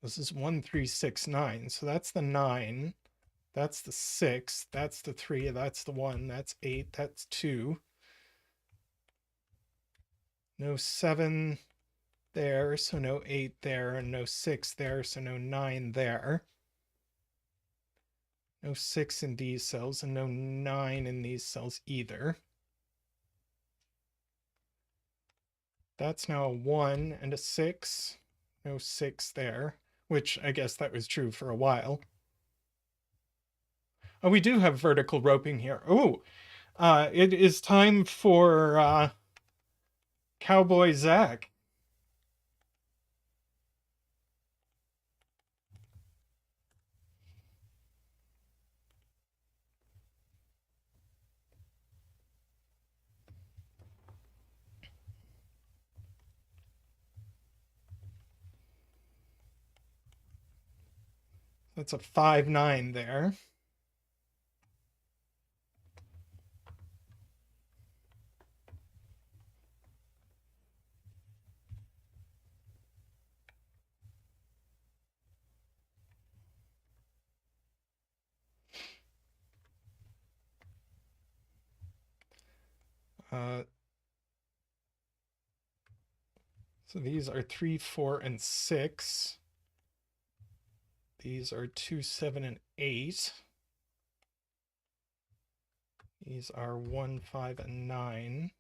This is 1, 3, 6, 9. So that's the 9. That's the 6. That's the 3. That's the 1. That's 8. That's 2. No 7 there, so no 8 there, and no 6 there, so no 9 there. No 6 in these cells, and no 9 in these cells either. That's now a 1 and a 6. No 6 there, which I guess that was true for a while. Oh, we do have vertical roping here. Oh, it is time for Cowboy Zach. That's a 5, 9 there. So these are 3, 4, and 6. These are 2, 7, and 8. These are 1, 5, and 9.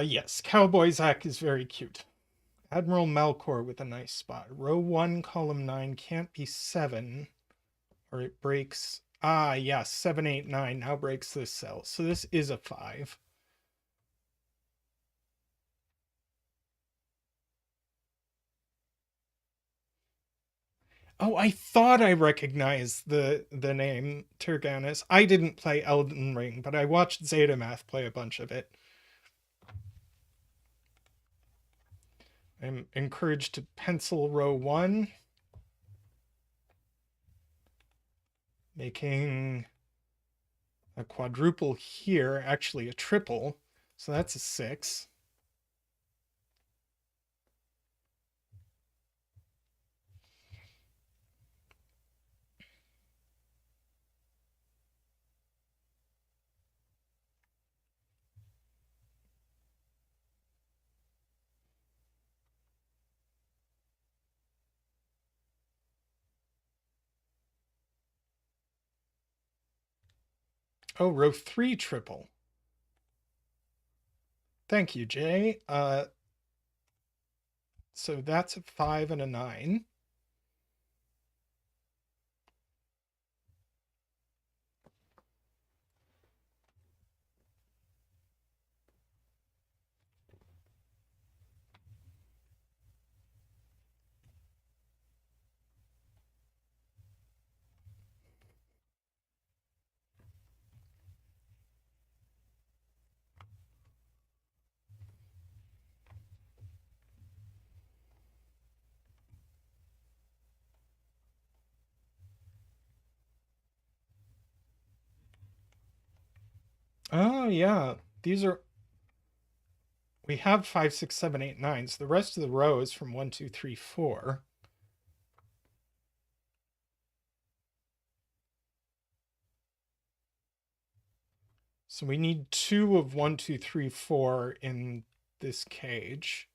Yes, Cowboy Zach is very cute. Admiral Malcor with a nice spot. Row 1, column 9 can't be 7, or it breaks. Yes, 7, 8, 9 now breaks this cell. So this is a 5. Oh, I thought I recognized the name Tyrgannus. I didn't play Elden Ring, but I watched Zeta play a bunch of it. I'm encouraged to pencil row 1, making a quadruple here, actually a triple. So that's a 6. Oh, row 3 triple. Thank you, Jay. So that's a 5 and a 9. Oh, yeah. These are. We have 5, 6, 7, 8, 9. So the rest of the row is from 1, 2, 3, 4. So we need 2 of 1, 2, 3, 4 in this cage.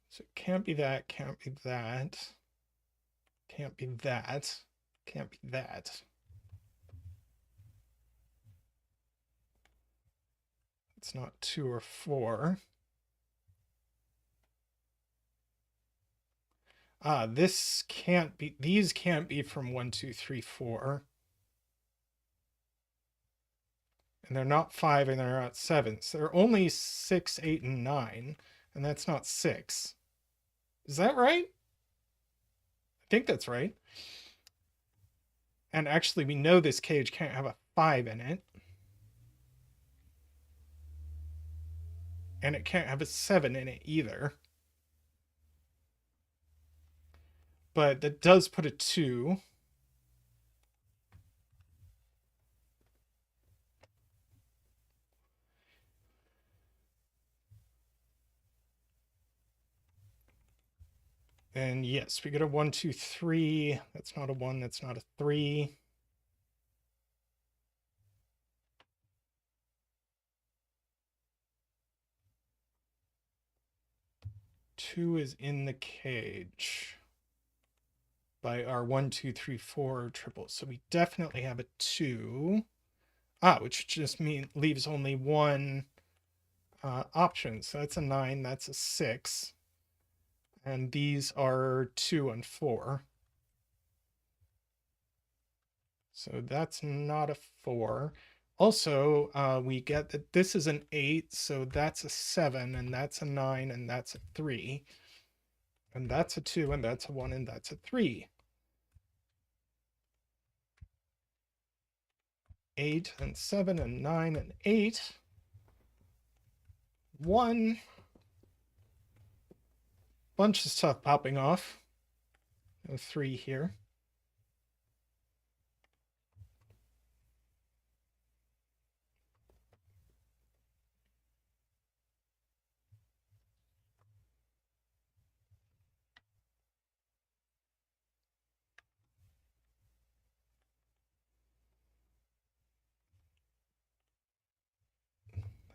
So it can't be that, can't be that, can't be that, can't be that. It's not 2 or 4. This can't be, these can't be from 1, 2, 3, 4. And they're not 5 and they're not 7. So they're only 6, 8, and 9. And that's not 6. Is that right? I think that's right. And actually, we know this cage can't have a 5 in it. And it can't have a 7 in it either. But that does put a 2. And yes, we get a 1, 2, 3. That's not a 1, that's not a 3. Two is in the cage by our 1, 2, 3, 4 triples. So we definitely have a 2. Which just leaves only one option. So that's a 9, that's a 6. And these are 2 and 4. So that's not a 4. Also, we get that this is an 8, so that's a 7, and that's a 9, and that's a 3. And that's a 2, and that's a 1, and that's a 3. 8 and 7 and 9 and 8. 1. Bunch of stuff popping off. No 3 here.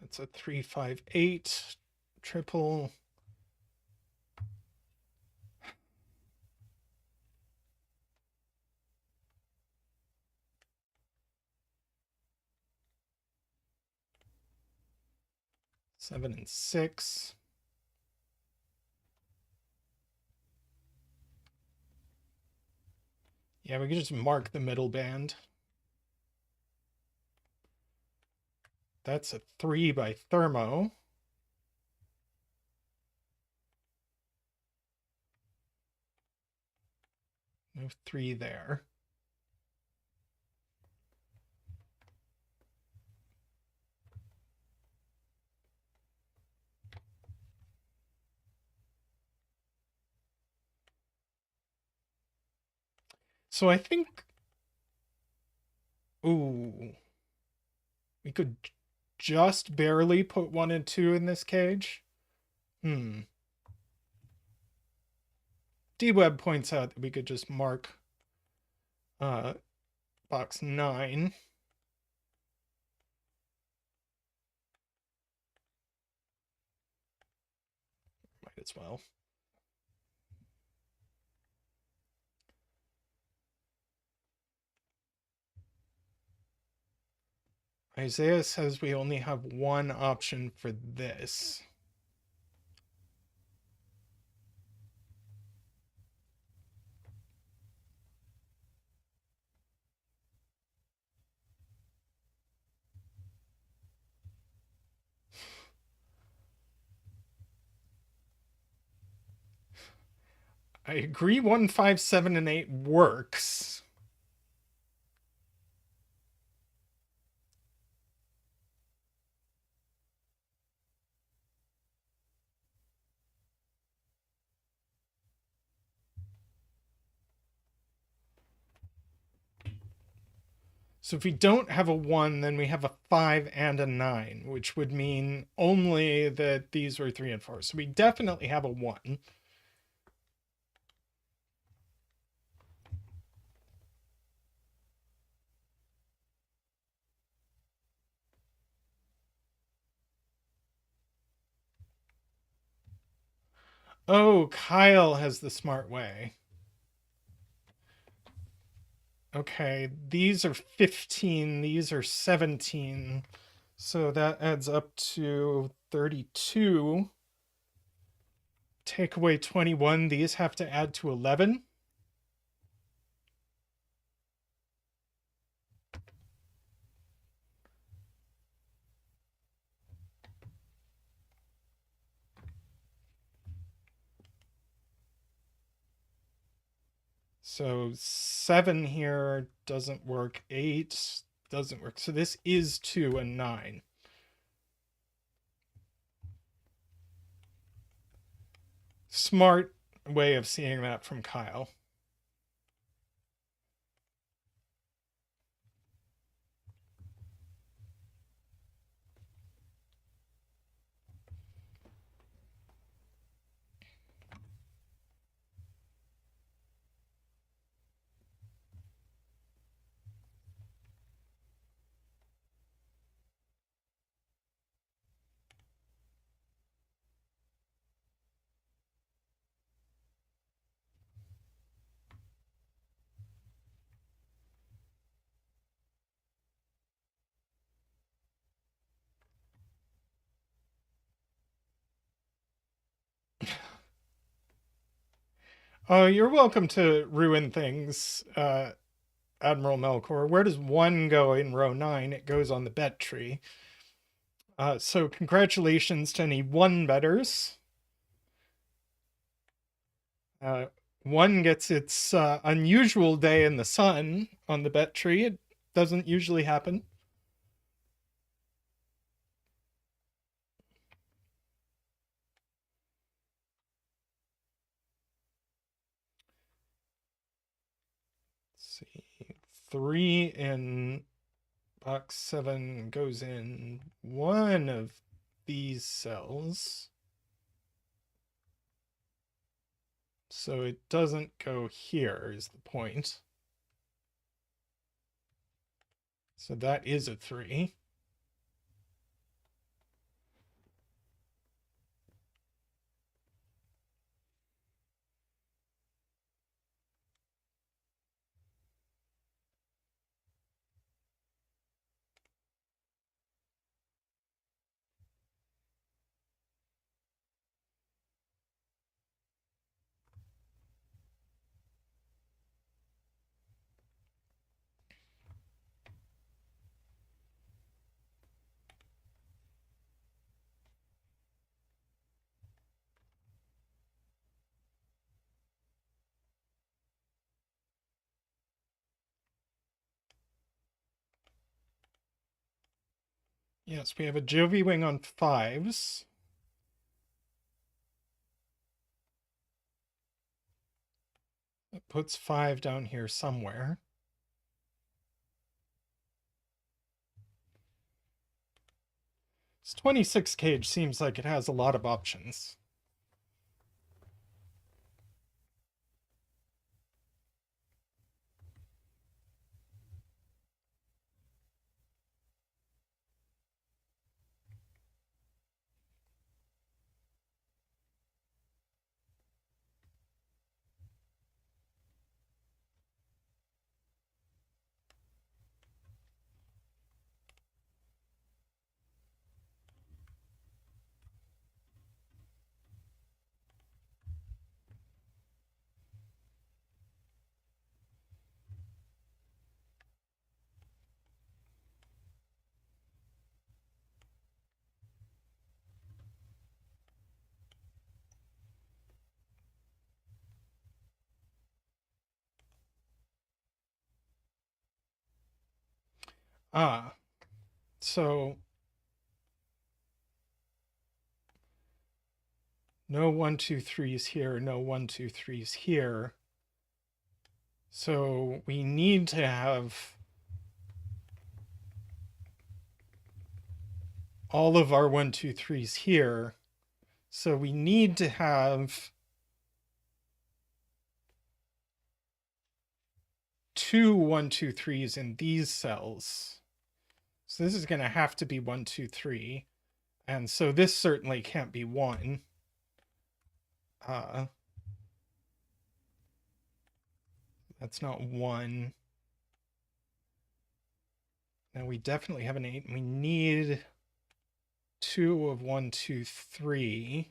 That's a 3, 5, 8 triple. Seven and 6. Yeah, we can just mark the middle band. That's a 3 by thermo. No 3 there. So I think, ooh, we could just barely put 1 and 2 in this cage. DWeb points out that we could just mark box 9. Might as well. Isaiah says we only have 1 option for this. I agree 1, 5, 7, and 8 works. So if we don't have a 1, then we have a 5 and a 9, which would mean only that these were 3 and 4. So we definitely have a 1. Oh, Kyle has the smart way. Okay, these are 15, these are 17. So that adds up to 32. Take away 21, these have to add to 11. So 7 here doesn't work. 8 doesn't work. So this is 2 and 9. Smart way of seeing that from Kyle. Oh, you're welcome to ruin things, Admiral Melkor. Where does 1 go in row 9? It goes on the bet tree. So congratulations to any 1 betters. 1 gets its unusual day in the sun on the bet tree. It doesn't usually happen. 3 in box 7 goes in one of these cells. So it doesn't go here is the point. So that is a 3. Yes, we have a Jovi wing on 5s. It puts 5 down here somewhere. This 26 cage seems like it has a lot of options. So no 1, 2, 3s here, no 1, 2, 3s here. So we need to have all of our 1, 2, 3s here. So we need to have 2 1, 2, 3s in these cells. So this is going to have to be 1, 2, 3. And so this certainly can't be 1. That's not 1. Now we definitely have an 8. We need 2 of 1, 2, 3.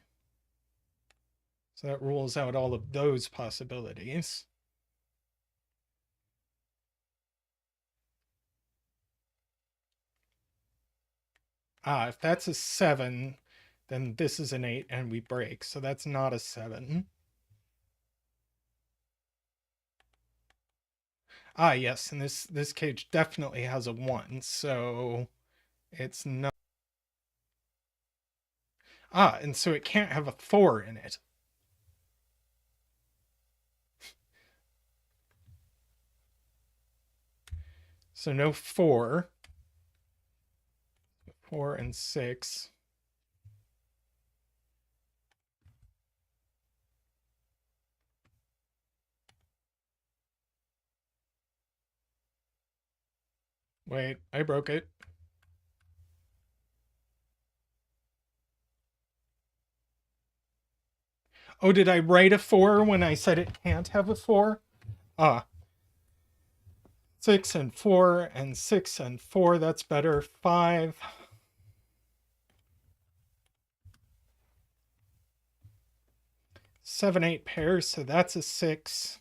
So that rules out all of those possibilities. If that's a 7, then this is an 8 and we break. So that's not a 7. Yes, and this cage definitely has a 1, so it's not. And so it can't have a 4 in it. So no 4. 4 and 6. Wait, I broke it. Oh, did I write a 4 when I said it can't have a 4? 6 and 4 and 6 and 4, that's better. 5. 7, 8 pairs, so that's a 6.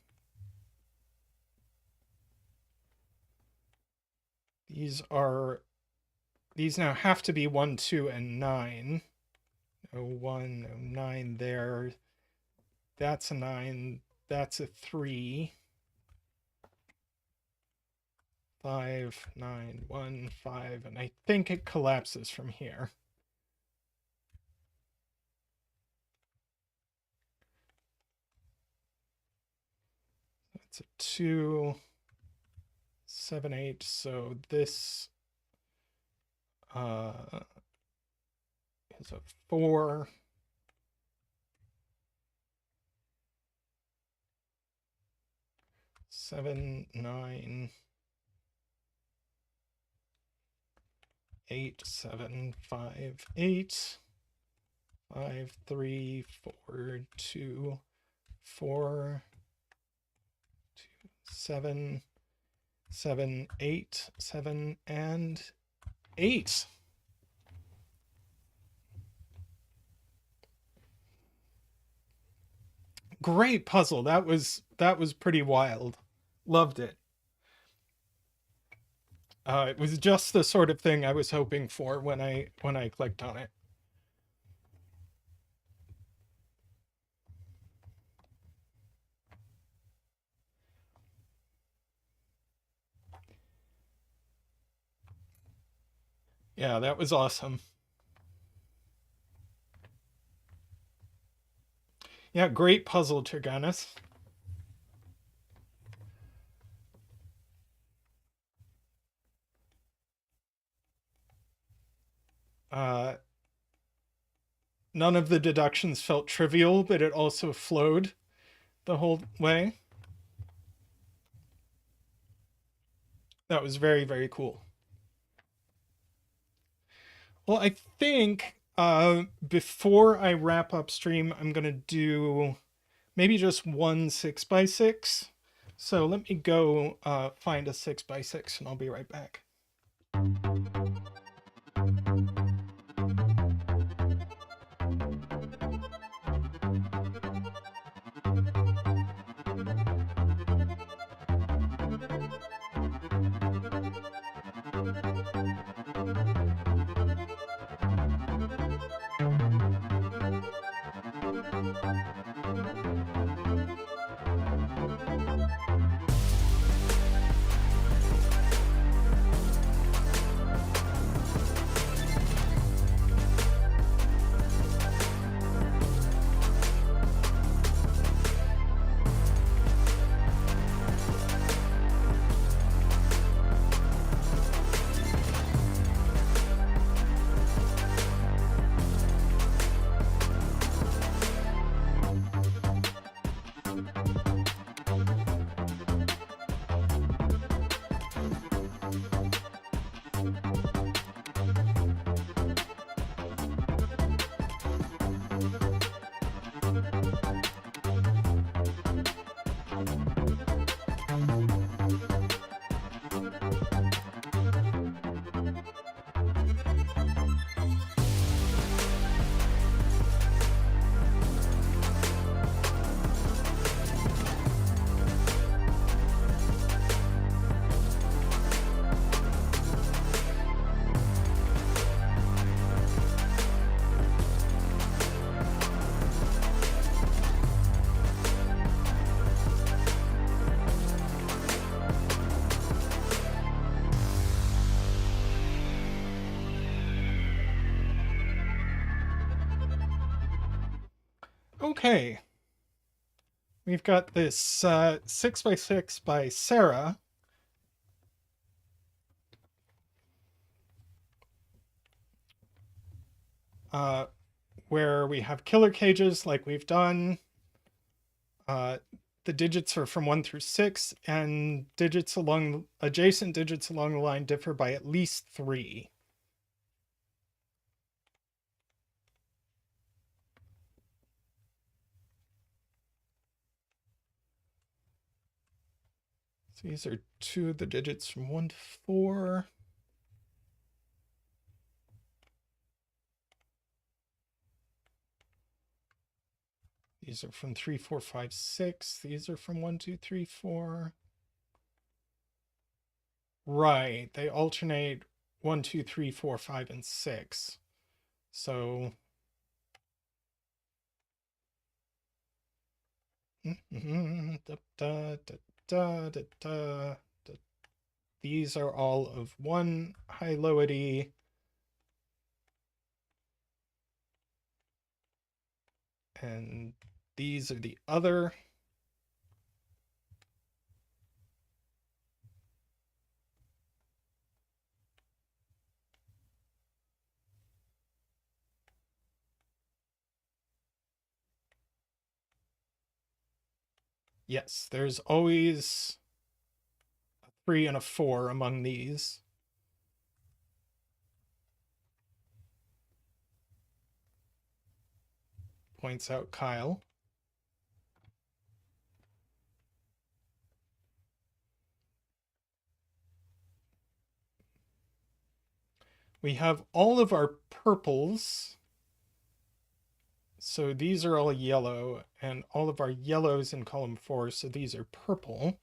These now have to be 1, 2, and 9. No 1, no 9 there. That's a 9. That's a 3. 5, 9, 1, 5. And I think it collapses from here. That's a 2. 7, 8. So this is a 4. 7, 9, 8, 7, 5, 8, 5, 3, 4, 2, 4, 2, 7, 7, 8, 7, and 8. Great puzzle. That was pretty wild. Loved it. It was just the sort of thing I was hoping for when I clicked on it. Yeah, that was awesome. Yeah, great puzzle, Tyrgannus. None of the deductions felt trivial, but it also flowed the whole way. That was very, very cool. Well, I think before I wrap up stream, I'm going to do maybe just one 6x6. So let me go find a 6x6 and I'll be right back. Okay. We've got this 6x6 by Sarah. Where we have killer cages like we've done. The digits are from 1 through 6, and adjacent digits along the line differ by at least 3. So these are 2 of the digits from 1 to 4. These are from 3, 4, 5, 6. These are from 1, 2, 3, 4. Right. They alternate 1, 2, 3, 4, 5, and 6. So these are all of one high-lowity. And these are the other. Yes, there's always a 3 and a 4 among these. Points out Kyle. We have all of our purples. So these are all yellow, and all of our yellows in column 4, so these are purple.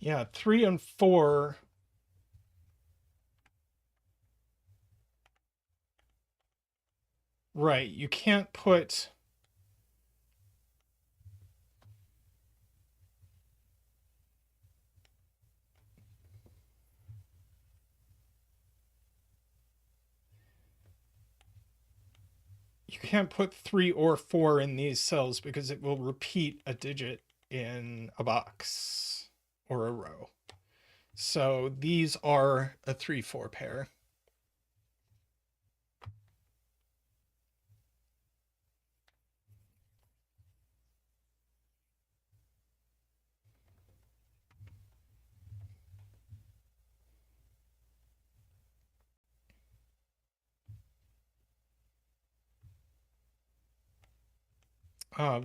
Yeah, 3 and 4. Right, you can't put... You can't put 3 or 4 in these cells because it will repeat a digit in a box or a row. So these are a 3-4 pair.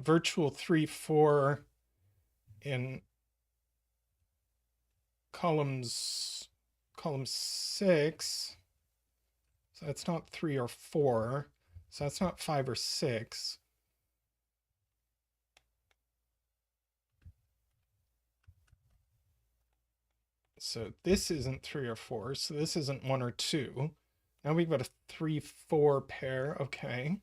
Virtual 3-4 in column 6. So that's not 3 or 4. So that's not 5 or 6. So this isn't 3 or 4. So this isn't 1 or 2. Now we've got a 3-4 pair. Okay.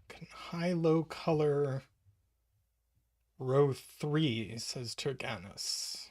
Can high-low color row 3, says Tyrgannus.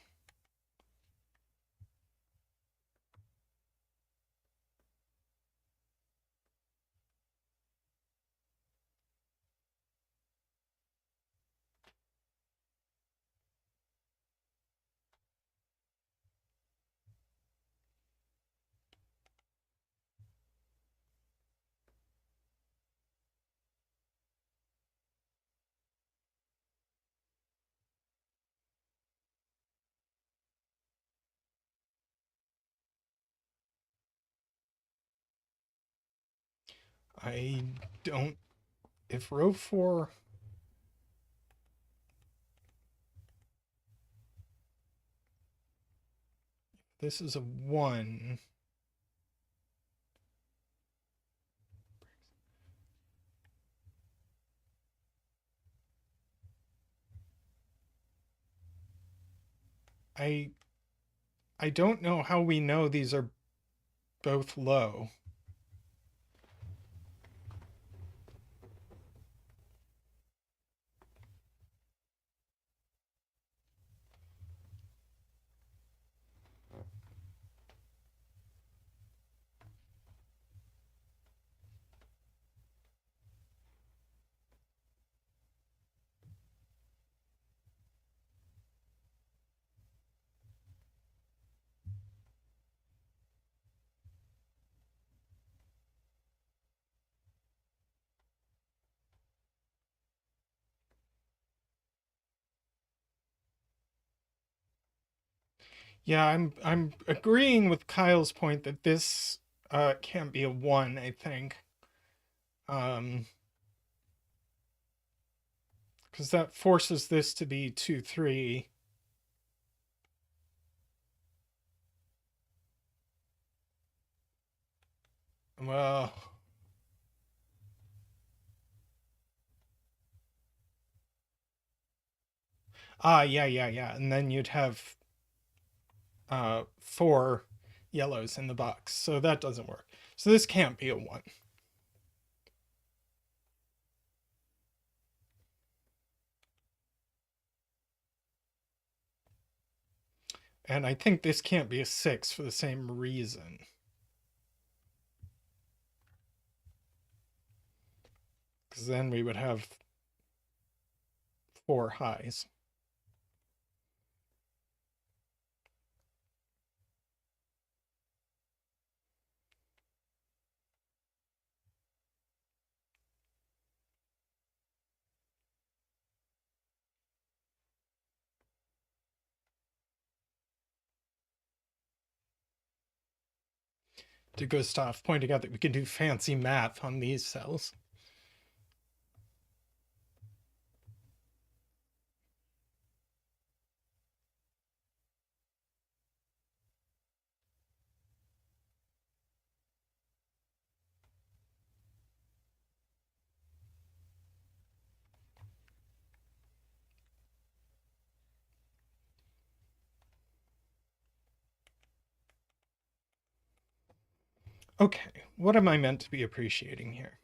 I don't... If row 4... This is a 1. I don't know how we know these are both low. Yeah, I'm agreeing with Kyle's point that this can't be a 1, I think. Um because that forces this to be 2 3. Well, yeah. And then you'd have 4 yellows in the box. So that doesn't work. So this can't be a 1. And I think this can't be a 6 for the same reason. Because then we would have 4 highs. To Gustav pointing out that we can do fancy math on these cells. Okay, what am I meant to be appreciating here?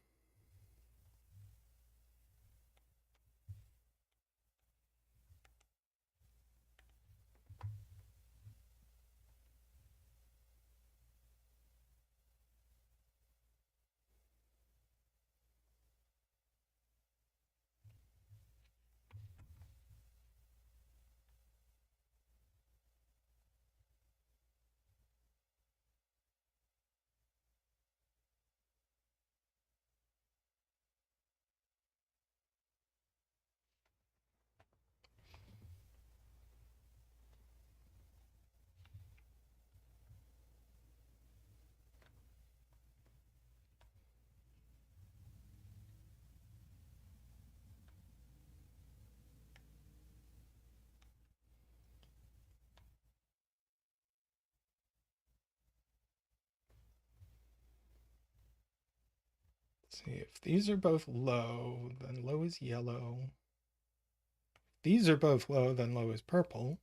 Let's see, if these are both low, then low is yellow. If these are both low, then low is purple.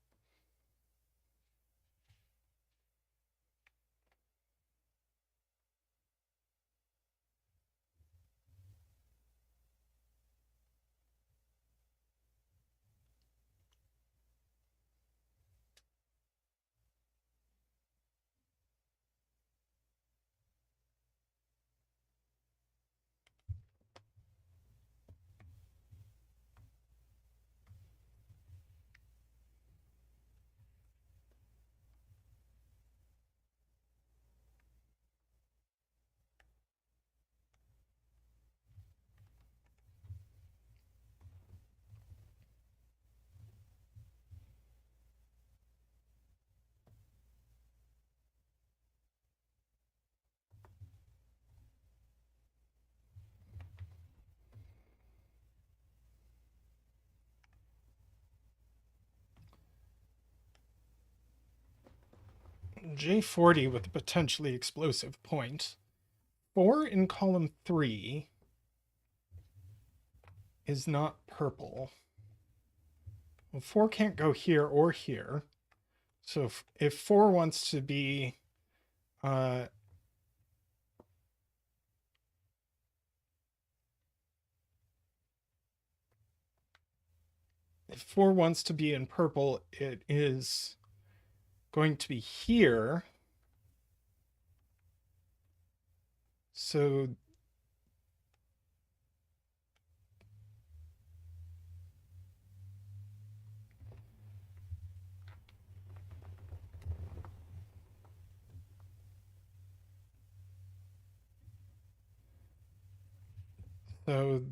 J40 with a potentially explosive point. 4 in column 3 is not purple. Well, 4 can't go here or here. So if 4 wants to be uh, if 4 wants to be in purple, it is going to be here. So so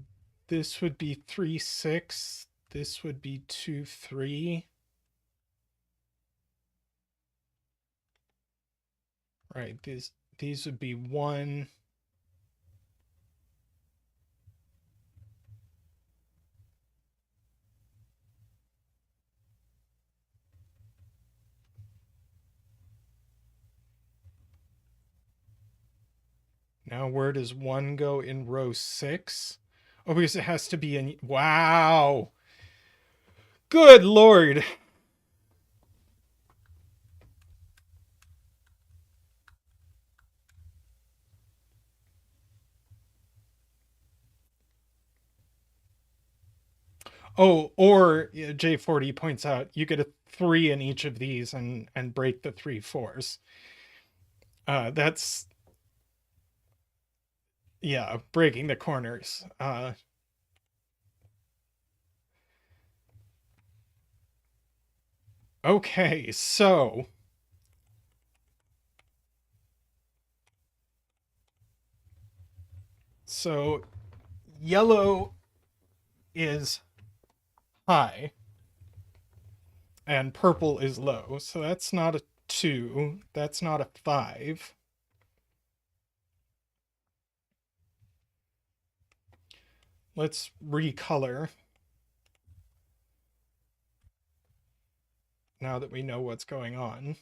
this would be 3 6. This would be 2 3. Right, these would be 1. Now where does 1 go in row 6? Oh, because it has to be in... Wow! Good lord! Oh, or J40 points out you get a 3 in each of these and break the 3 fours. That's, yeah, breaking the corners. Okay, so yellow is high and purple is low. So that's not a 2. That's not a 5. Let's recolor now that we know what's going on.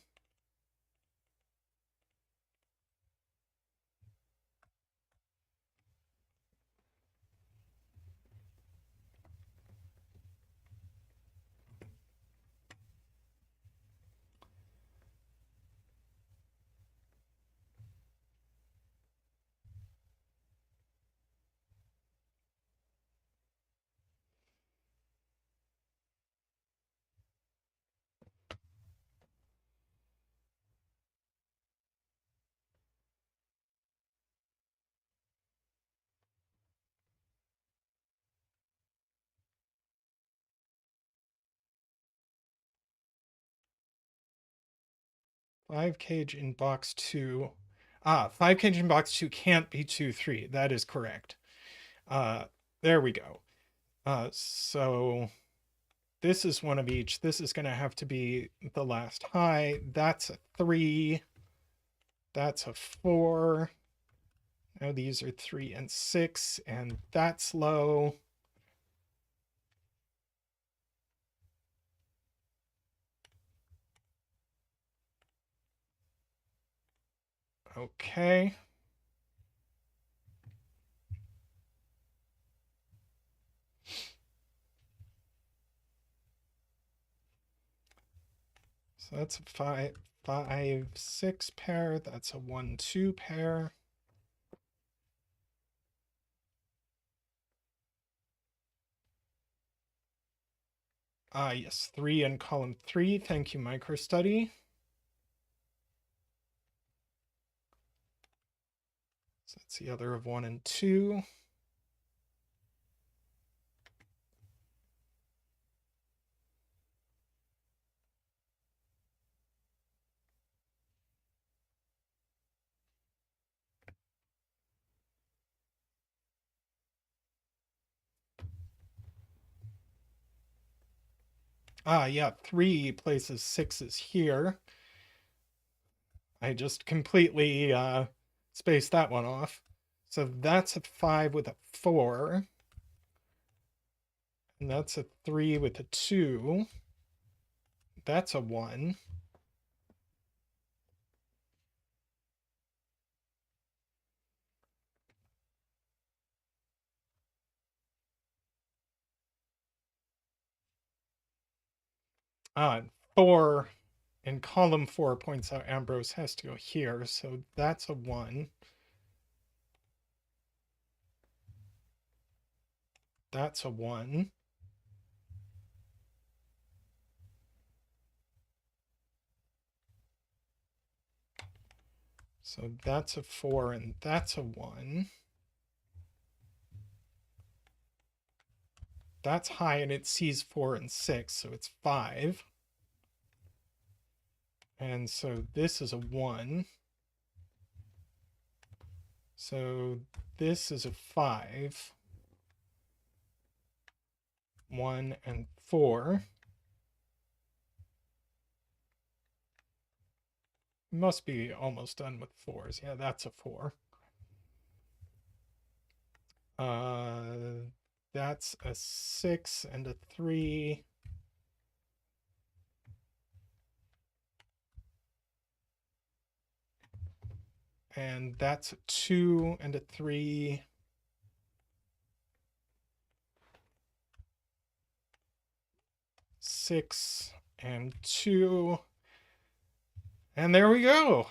Five cage in box 2. 5 cage in box 2 can't be 2, 3. That is correct. There we go. So this is one of each. This is going to have to be the last high. That's a 3. That's a 4. Now these are 3 and 6, and that's low. Okay. So that's a 5, 5, 6 pair. That's a 1, 2 pair. Yes, 3 in column 3. Thank you, MicroStudy. So that's the other of 1 and 2. Yeah, 3 places 6s here. I just completely spaced that one off. So that's a 5 with a 4. And that's a 3 with a 2. That's a 1. Uh, 4 in column 4 points out Ambrose has to go here. So that's a 1. That's a 1. So that's a 4 and that's a 1. That's high and it sees 4 and 6, so it's 5. And so this is a 1. So this is a 5. 1 and 4. Must be almost done with 4s. Yeah, that's a 4. That's a 6 and a 3. And that's a 2 and a 3. Six and 2. And there we go.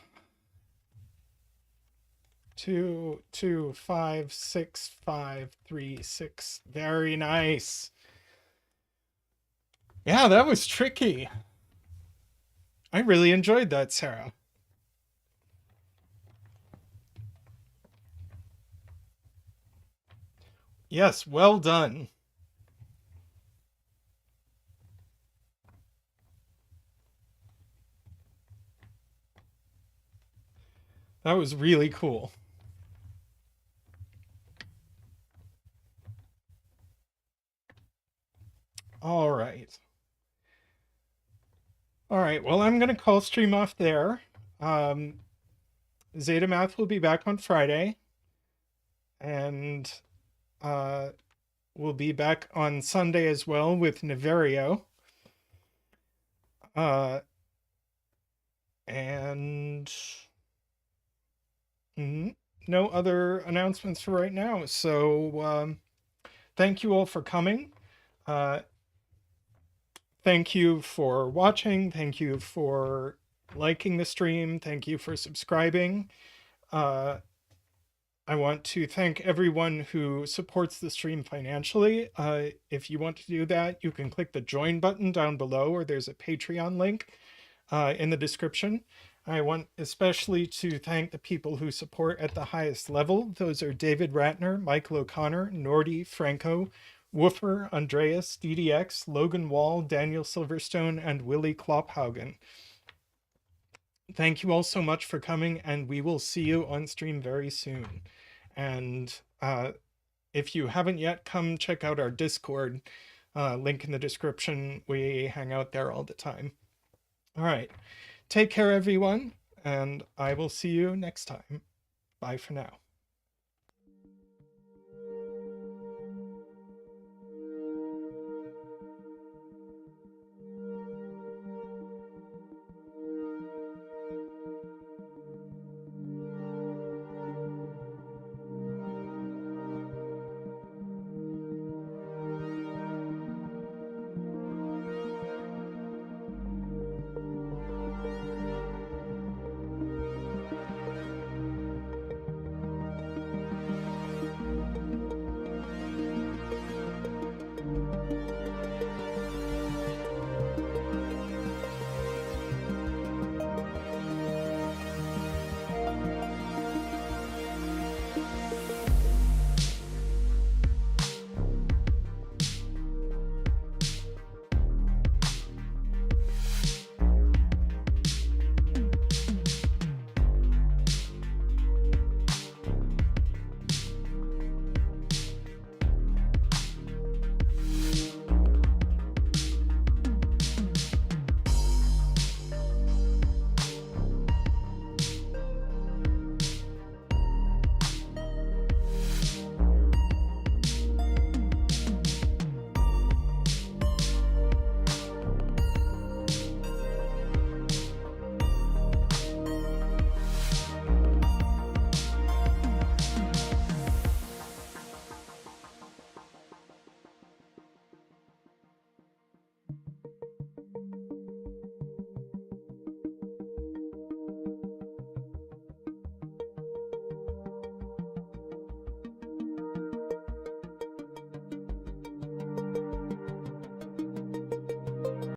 2, 2, 5, 6, 5, 3, 6. Very nice. Yeah, that was tricky. I really enjoyed that, Sarah. Yes, well done. That was really cool. All right. All right. Well, I'm going to call stream off there. Zeta Math will be back on Friday. And we'll be back on Sunday as well with Neverio. And no other announcements for right now. So thank you all for coming. Thank you for watching. Thank you for liking the stream. Thank you for subscribing. I want to thank everyone who supports the stream financially. If you want to do that, you can click the join button down below, or there's a Patreon link in the description. I want especially to thank the people who support at the highest level. Those are David Ratner, Michael O'Connor, Nordy, Franco, Woofer, Andreas, DDX, Logan Wall, Daniel Silverstone, and Willie Klopphaugen. Thank you all so much for coming, and we will see you on stream very soon. And if you haven't yet, come check out our Discord, link in the description. We hang out there all the time. All right. Take care, everyone, and I will see you next time. Bye for now.